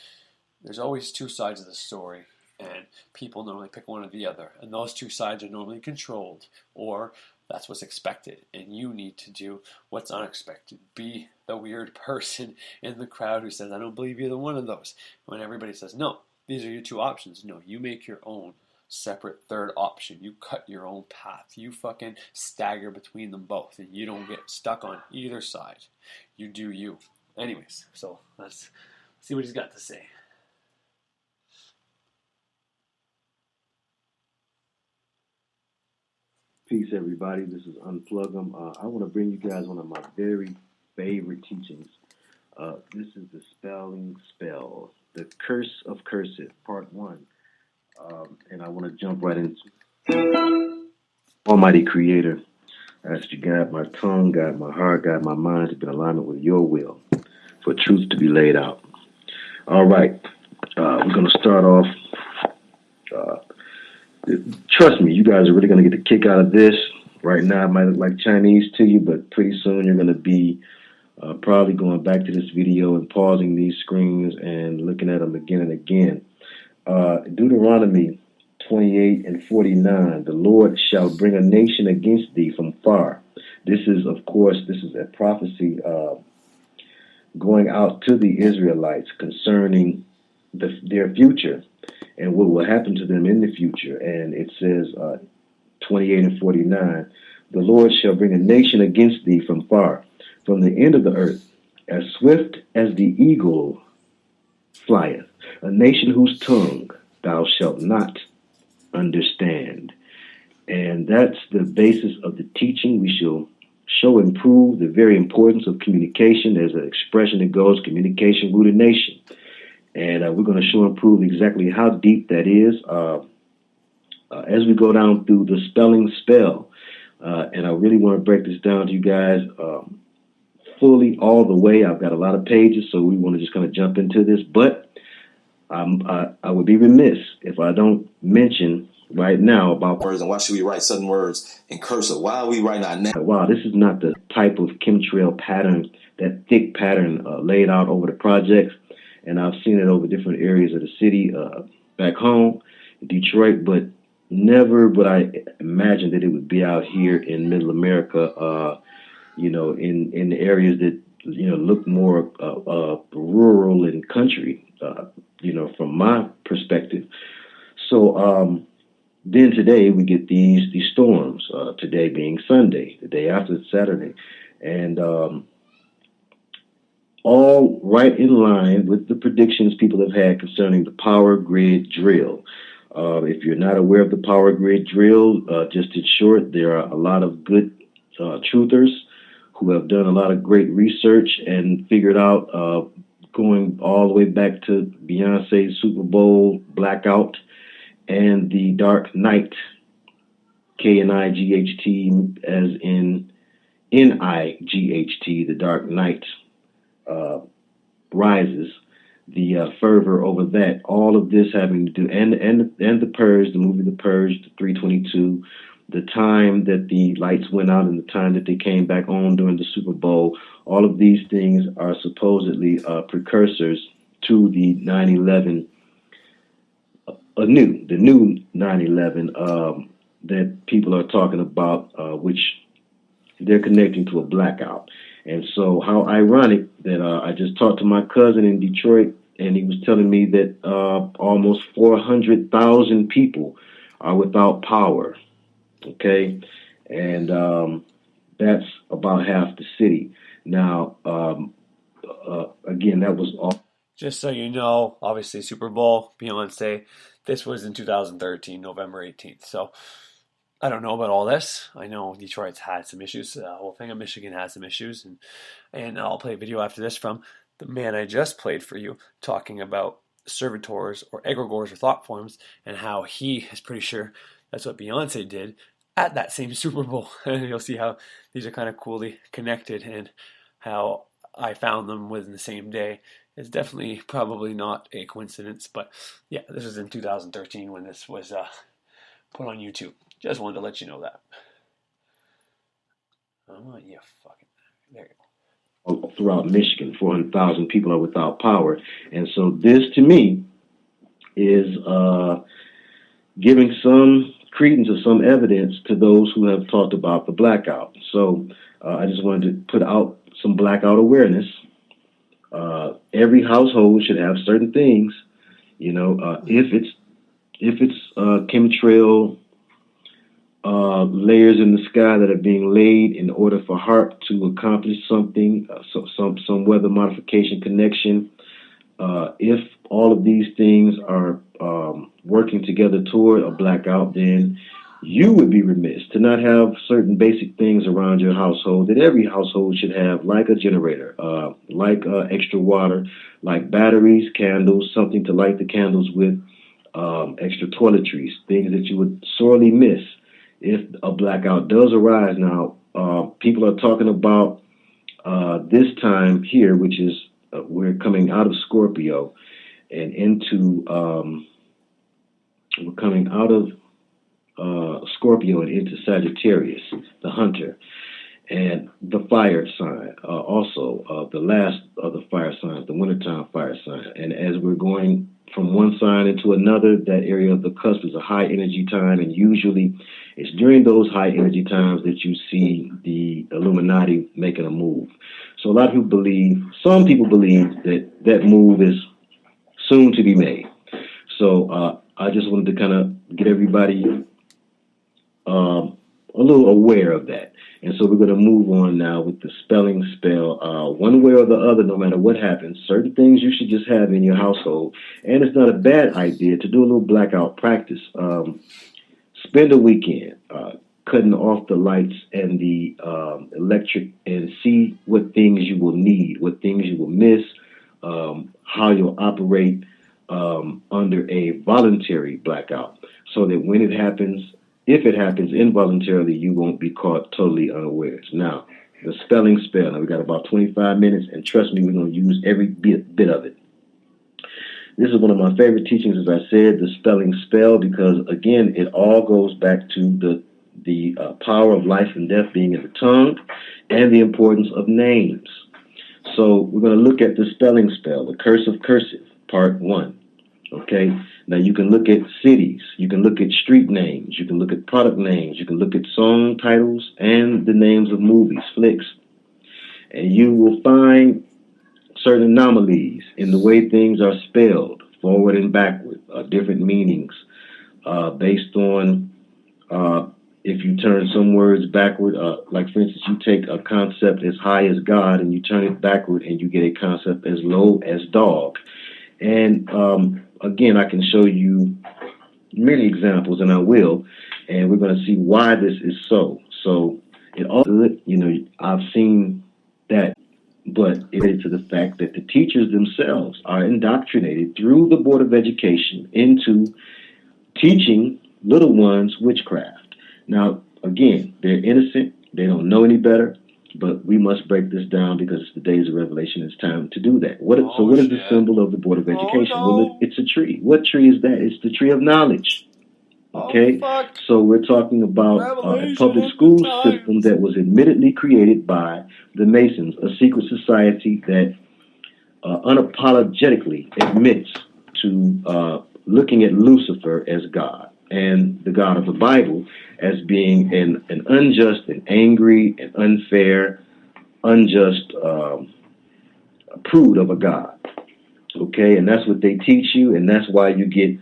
there's always 2 sides of the story, and people normally pick one or the other. And those 2 sides are normally controlled, or that's what's expected. And you need to do what's unexpected. Be the weird person in the crowd who says, I don't believe you're the one of those. When everybody says, no, these are your 2 options. No, you make your own separate third option. You cut your own path. You fucking stagger between them both, and you don't get stuck on either side. You do you. Anyways, so let's see what he's got to say.
Peace, everybody. This is Unplug 'em. I want to bring you guys one of my very favorite teachings. This is the spelling spells, the curse of cursive, part 1. And I want to jump right into Almighty Creator. I ask you, guide my tongue, guide my heart, guide my mind to be in alignment with your will, for truth to be laid out. All right, we're going to start off. Trust me, you guys are really going to get a kick out of this. Right now, it might look like Chinese to you, but pretty soon you're going to be probably going back to this video and pausing these screens and looking at them again and again. Deuteronomy 28 and 49, the Lord shall bring a nation against thee from far. This is, of course, a prophecy going out to the Israelites concerning their future and what will happen to them in the future. And it says, 28 and 49, the Lord shall bring a nation against thee from far, from the end of the earth, as swift as the eagle flieth, a nation whose tongue thou shalt not understand. And that's the basis of the teaching. We shall show and prove the very importance of communication. There's an expression that goes, communication rooted nation. And we're going to show and prove exactly how deep that is as we go down through the spelling spell. And I really want to break this down to you guys fully all the way. I've got a lot of pages, so we want to just kind of jump into this. But I would be remiss if I don't mention right now about
words and why should we write certain words in cursive? Why are we writing our name?
Wow, this is not the type of chemtrail pattern, that thick pattern laid out over the projects. And I've seen it over different areas of the city back home in Detroit, but never would I imagine that it would be out here in Middle America, in the areas that, look more rural and country, from my perspective. So then today we get these storms, today being Sunday, the day after Saturday, and all right in line with the predictions people have had concerning the power grid drill. If you're not aware of the power grid drill, just in short, there are a lot of good truthers who have done a lot of great research and figured out, going all the way back to Beyonce's Super Bowl blackout and the Dark Night, K-N-I-G-H-T, as in N-I-G-H-T, the Dark Night rises, the fervor over that, all of this having to do, and the Purge, the movie The Purge, the 322, the time that the lights went out and the time that they came back on during the Super Bowl, all of these things are supposedly precursors to the 9/11, the new 9/11 that people are talking about, which they're connecting to a blackout. And so how ironic that I just talked to my cousin in Detroit, and he was telling me that almost 400,000 people are without power, okay? And that's about half the city. Now, again, that was all.
Just so you know, obviously Super Bowl, Beyonce, this was in 2013, November 18th. So I don't know about all this. I know Detroit's had some issues. The whole thing of Michigan has some issues. And I'll play a video after this from the man I just played for you talking about servitors or egregores or thought forms and how he is pretty sure that's what Beyonce did at that same Super Bowl. And you'll see how these are kind of coolly connected and how I found them within the same day. It's definitely probably not a coincidence. But yeah, this was in 2013 when this was put on YouTube. Just wanted to let you know that. Oh, yeah, fucking. There you
go. Throughout Michigan, 400,000 people are without power. And so this, to me, is giving some credence or some evidence to those who have talked about the blackout. So I just wanted to put out some blackout awareness. Every household should have certain things, if it's chemtrail layers in the sky that are being laid in order for HARP to accomplish something, some weather modification connection. If all of these things are working together toward a blackout, then you would be remiss to not have certain basic things around your household that every household should have, like a generator, like extra water, like batteries, candles, something to light the candles with, extra toiletries, things that you would sorely miss if a blackout does arise. Now, people are talking about this time here, which is we're coming out of Scorpio and into, we're coming out of Scorpio and into Sagittarius, the hunter, and the fire sign, also the last of the fire signs, the wintertime fire sign. And as we're going from one sign into another, that area of the cusp is a high energy time, and usually it's during those high energy times that you see the Illuminati making a move. So a lot of people believe, some people believe that that move is soon to be made. So I just wanted to kind of get everybody a little aware of that. And so we're going to move on now with the spelling spell. One way or the other, no matter what happens, certain things you should just have in your household. And it's not a bad idea to do a little blackout practice. Spend a weekend cutting off the lights and the electric, and see what things you will need, what things you will miss, how you'll operate under a voluntary blackout, so that when it happens, if it happens involuntarily, you won't be caught totally unawares. Now, the spelling spell. Now, we got about 25 minutes, and trust me, we're going to use every bit of it. This is one of my favorite teachings, as I said, the spelling spell, because, again, it all goes back to the power of life and death being in the tongue and the importance of names. So we're going to look at the spelling spell, the curse of cursive, part 1. Okay, now you can look at cities, you can look at street names, you can look at product names, you can look at song titles and the names of movies, flicks, and you will find certain anomalies in the way things are spelled, forward and backward, different meanings, based on if you turn some words backward, like for instance, you take a concept as high as God and you turn it backward and you get a concept as low as dog. And again, I can show you many examples, and I will, and we're going to see why this is so. So it all, I've seen that, but it's to the fact that the teachers themselves are indoctrinated through the Board of Education into teaching little ones witchcraft. Now, again, they're innocent. They don't know any better. But we must break this down because it's the days of revelation. It's time to do that. What is the symbol of the Board of Education?
Oh, no.
Well, it's a tree. What tree is that? It's the tree of knowledge. Okay? So we're talking about a public school system that was admittedly created by the Masons, a secret society that unapologetically admits to looking at Lucifer as God, and the God of the Bible as being an unjust and angry and unfair, unjust prude of a God. Okay, and that's what they teach you, and that's why you get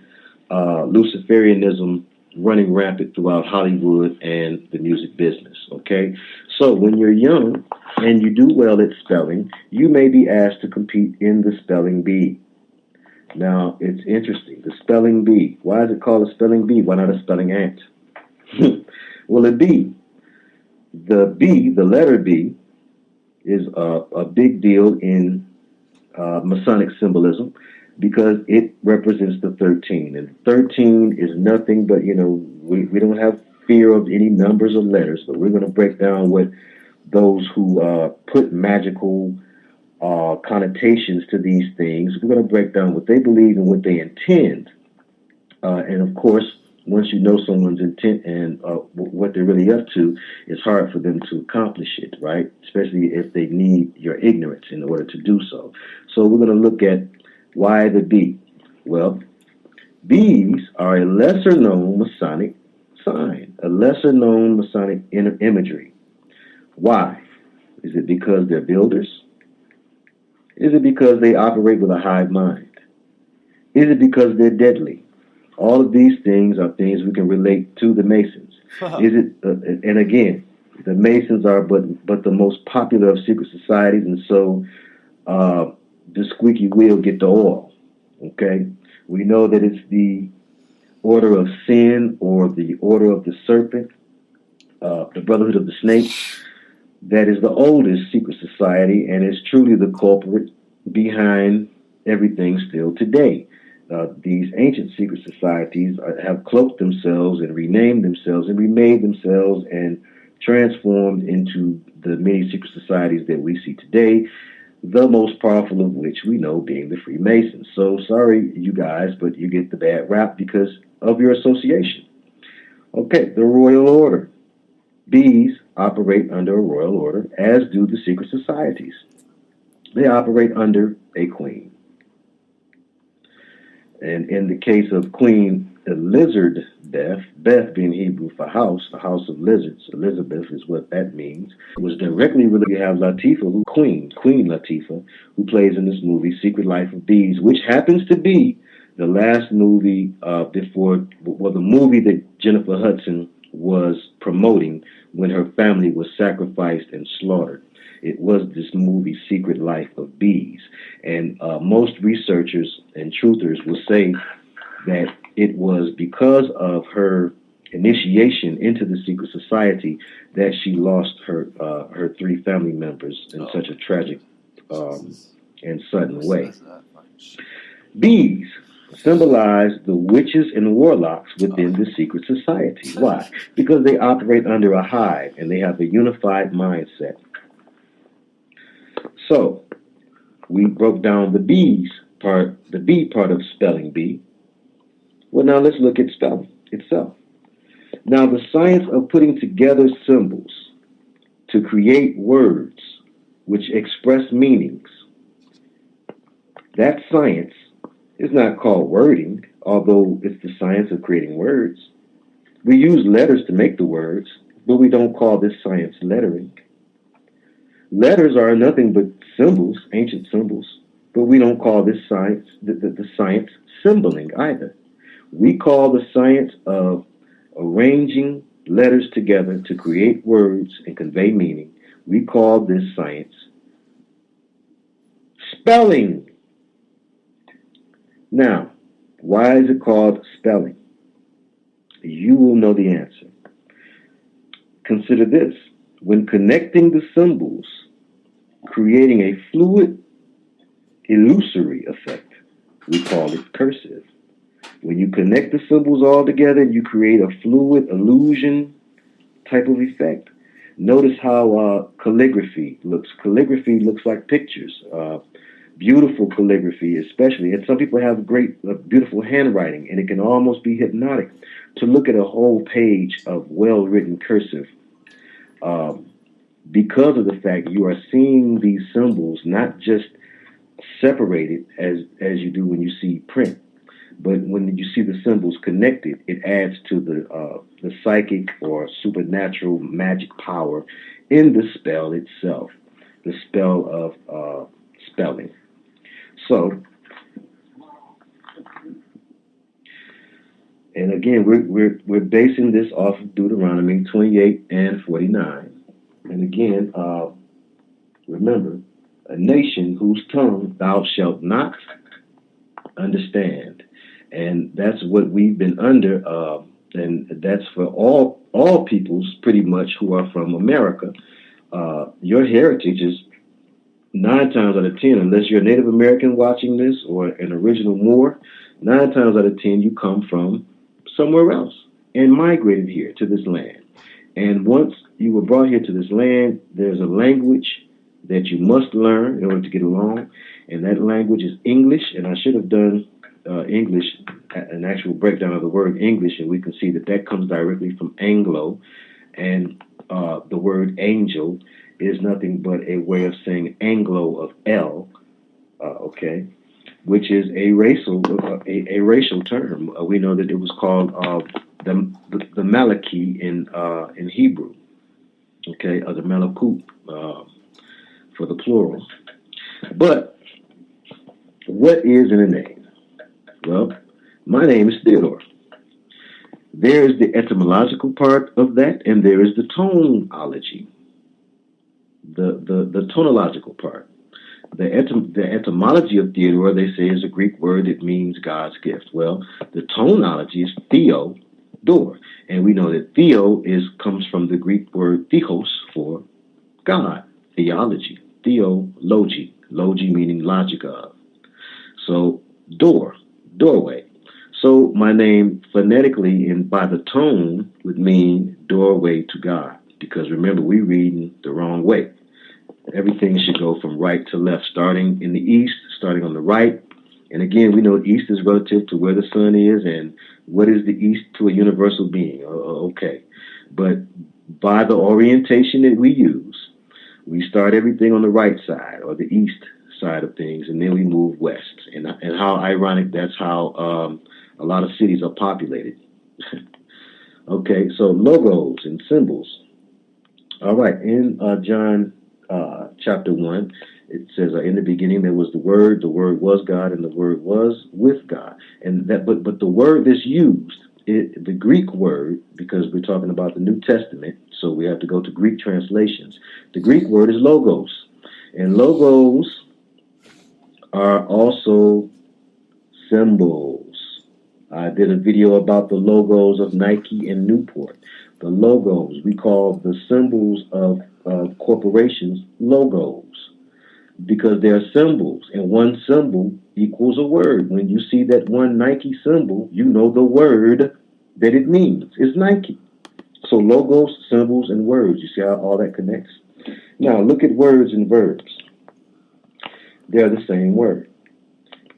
Luciferianism running rampant throughout Hollywood and the music business. Okay, so when you're young and you do well at spelling, you may be asked to compete in the spelling bee. Now, it's interesting. The spelling bee. Why is it called a spelling bee? Why not a spelling ant? Well, a bee. The B, the letter B, is a big deal in Masonic symbolism because it represents the 13. And 13 is nothing but, we don't have fear of any numbers or letters, but we're going to break down what those who put magical connotations to these things. We're going to break down what they believe and what they intend. And of course, once you know someone's intent and what they're really up to, it's hard for them to accomplish it, right? Especially if they need your ignorance in order to do so. So we're going to look at why the bee. Well, bees are a lesser known Masonic sign, a lesser known Masonic imagery. Why? Is it because they're builders? Is it because they operate with a hive mind? Is it because they're deadly? All of these things are things we can relate to the Masons. Is it? And again, the Masons are but the most popular of secret societies, and so the squeaky wheel get the oil. Okay, we know that it's the Order of Sin or the Order of the Serpent, the Brotherhood of the Snake. That is the oldest secret society and is truly the culprit behind everything still today. These ancient secret societies have cloaked themselves and renamed themselves and remade themselves and transformed into the many secret societies that we see today, the most powerful of which we know being the Freemasons. So sorry, you guys, but you get the bad rap because of your association. Okay, the Royal Order. Bees operate under a royal order, as do the secret societies. They operate under a queen. And in the case of Queen Elizabeth, Beth being Hebrew for house, the house of lizards, Elizabeth is what that means, it was directly related. You have Latifah, Queen Latifah, who plays in this movie, Secret Life of Bees, which happens to be the last movie the movie that Jennifer Hudson was promoting when her family was sacrificed and slaughtered. It was this movie, Secret Life of Bees. And most researchers and truthers will say that it was because of her initiation into the secret society that she lost her 3 family members in such a tragic and sudden way. Bees symbolize the witches and warlocks within the secret society. Why? Because they operate under a hive and they have a unified mindset. So, we broke down the B part of spelling bee. Well, now let's look at spelling itself. Now, the science of putting together symbols to create words which express meanings, that science is not called wording, although it's the science of creating words. We use letters to make the words, but we don't call this science lettering. Letters are nothing but symbols, ancient symbols, but we don't call this science the science symboling either. We call the science of arranging letters together to create words and convey meaning. We call this science spelling. Now, why is it called spelling? You will know the answer. Consider this. When connecting the symbols, creating a fluid, illusory effect, we call it cursive. When you connect the symbols all together, you create a fluid illusion type of effect. Notice how calligraphy looks. Calligraphy looks like pictures. Beautiful calligraphy, especially. And some people have great, beautiful handwriting, and it can almost be hypnotic to look at a whole page of well-written cursive. Because of the fact you are seeing these symbols not just separated as you do when you see print, but when you see the symbols connected, it adds to the psychic or supernatural magic power in the spell itself, the spell of spelling. So, and again, we're basing this off of Deuteronomy 28 and 49. And again, remember, a nation whose tongue thou shalt not understand. And that's what we've been under, and that's for all peoples pretty much who are from America. Your heritage is 9 times out of 10, unless you're a Native American watching this or an original Moor, 9 times out of 10 you come from somewhere else and migrated here to this land. And once you were brought here to this land, there's a language that you must learn in order to get along, and that language is English. And I should have done English, an actual breakdown of the word English, and we can see that that comes directly from Anglo, and the word angel is nothing but a way of saying Anglo of L, okay, which is a racial term. We know that it was called the Malaki in Hebrew, okay, or the Malakut for the plural. But what is in a name? Well, my name is Theodore. There is the etymological part of that, and there is the tonology, the tonological part. The etymology of Theodore, they say, is a Greek word that means God's gift. Well, the tonology is theo, door. And we know that theo comes from the Greek word theos for God, theology, theology, logi meaning logic of. So door, doorway. So my name phonetically and by the tone would mean doorway to God. Because remember, we're reading the wrong way. Everything should go from right to left, starting in the east, starting on the right. And again, we know east is relative to where the sun is, and what is the east to a universal being? Okay. But by the orientation that we use, we start everything on the right side or the east side of things, and then we move west. And how ironic, that's how a lot of cities are populated. Okay, so logos and symbols. All right, in John chapter 1, it says, in the beginning there was the Word was God, and the Word was with God. And that, but the word that's used, the Greek word, because we're talking about the New Testament, so we have to go to Greek translations. The Greek word is logos. And logos are also symbols. I did a video about the logos of Nike and Newport. The logos, we call the symbols of corporations logos because they're symbols, and one symbol equals a word. When you see that one Nike symbol, you know the word that it means is Nike. So logos, symbols, and words. You see how all that connects? Now look at words and verbs. They're the same word.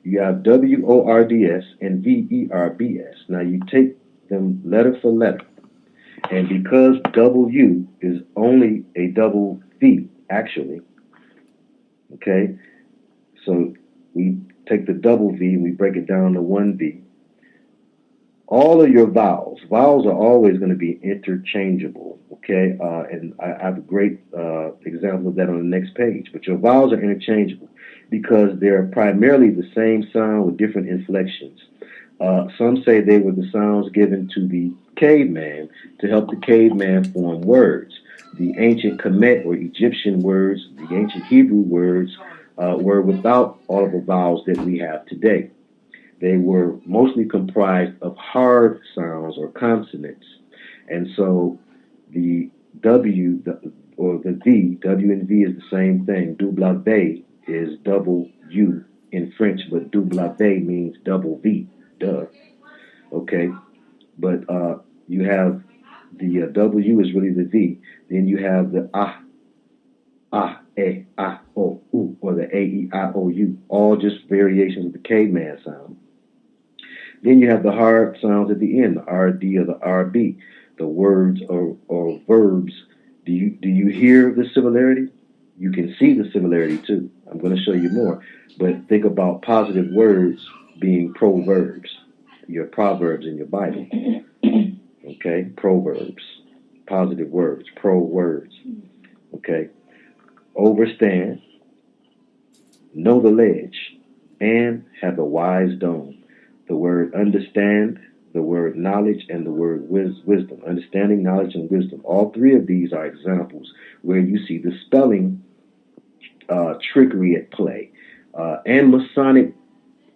You have WORDS and VERBS. Now you take them letter for letter. And because W is only a double V, actually, okay, so we take the double V and we break it down to one V. All of your vowels are always going to be interchangeable, okay? And I have a great example of that on the next page. But your vowels are interchangeable because they're primarily the same sound with different inflections. Some say they were the sounds given to the caveman to help the caveman form words. The ancient Kemet or Egyptian words, the ancient Hebrew words, were without all of the vowels that we have today. They were mostly comprised of hard sounds or consonants. And so the W or the V, W and V is the same thing. Double is double U in French, but double means double V. Duh. Okay. But you have the W is really the V. Then you have the E, I, O, U, or the A, E, I, O, U, all just variations of the caveman sound. Then you have the hard sounds at the end, the RD or the RB, the words or verbs. Do you hear the similarity? You can see the similarity too. I'm going to show you more. But think about positive words being proverbs, your proverbs in your Bible. Okay, proverbs, positive words, pro words. Okay, overstand, know the ledge, and have a wise dome. The word understand, the word knowledge, and the word wisdom. Understanding, knowledge, and wisdom. All three of these are examples where you see the spelling trickery at play. And Masonic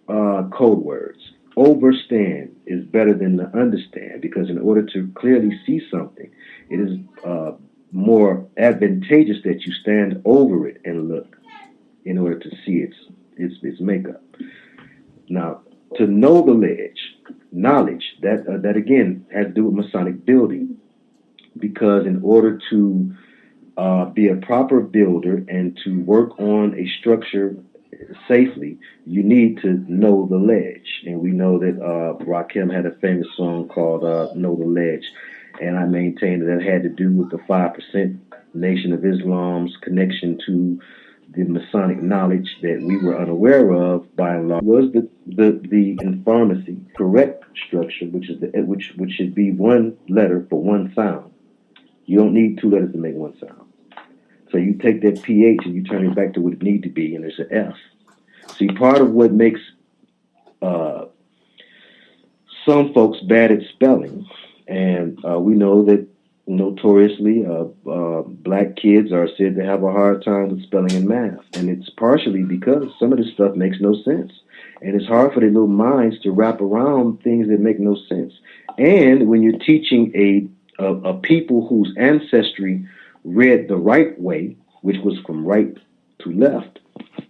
code words. Overstand is better than to understand because in order to clearly see something, it is more advantageous that you stand over it and look in order to see its makeup. Now, to know the ledge, knowledge, that again has to do with Masonic building, because in order to be a proper builder and to work on a structure safely, you need to know the ledge. And we know that Rakim had a famous song called Know the Ledge. And I maintain that had to do with the 5% Nation of Islam's connection to the Masonic knowledge that we were unaware of by and large. Was the in pharmacy correct structure, which should be one letter for one sound. You don't need two letters to make one sound. So you take that PH and you turn it back to what it needs to be, and there's an F. See, part of what makes some folks bad at spelling, and we know that notoriously, black kids are said to have a hard time with spelling and math. And it's partially because some of this stuff makes no sense. And it's hard for their little minds to wrap around things that make no sense. And when you're teaching a people whose ancestry read the right way, which was from right to left,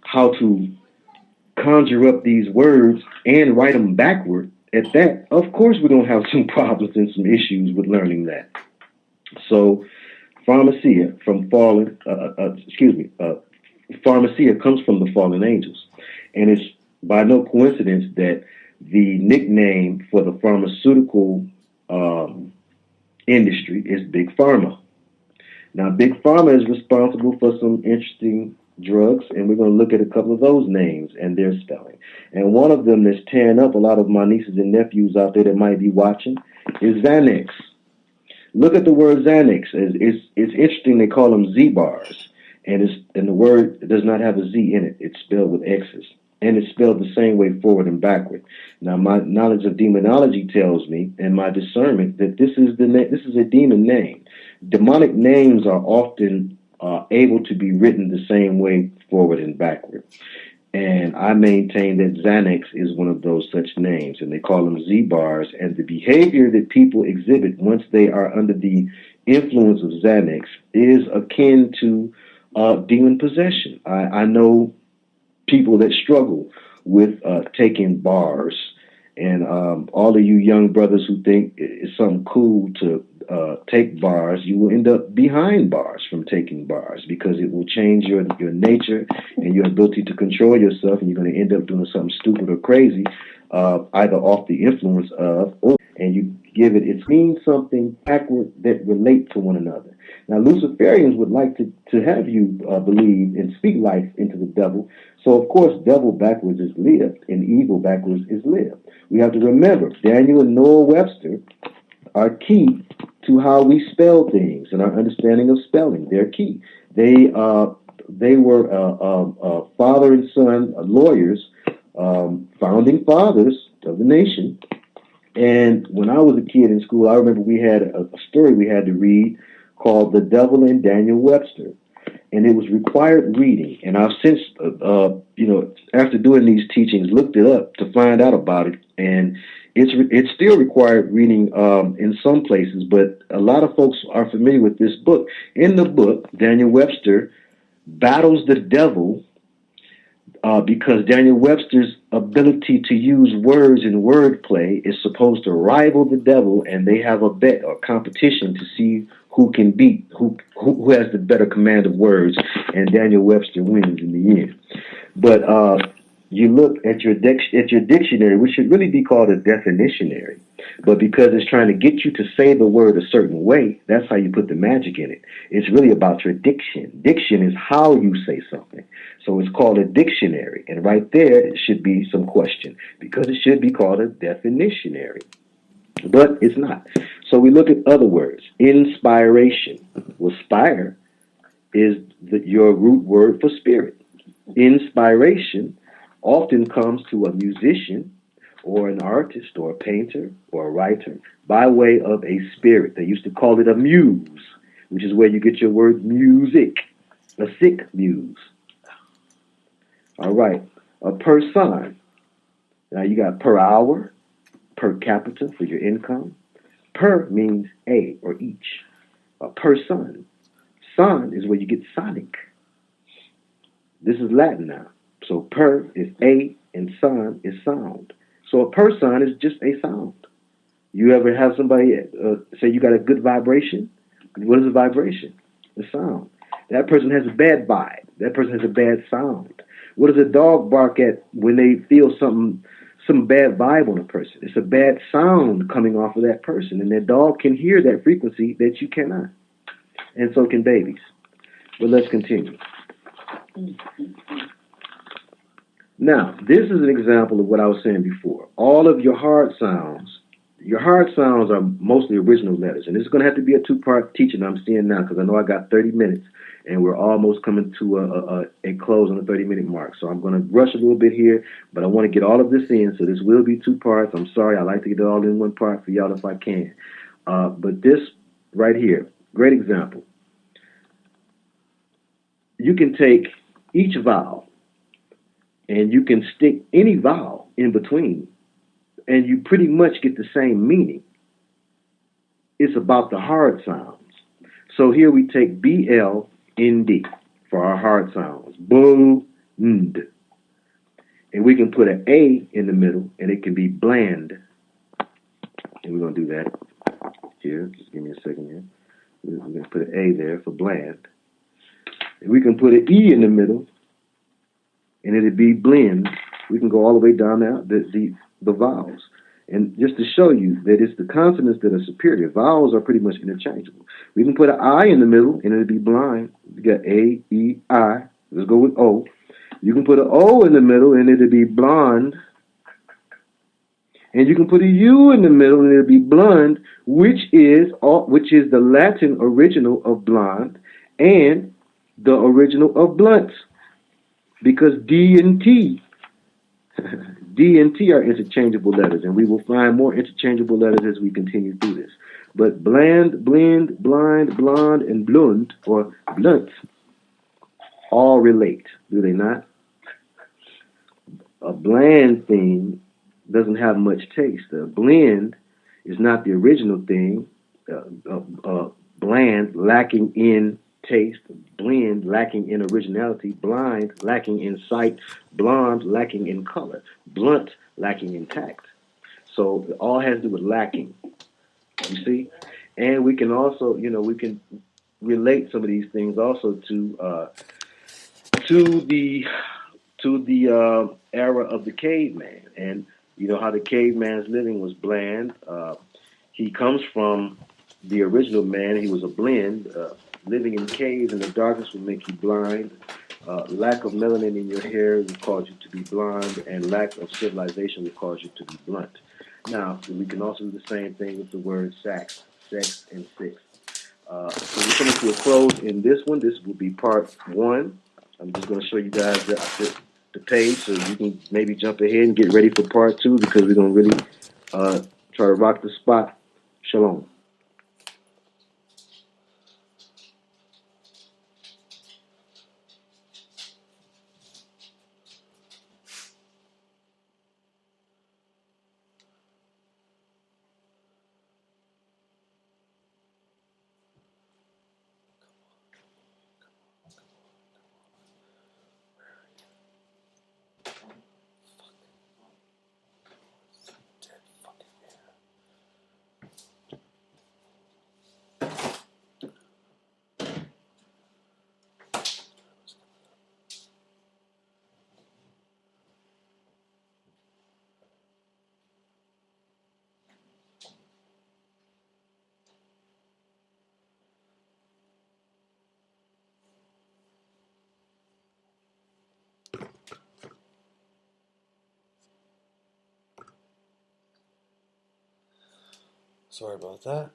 how to conjure up these words and write them backward, at that, of course we're going to have some problems and some issues with learning that. So, pharmacia pharmacia comes from the fallen angels, and it's by no coincidence that the nickname for the pharmaceutical industry is Big Pharma. Now, Big Pharma is responsible for some interesting drugs, and we're going to look at a couple of those names and their spelling. And one of them that's tearing up a lot of my nieces and nephews out there that might be watching is Xanax. Look at the word Xanax. It's interesting. They call them Z-bars, and the word does not have a Z in it. It's spelled with X's, and it's spelled the same way forward and backward. Now, my knowledge of demonology tells me, and my discernment, that this is a demon name. Demonic names are often able to be written the same way forward and backward. And I maintain that Xanax is one of those such names, and they call them Z-bars. And the behavior that people exhibit once they are under the influence of Xanax is akin to demon possession. I know people that struggle with taking bars, and all of you young brothers who think it's something cool to take bars, you will end up behind bars from taking bars, because it will change your nature and your ability to control yourself, and you're going to end up doing something stupid or crazy, either off the influence of, and you give it means something backward that relate to one another. Now, Luciferians would like to have you believe and speak life into the devil. So, of course, devil backwards is lived, and evil backwards is lived. We have to remember, Daniel and Noah Webster are key to how we spell things and our understanding of spelling. They're key. They were father and son lawyers, founding fathers of the nation. And when I was a kid in school, I remember we had a story we had to read called The Devil and Daniel Webster. And it was required reading. And I've since, after doing these teachings, looked it up to find out about it. And it's still required reading in some places, but a lot of folks are familiar with this book. In the book, Daniel Webster battles the devil because Daniel Webster's ability to use words in wordplay is supposed to rival the devil, and they have a bet or competition to see who can beat, who has the better command of words, and Daniel Webster wins in the end. But you look at your dictionary, which should really be called a definitionary, but because it's trying to get you to say the word a certain way, that's how you put the magic in it. It's really about your diction. Diction is how you say something. So it's called a dictionary, and right there it should be some question, because it should be called a definitionary. But it's not. So we look at other words. Inspiration. Well, spire is your root word for spirit. Inspiration often comes to a musician or an artist or a painter or a writer by way of a spirit. They used to call it a muse, which is where you get your word music, a sick muse. All right, a person. Now you got per hour, per capita for your income. Per means a or each. A person. Son is where you get sonic. This is Latin now. So per is a and son is sound. So a person is just a sound. You ever have somebody say you got a good vibration? What is a vibration? A sound. That person has a bad vibe. That person has a bad sound. What does a dog bark at when they feel some bad vibe on a person? It's a bad sound coming off of that person, and that dog can hear that frequency that you cannot. And so can babies. But let's continue. Now, this is an example of what I was saying before. All of your hard sounds are mostly original letters. And this is going to have to be a two-part teaching I'm seeing now, because I know I got 30 minutes, and we're almost coming to a close on the 30-minute mark. So I'm going to rush a little bit here, but I want to get all of this in, so this will be two parts. I'm sorry, I like to get it all in one part for y'all if I can. But this right here. Great example. You can take each vowel and you can stick any vowel in between, and you pretty much get the same meaning. It's about the hard sounds. So here we take BLND for our hard sounds. Boo, nd. And we can put an A in the middle, and it can be bland. And we're going to do that here. Just give me a second here. We're going to put an A there for bland. And we can put an E in the middle, and it'll be blend. We can go all the way down now, the vowels. And just to show you that it's the consonants that are superior. Vowels are pretty much interchangeable. We can put an I in the middle, and it'll be blind. You got A, E, I. Let's go with O. You can put an O in the middle, and it'll be blonde. And you can put a U in the middle, and it'll be blonde, which is the Latin original of blonde and the original of blunt, because D and T are interchangeable letters, and we will find more interchangeable letters as we continue through this. But bland, blend, blind, blonde, and blunt, or blunt, all relate, do they not? A bland thing doesn't have much taste. A blend is not the original thing. Bland, lacking in taste. Blend, lacking in originality. Blind, lacking in sight. Blonde, lacking in color. Blunt, lacking in tact. So it all has to do with lacking. You see? And we can also, we can relate some of these things also to the era of the caveman, and how the caveman's living was bland. He comes from the original man. He was a blend. Living in caves in the darkness will make you blind. Lack of melanin in your hair will cause you to be blonde, and lack of civilization will cause you to be blunt. Now, we can also do the same thing with the word sex, and six. So we're coming to a close in this one. This will be part 1. I'm just going to show you guys the page so you can maybe jump ahead and get ready for part 2, because we're going to really try to rock the spot. Shalom.
Sorry about that.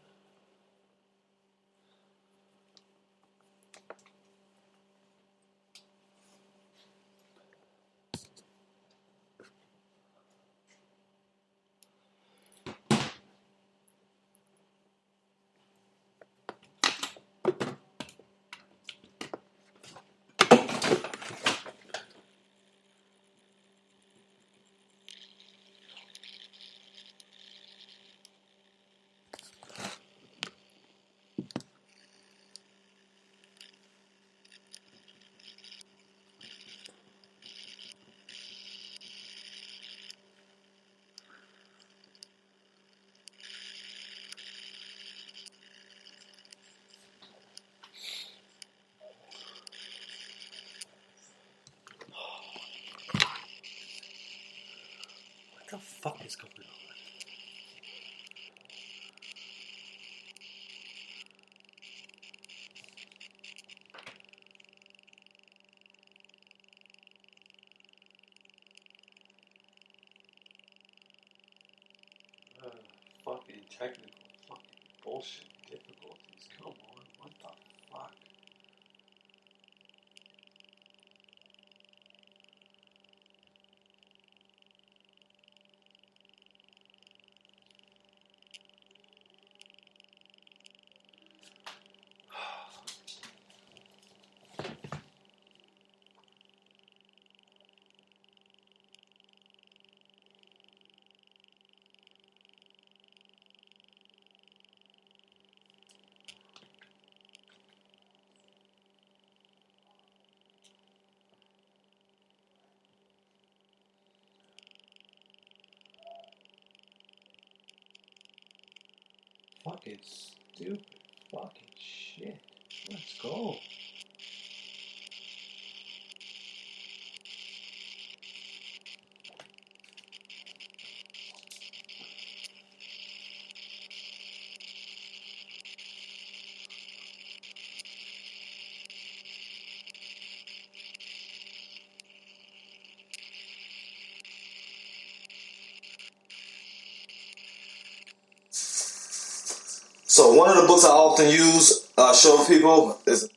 What the fuck is going on? Fucking technical fucking bullshit difficulties. Come on, what the fuck? Fucking stupid fucking shit. Let's go.
So one of the books I often use, show people is a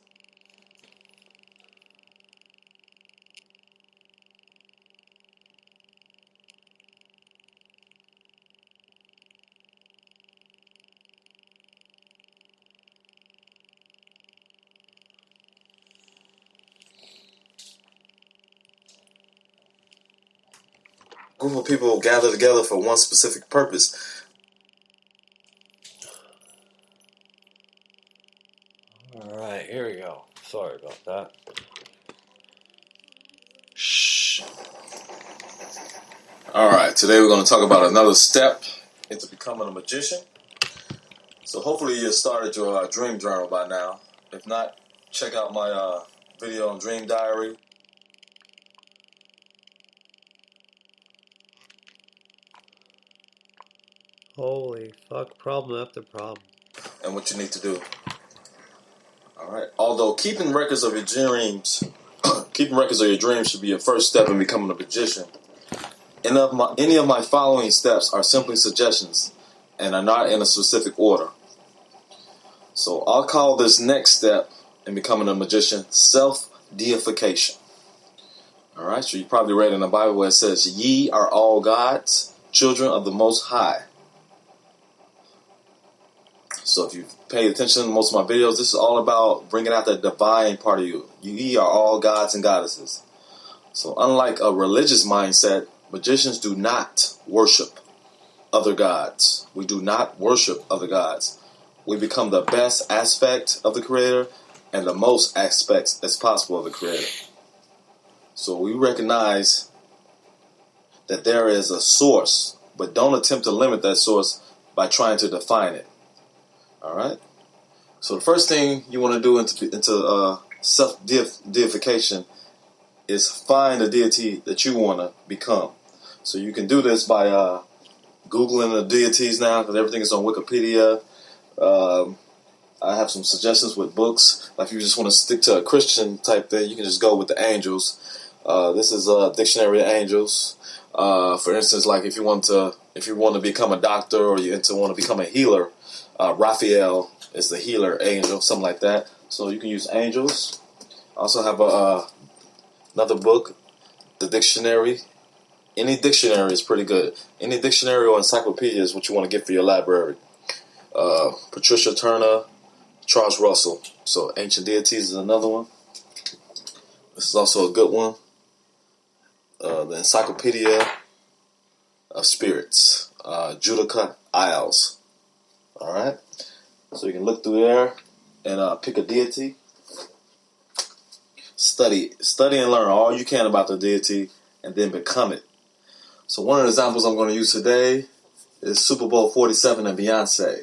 group of people gather together for one specific purpose.
Alright, here we go. Sorry about that.
Shh. Alright, today we're going to talk about another step into becoming a magician. So hopefully you started your dream journal by now. If not, check out my video on Dream Diary.
Holy fuck, problem after problem.
And what you need to do. Alright. Although keeping records of your dreams should be your first step in becoming a magician. Any of my following steps are simply suggestions and are not in a specific order. So I'll call this next step in becoming a magician self-deification. Alright, so you probably read in the Bible where it says, "Ye are all gods, children of the Most High." So if you've paid attention to most of my videos, this is all about bringing out that divine part of you. Ye are all gods and goddesses. So unlike a religious mindset, magicians do not worship other gods. We do not worship other gods. We become the best aspect of the Creator and the most aspects as possible of the Creator. So we recognize that there is a source, but don't attempt to limit that source by trying to define it. Alright? So the first thing you want to do into self-deification is find a deity that you want to become. So you can do this by Googling the deities now, because everything is on Wikipedia. I have some suggestions with books. Like if you just want to stick to a Christian type thing, you can just go with the angels. This is a dictionary of angels. For instance, like if you want to become a doctor or you want to become a healer, Raphael is the healer angel, something like that. So you can use angels. I also have another book, the dictionary. Any dictionary is pretty good. Any dictionary or encyclopedia is what you want to get for your library. Patricia Turner, Charles Russell. So Ancient Deities is another one. This is also a good one. The Encyclopedia of Spirits, Judica Isles. Alright? So you can look through there and pick a deity. Study and learn all you can about the deity and then become it. So one of the examples I'm going to use today is Super Bowl 47 and Beyonce.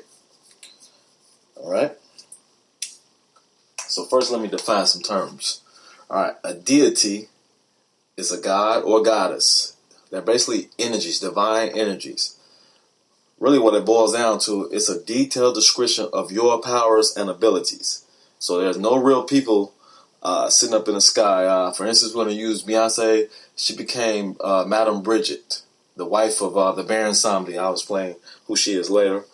Alright? So first let me define some terms. Alright, a deity is a god or goddess. They're basically energies, divine energies. Really what it boils down to is a detailed description of your powers and abilities. So there's no real people sitting up in the sky. For instance, we're going to use Beyonce. She became Madame Bridget, the wife of the Baron Samedi. I was playing who she is later.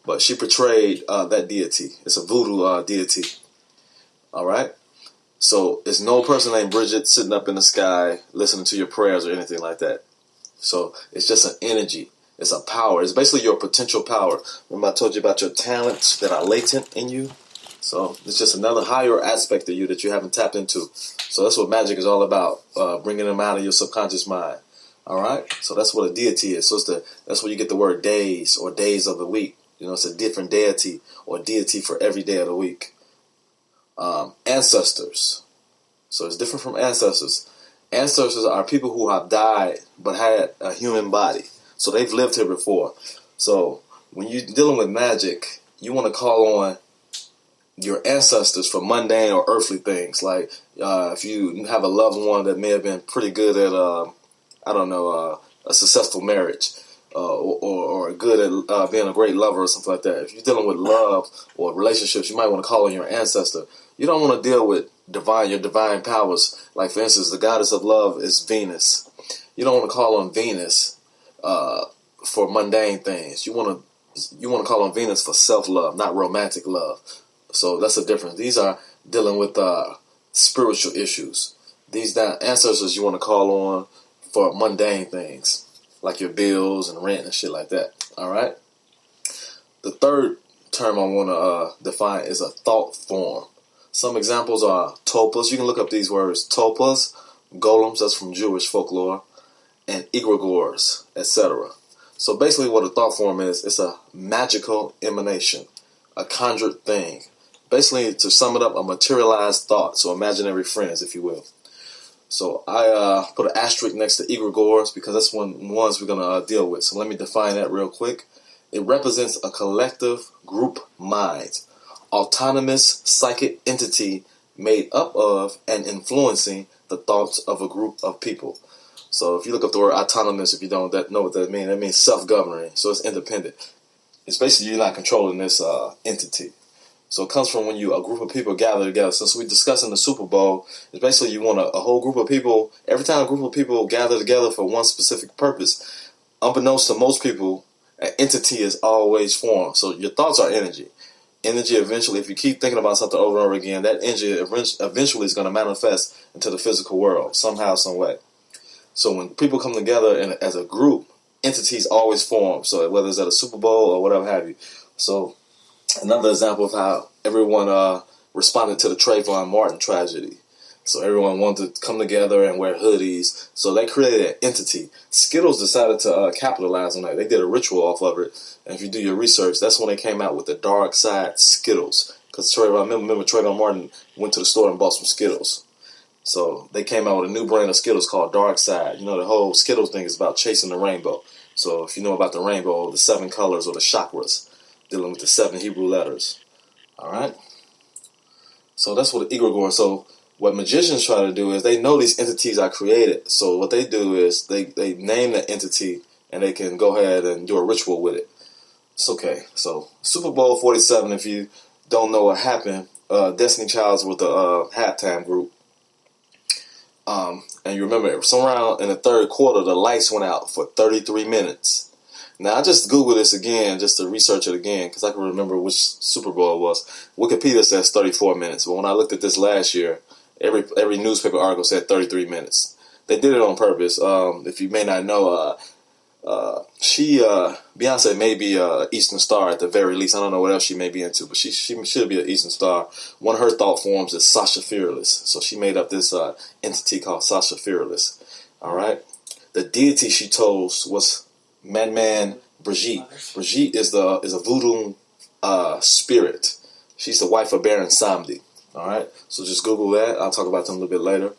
But she portrayed that deity. It's a voodoo deity. Alright? So it's no person named Bridget sitting up in the sky listening to your prayers or anything like that. So it's just an energy. It's a power. It's basically your potential power. Remember I told you about your talents that are latent in you? So it's just another higher aspect of you that you haven't tapped into. So that's what magic is all about, bringing them out of your subconscious mind. All right? So that's what a deity is. So that's where you get the word days or days of the week. You know, it's a different deity or deity for every day of the week. Ancestors. So it's different from ancestors. Ancestors are people who have died but had a human body. So they've lived here before. So when you're dealing with magic, you want to call on your ancestors for mundane or earthly things. Like if you have a loved one that may have been pretty good at, a successful marriage, or good at being a great lover or something like that. If you're dealing with love or relationships, you might want to call on your ancestor. You don't want to deal with your divine powers. Like, for instance, the goddess of love is Venus. You don't want to call on Venus for mundane things. You want to call on Venus for self-love, not romantic love. So that's the difference. These are dealing with spiritual issues. These ancestors you want to call on for mundane things, like your bills and rent and shit like that. All right? The third term I want to define is a thought form. Some examples are tulpas. You can look up these words. Tulpas, golems, that's from Jewish folklore, and egregores, etc. So basically what a thought form is, it's a magical emanation, a conjured thing. Basically, to sum it up, a materialized thought, so imaginary friends, if you will. So I put an asterisk next to egregores because that's one ones we're going to deal with. So let me define that real quick. It represents a collective group mind, autonomous psychic entity made up of and influencing the thoughts of a group of people. So if you look up the word autonomous, if you don't know what that means self-governing. So it's independent. It's basically you're not controlling this entity. So it comes from when a group of people gather together. Since we discussed in the Super Bowl, it's basically you want a whole group of people. Every time a group of people gather together for one specific purpose, unbeknownst to most people, an entity is always formed. So your thoughts are energy. Energy eventually, if you keep thinking about something over and over again, that energy eventually is going to manifest into the physical world somehow, some way. So when people come together as a group, entities always form. So whether it's at a Super Bowl or whatever have you. So another example of how everyone responded to the Trayvon Martin tragedy. So everyone wanted to come together and wear hoodies. So they created an entity. Skittles decided to capitalize on that. They did a ritual off of it. And if you do your research, that's when they came out with the dark side Skittles. Because remember Trayvon Martin went to the store and bought some Skittles. So they came out with a new brand of Skittles called Dark Side. You know, the whole Skittles thing is about chasing the rainbow. So if you know about the rainbow, the 7 colors or the chakras, dealing with the 7 Hebrew letters. All right? So that's what the egregore. So what magicians try to do is they know these entities are created. So what they do is they name the entity and they can go ahead and do a ritual with it. It's okay. So Super Bowl 47, if you don't know what happened, Destiny Child's with the halftime group. And you remember, somewhere in the third quarter, the lights went out for 33 minutes. Now, I just Googled this again just to research it again because I can remember which Super Bowl it was. Wikipedia says 34 minutes, but when I looked at this last year, every newspaper article said 33 minutes. They did it on purpose. If you may not know, Beyonce may be an Eastern Star at the very least. I don't know what else she may be into, but she should be an Eastern Star. One of her thought forms is Sasha Fearless. So she made up this entity called Sasha Fearless. All right. The deity she chose was Man Brigitte. Brigitte is a voodoo spirit. She's the wife of Baron Samedi. All right. So just Google that. I'll talk about them a little bit later.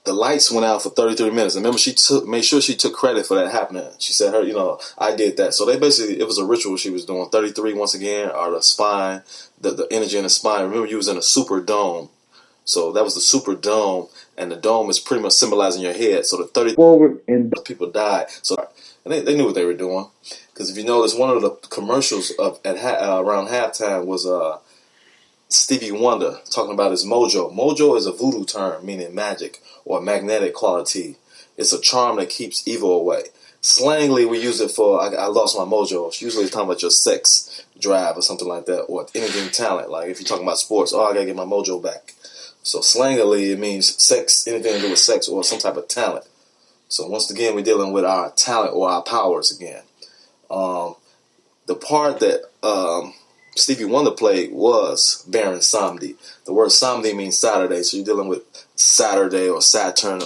The lights went out for 33 minutes. And remember, she made sure she took credit for that happening. She said, I did that. So it was a ritual she was doing. 33 once again, or the spine, the energy in the spine. Remember, you was in a super dome. So that was the super dome, and the dome is pretty much symbolizing your head. So the 30
Forward and
people died. So and they knew what they were doing. Because if you notice, one of the commercials around halftime was Stevie Wonder talking about his mojo. Mojo is a voodoo term meaning magic or magnetic quality. It's a charm that keeps evil away. Slangly, we use it for I lost my mojo. It's usually talking about your sex drive or something like that, or anything talent. Like if you're talking about sports, I gotta get my mojo back. So slangily, it means sex, anything to do with sex or some type of talent. So once again, we're dealing with our talent or our powers again. The part that Stevie Wonder played was Baron Samedi. The word Samedi means Saturday, so you're dealing with Saturday or Saturn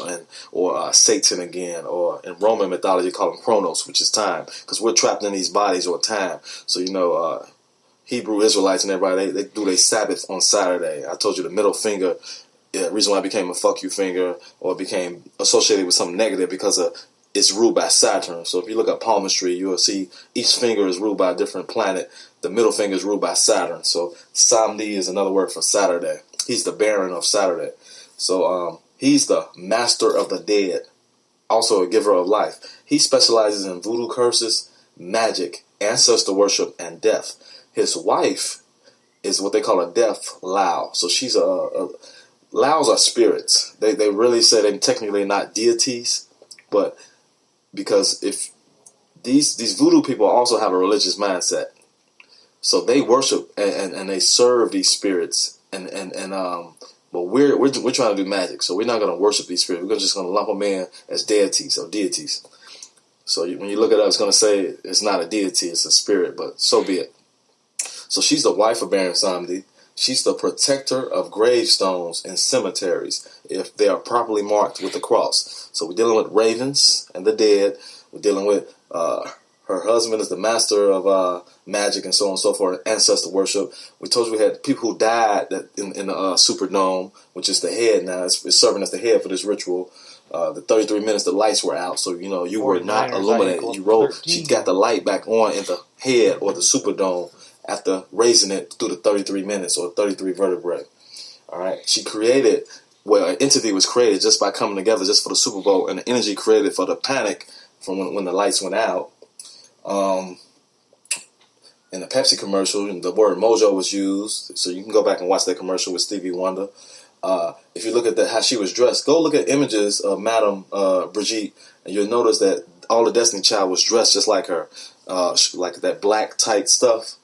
or Satan again, or in Roman mythology call him Chronos, which is time, because we're trapped in these bodies or time. So Hebrew Israelites and everybody, they do their Sabbath on Saturday. I told you the middle finger, the reason why it became a fuck you finger or became associated with something negative because of is ruled by Saturn. So if you look at palmistry, you will see each finger is ruled by a different planet. The middle finger is ruled by Saturn. So Samedi is another word for Saturday. He's the Baron of Saturday. So he's the master of the dead, also a giver of life. He specializes in voodoo curses, magic, ancestor worship, and death. His wife is what they call a death Lao. So she's Laos are spirits. They really say they're technically not deities, but because if these voodoo people also have a religious mindset, so they worship and they serve these spirits but we're trying to do magic, so we're not going to worship these spirits. We're just going to lump them in as deities or deities. So when you look it up, it's going to say it's not a deity, it's a spirit, but so be it. So she's the wife of Baron Samedi. She's the protector of gravestones in cemeteries if they are properly marked with the cross. So we're dealing with ravens and the dead. We're dealing with her husband is the master of magic and so on and so forth, ancestor worship. We told you we had people who died in the Superdome, which is the head now. It's serving as the head for this ritual. The 33 minutes the lights were out, so you were not illuminated. You wrote, she got the light back on in the head or the Superdome after raising it through the 33 minutes or 33 vertebrae. All right, she created, an entity was created just by coming together just for the Super Bowl, and the energy created for the panic from when the lights went out. In the Pepsi commercial, the word mojo was used, so you can go back and watch that commercial with Stevie Wonder. If you look at how she was dressed, go look at images of Madame Brigitte, and you'll notice that all the Destiny Child was dressed just like her, like that black tight stuff.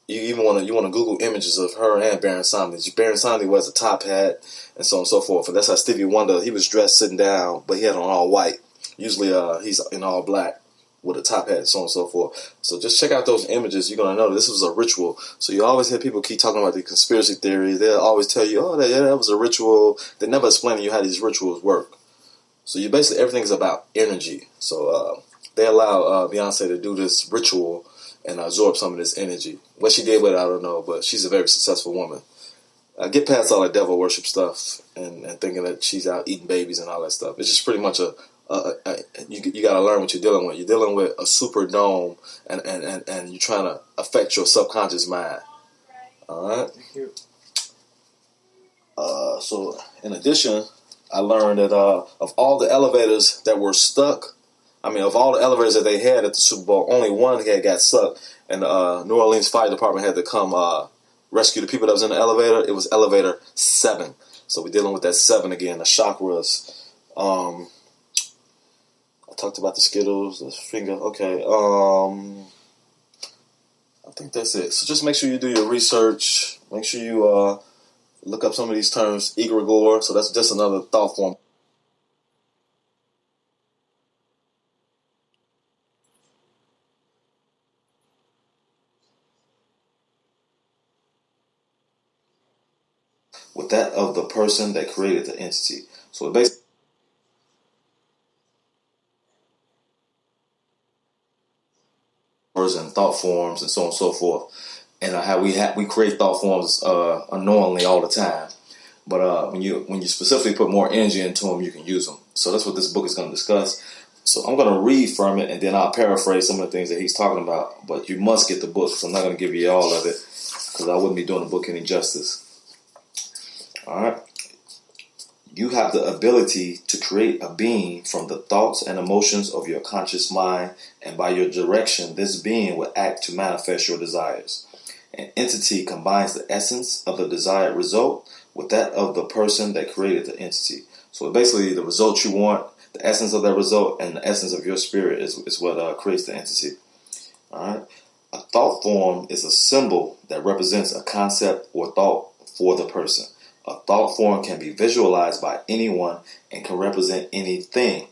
You even want to Google images of her and Baron Samedi. Baron Samedi wears a top hat and so on and so forth. And that's how Stevie Wonder, he was dressed sitting down, but he had on all white. Usually he's in all black with a top hat and so on and so forth. So just check out those images. You're going to know this was a ritual. So you always hear people keep talking about the conspiracy theories. They'll always tell you, oh, that was a ritual. They never explain to you how these rituals work. So you basically, everything is about energy. So they allow Beyonce to do this ritual and absorb some of this energy. What she did with it, I don't know, but she's a very successful woman. Get past all that devil worship stuff and thinking that she's out eating babies and all that stuff. It's just pretty much you got to learn what you're dealing with. You're dealing with a super dome, and you're trying to affect your subconscious mind. All right.
Thank you.
So in addition, I learned that of all the elevators that were stuck, of all the elevators that they had at the Super Bowl, only one got stuck, and the New Orleans Fire Department had to come rescue the people that was in the elevator. It was elevator 7. So we're dealing with that 7 again, the chakras. I talked about the Skittles, the finger. Okay. I think that's it. So just make sure you do your research. Make sure you look up some of these terms. Egregore. So that's just another thought form. With that of the person that created the entity. So it basically and thought forms and so on and so forth, and how we create thought forms unknowingly all the time. But when you specifically put more energy into them, you can use them. So that's what this book is going to discuss. So I'm going to read from it, and then I'll paraphrase some of the things that he's talking about. But you must get the book, so I'm not going to give you all of it because I wouldn't be doing the book any justice. All right. You have the ability to create a being from the thoughts and emotions of your conscious mind, and by your direction, this being will act to manifest your desires. An entity combines the essence of the desired result with that of the person that created the entity. So basically, the result you want, the essence of that result, and the essence of your spirit is what creates the entity. All right. A thought form is a symbol that represents a concept or thought for the person. A thought form can be visualized by anyone and can represent anything.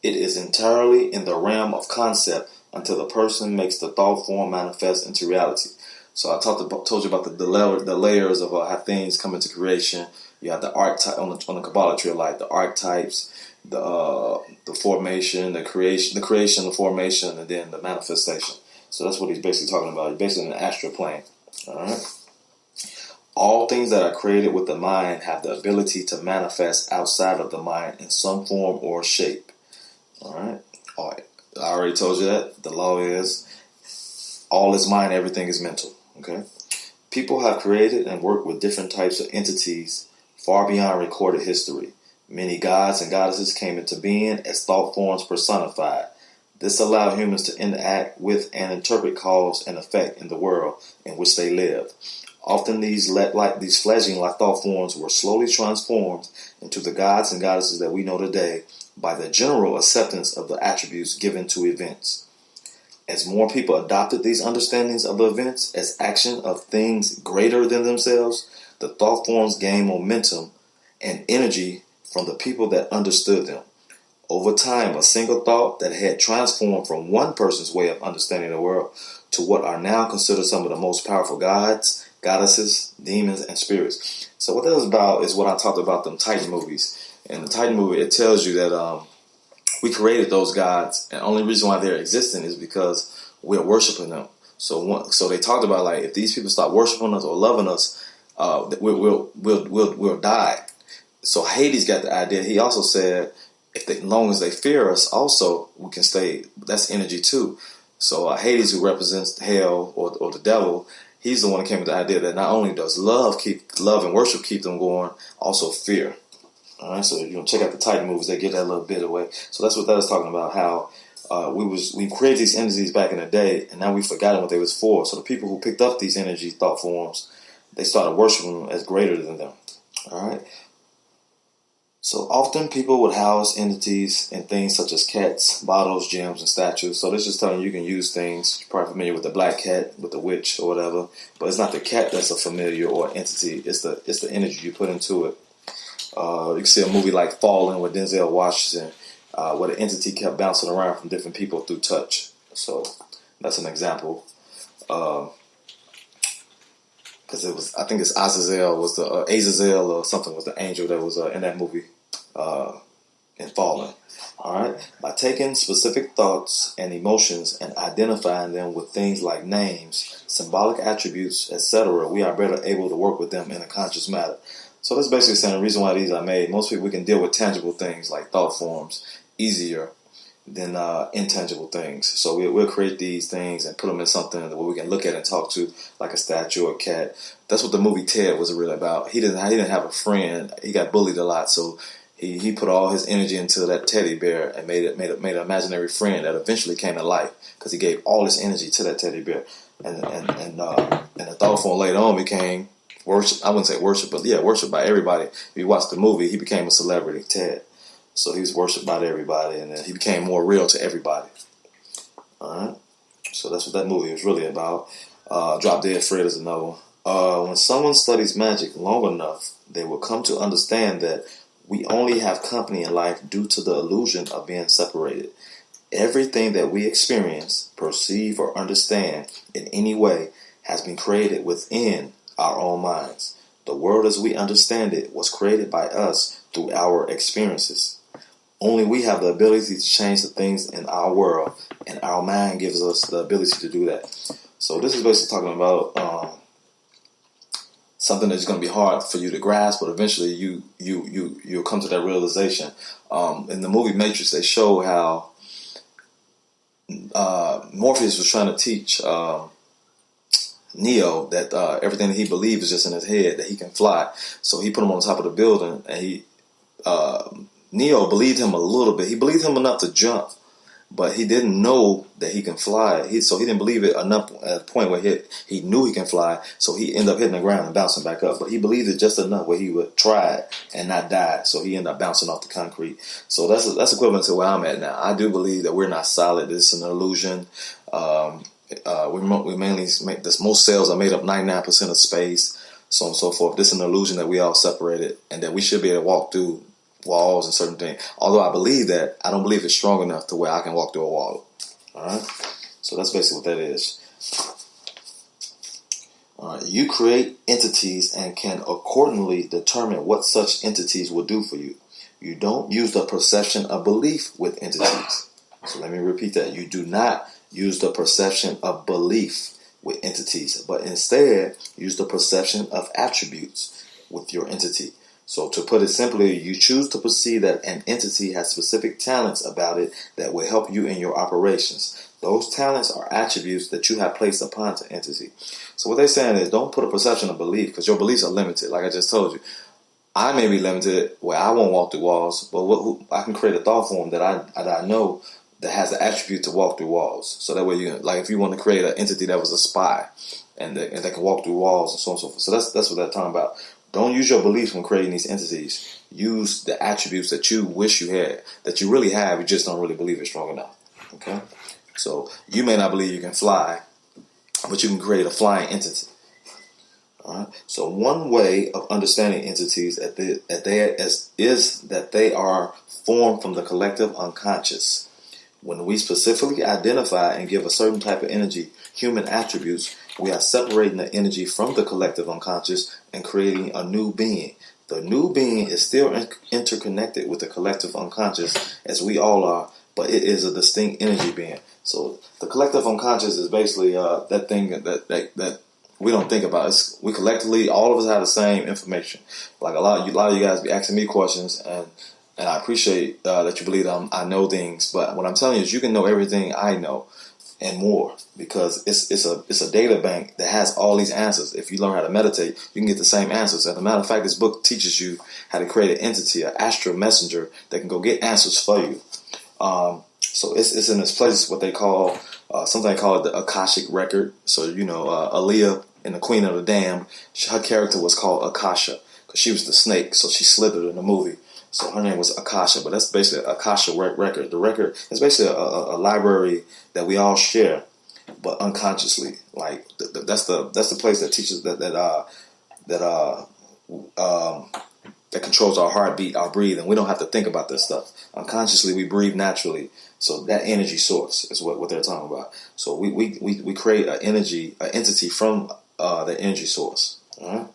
It is entirely in the realm of concept until the person makes the thought form manifest into reality. So I told you about the layers of how things come into creation. You have the archetype on the Kabbalah tree of life, the archetypes, the formation, the creation, the formation, and then the manifestation. So that's what he's basically talking about. He's basically in the astral plane. All right. All things that are created with the mind have the ability to manifest outside of the mind in some form or shape. All right. All right. I already told you that. The law is all is mind, everything is mental. Okay? People have created and worked with different types of entities far beyond recorded history. Many gods and goddesses came into being as thought forms personified. This allowed humans to interact with and interpret cause and effect in the world in which they live. Often these fledgling thought forms were slowly transformed into the gods and goddesses that we know today by the general acceptance of the attributes given to events. As more people adopted these understandings of the events as action of things greater than themselves, the thought forms gained momentum and energy from the people that understood them. Over time, a single thought that had transformed from one person's way of understanding the world to what are now considered some of the most powerful gods, goddesses, demons, and spirits. So what that is about is what I talked about, them Titan movies. In the Titan movie, it tells you that we created those gods, and the only reason why they're existing is because we're worshiping them. So they talked about, like, if these people stop worshiping us or loving us, we'll die. So Hades got the idea. He also said, as long as they fear us, also we can stay. That's energy too. So Hades, who represents hell or the devil, he's the one that came with the idea that not only does love and worship keep them going, also fear. All right, so check out the Titan movies. They give that little bit away. So that's what that was talking about. How we created these entities back in the day, and now we've forgotten what they was for. So the people who picked up these energy thought forms, they started worshiping them as greater than them. All right. So often people would house entities in things such as cats, bottles, gems, and statues. So this is telling you can use things. You're probably familiar with the black cat, with the witch or whatever. But it's not the cat that's a familiar or entity. It's the energy you put into it. You can see a movie like Fallen with Denzel Washington, where the entity kept bouncing around from different people through touch. So that's an example. Because I think it's Azazel was the Azazel or something was the angel that was in that movie in Fallen. All right, by taking specific thoughts and emotions and identifying them with things like names, symbolic attributes, etc., we are better able to work with them in a conscious manner. So that's basically saying the reason why these are made. Most people, we can deal with tangible things like thought forms easier than intangible things. So we'll create these things and put them in something that we can look at and talk to, like a statue or a cat. That's what the movie Ted was really about. He didn't have a friend. He got bullied a lot, so he put all his energy into that teddy bear and made an imaginary friend that eventually came to life because he gave all his energy to that teddy bear. And the thought form later on became worship. I wouldn't say worship, but yeah, worship by everybody. If you watch the movie, he became a celebrity, Ted. So he was worshipped by everybody, and then he became more real to everybody. All right. So that's what that movie was really about. Drop Dead Fred is another one. When someone studies magic long enough, they will come to understand that we only have company in life due to the illusion of being separated. Everything that we experience, perceive, or understand in any way has been created within our own minds. The world as we understand it was created by us through our experiences. Only we have the ability to change the things in our world, and our mind gives us the ability to do that. So this is basically talking about something that's going to be hard for you to grasp, but eventually you'll come to that realization. In the movie Matrix, they show how Morpheus was trying to teach Neo that everything that he believes is just in his head, that he can fly. So he put him on top of the building, and Neo believed him a little bit. He believed him enough to jump, but he didn't know that he can fly. So he didn't believe it enough at a point where he knew he can fly. So he ended up hitting the ground and bouncing back up. But he believed it just enough where he would try it and not die. So he ended up bouncing off the concrete. So that's equivalent to where I'm at now. I do believe that we're not solid. This is an illusion. We mainly make this. Most cells are made up 99% of space, so on and so forth. This is an illusion that we all separated, and that we should be able to walk through walls and certain things. Although I believe that, I don't believe it's strong enough to where I can walk through a wall. All right, so that's basically what that is. All right, you create entities and can accordingly determine what such entities will do for you. You don't use the perception of belief with entities. So let me repeat that. You do not use the perception of belief with entities, but instead use the perception of attributes with your entity. So to put it simply, you choose to perceive that an entity has specific talents about it that will help you in your operations. Those talents are attributes that you have placed upon the entity. So what they're saying is, don't put a perception of belief, because your beliefs are limited. Like I just told you, I may be limited where I won't walk through walls, but I can create a thought form that I know that has the attribute to walk through walls. So that way, like if you want to create an entity that was a spy and that can walk through walls and so on and so forth. So that's what they're talking about. Don't use your beliefs when creating these entities. Use the attributes that you wish you had, that you really have, you just don't really believe it strong enough. Okay? So you may not believe you can fly, but you can create a flying entity. All right? So one way of understanding entities is that they are formed from the collective unconscious. When we specifically identify and give a certain type of energy human attributes, we are separating the energy from the collective unconscious and creating a new being. The new being is still interconnected with the collective unconscious, as we all are, but it is a distinct energy being. So the collective unconscious is basically that thing that we don't think about. We collectively, all of us have the same information. Like a lot of you guys be asking me questions, and I appreciate that you believe I know things. But what I'm telling you is, you can know everything I know and more, because it's a data bank that has all these answers. If you learn how to meditate, you can get the same answers. As a matter of fact, this book teaches you how to create an entity, an astral messenger that can go get answers for you. So it's in this place, what they call something called the Akashic record. So Aaliyah in the Queen of the Damned, her character was called Akasha because she was the snake, so she slithered in the movie. So her name was Akasha, but that's basically Akasha record. The record is basically a library that we all share, but unconsciously. Like that's the place that teaches that controls our heartbeat, our breathing. We don't have to think about this stuff. Unconsciously, we breathe naturally. So that energy source is what they're talking about. So we create an entity from the energy source. All right?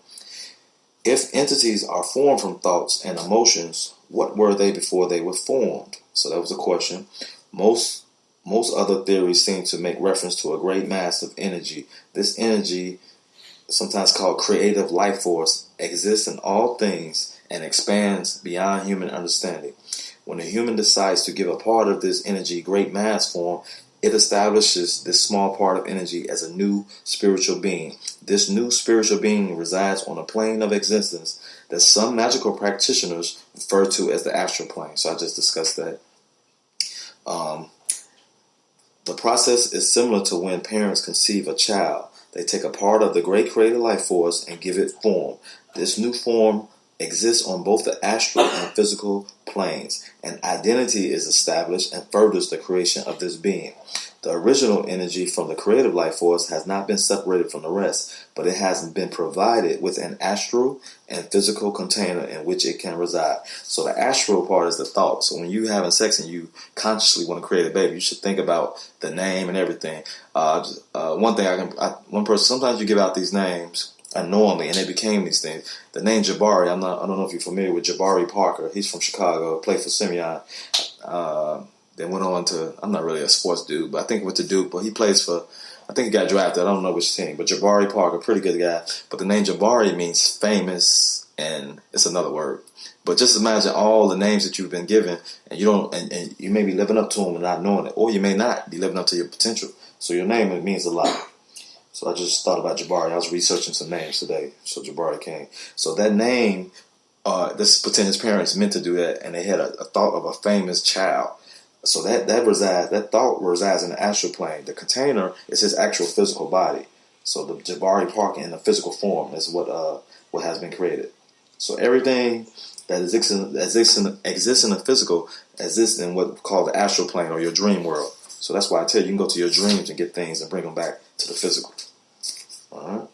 If entities are formed from thoughts and emotions, what were they before they were formed? So that was the question. Most other theories seem to make reference to a great mass of energy. This energy, sometimes called creative life force, exists in all things and expands beyond human understanding. When a human decides to give a part of this energy great mass form, it establishes this small part of energy as a new spiritual being. This new spiritual being resides on a plane of existence that some magical practitioners refer to as the astral plane. So I just discussed that. The process is similar to when parents conceive a child. They take a part of the great creative life force and give it form. This new form exists on both the astral and physical planes. An identity is established and furthers the creation of this being. The original energy from the creative life force has not been separated from the rest, but it has been provided with an astral and physical container in which it can reside. So the astral part is the thought. So when you're having sex and you consciously want to create a baby, you should think about the name and everything. One person, sometimes you give out these names unknowingly, and they became these things. The name Jabari, I don't know if you're familiar with Jabari Parker. He's from Chicago, played for Simeon. Then went on to, I'm not really a sports dude, but I think went to Duke, but he plays for, I think he got drafted, I don't know which team, but Jabari Parker, pretty good guy. But the name Jabari means famous, and it's another word. But just imagine all the names that you've been given, and and you may be living up to them and not knowing it, or you may not be living up to your potential. So your name, it means a lot. So I just thought about Jabari. I was researching some names today, so Jabari came. So that name, this pretend his parents meant to do that, and they had a thought of a famous child. So that thought resides in the astral plane. The container is his actual physical body. So the Jabari Parker in the physical form is what has been created. So everything that exists in the physical exists in what we call the astral plane, or your dream world. So that's why I tell you, you can go to your dreams and get things and bring them back to the physical. All right.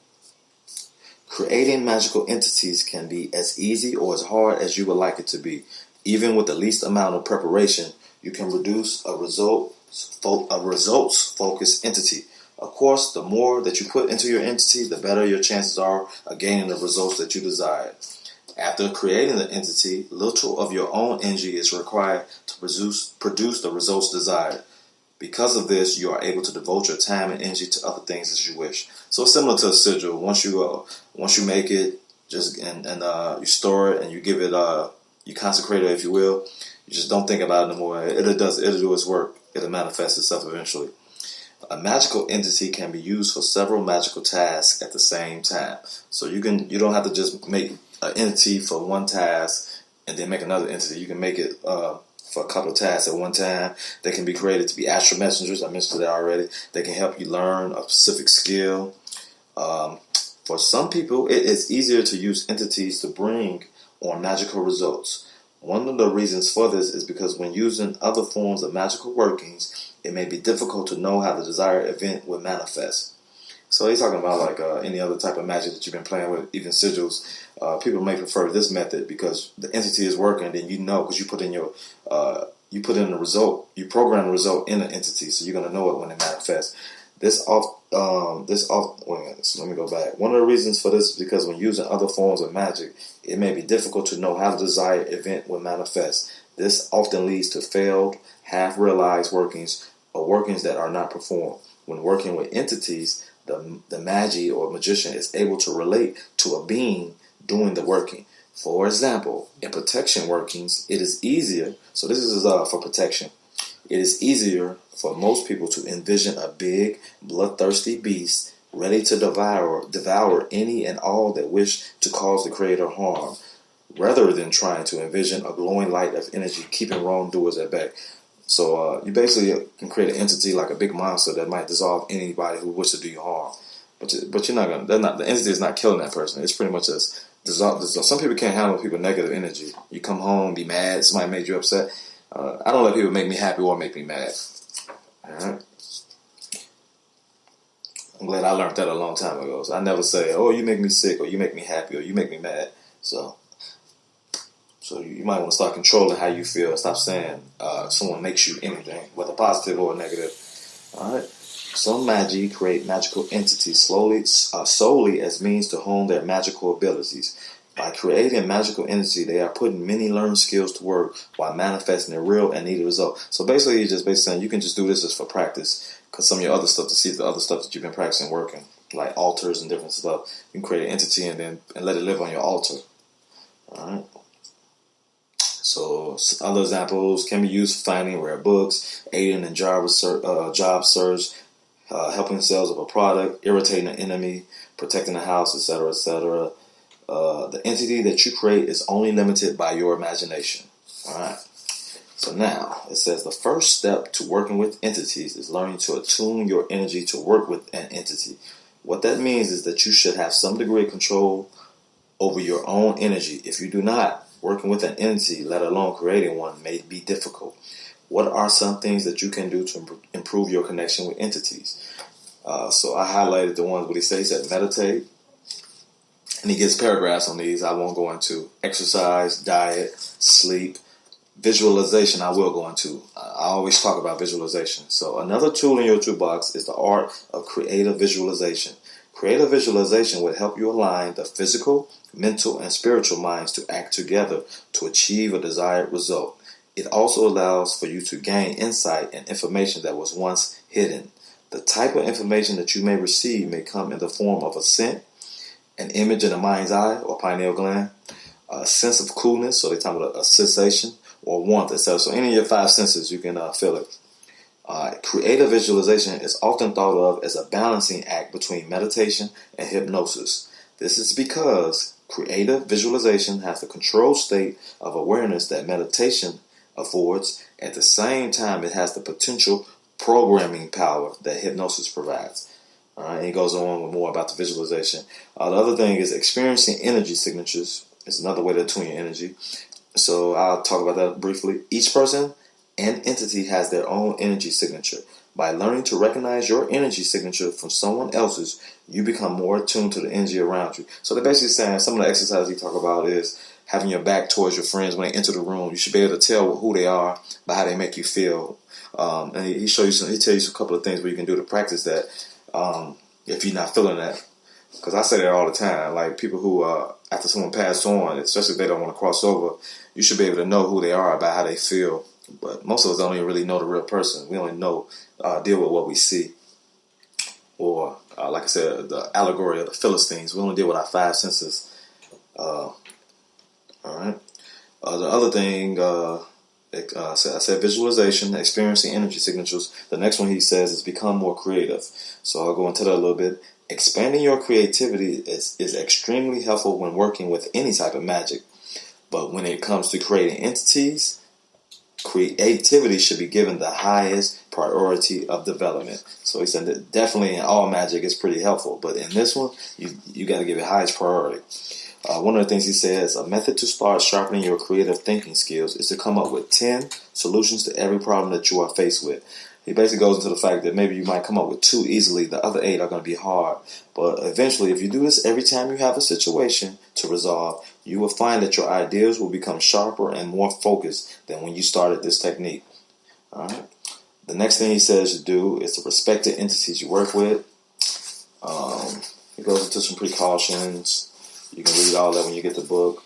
Creating magical entities can be as easy or as hard as you would like it to be. Even with the least amount of preparation, you can produce a results-focused entity. Of course, the more that you put into your entity, the better your chances are of gaining the results that you desire. After creating the entity, little of your own energy is required to produce the results desired. Because of this, you are able to devote your time and energy to other things as you wish. So it's similar to a sigil. Once you make it, You store it and you give it you consecrate it, if you will. You just don't think about it anymore. It'll do its work. It'll manifest itself eventually. A magical entity can be used for several magical tasks at the same time. So you don't have to just make an entity for one task and then make another entity. You can make it for a couple of tasks at one time. They can be created to be astral messengers. I mentioned that already. They can help you learn a specific skill. For some people, it is easier to use entities to bring on magical results. One of the reasons for this is because when using other forms of magical workings, it may be difficult to know how the desired event will manifest. So he's talking about like any other type of magic that you've been playing with, even sigils. People may prefer this method because the entity is working, then you know because you put in the result, you program the result in the entity, so you're gonna know it when it manifests. Wait a minute, so let me go back. One of the reasons for this is because when using other forms of magic, it may be difficult to know how the desired event will manifest. This often leads to failed, half-realized workings or workings that are not performed. When working with entities, the magi or magician is able to relate to a being doing the working. For example, in protection workings, it is easier. So this is for protection. It is easier for most people to envision a big, bloodthirsty beast ready to devour any and all that wish to cause the creator harm, rather than trying to envision a glowing light of energy keeping wrongdoers at bay. So you basically can create an entity like a big monster that might dissolve anybody who wishes to do you harm. But you're not gonna. The entity is not killing that person. It's pretty much just dissolve. Some people can't handle people negative energy. You come home, be mad. Somebody made you upset. I don't let people make me happy or make me mad. All right. I'm glad I learned that a long time ago. So I never say, "Oh, you make me sick," or "You make me happy," or "You make me mad." So you might want to start controlling how you feel. Stop saying someone makes you anything, whether positive or negative. All right. Some magi create magical entities solely as means to hone their magical abilities. By creating a magical entity, they are putting many learned skills to work while manifesting a real and needed result. So basically, you're just basically saying you can just do this as for practice, because some of your other stuff, to see the other stuff that you've been practicing working, like altars and different stuff, you can create an entity and let it live on your altar. All right. So other examples can be used for finding rare books, aiding in job search, helping sales of a product, irritating an enemy, protecting a house, etc., etc. The entity that you create is only limited by your imagination. All right. So now it says the first step to working with entities is learning to attune your energy to work with an entity. What that means is that you should have some degree of control over your own energy. If you do not, working with an entity, let alone creating one, may be difficult. What are some things that you can do to improve your connection with entities? So I highlighted the ones what he said. He said meditate. And he gives paragraphs on these. I won't go into exercise, diet, sleep, visualization. I will go into. I always talk about visualization. So another tool in your toolbox is the art of creative visualization. Creative visualization will help you align the physical, mental, and spiritual minds to act together to achieve a desired result. It also allows for you to gain insight and information that was once hidden. The type of information that you may receive may come in the form of a scent, an image in the mind's eye or pineal gland, a sense of coolness, so they're talking about a sensation, or warmth, etc. So any of your five senses, you can feel it. Creative visualization is often thought of as a balancing act between meditation and hypnosis. This is because creative visualization has the controlled state of awareness that meditation affords. At the same time, it has the potential programming power that hypnosis provides. And he goes on with more about the visualization. The other thing is experiencing energy signatures. It's another way to tune your energy. So I'll talk about that briefly. Each person and entity has their own energy signature. By learning to recognize your energy signature from someone else's, you become more attuned to the energy around you. So they're basically saying some of the exercises he talk about is having your back towards your friends when they enter the room. You should be able to tell who they are by how they make you feel. And he tells you a couple of things where you can do to practice that. If you're not feeling that, because I say that all the time, like people who, after someone passed on, especially if they don't want to cross over, you should be able to know who they are by how they feel. But most of us don't even really know the real person. We only know, deal with what we see. Or, like I said, the allegory of the Philistines, we only deal with our five senses. All right. The other thing, I said visualization, experiencing energy signatures. The next one he says is become more creative. So I'll go into that a little bit. Expanding your creativity is extremely helpful when working with any type of magic. But when it comes to creating entities, creativity should be given the highest priority of development. So he said that definitely in all magic is pretty helpful, but in this one, you got to give it highest priority. One of the things he says, a method to start sharpening your creative thinking skills is to come up with 10 solutions to every problem that you are faced with. He basically goes into the fact that maybe you might come up with 2 easily, the other 8 are going to be hard. But eventually, if you do this every time you have a situation to resolve, you will find that your ideas will become sharper and more focused than when you started this technique. All right. The next thing he says to do is to respect the entities you work with. He goes into some precautions. You can read all that when you get the book.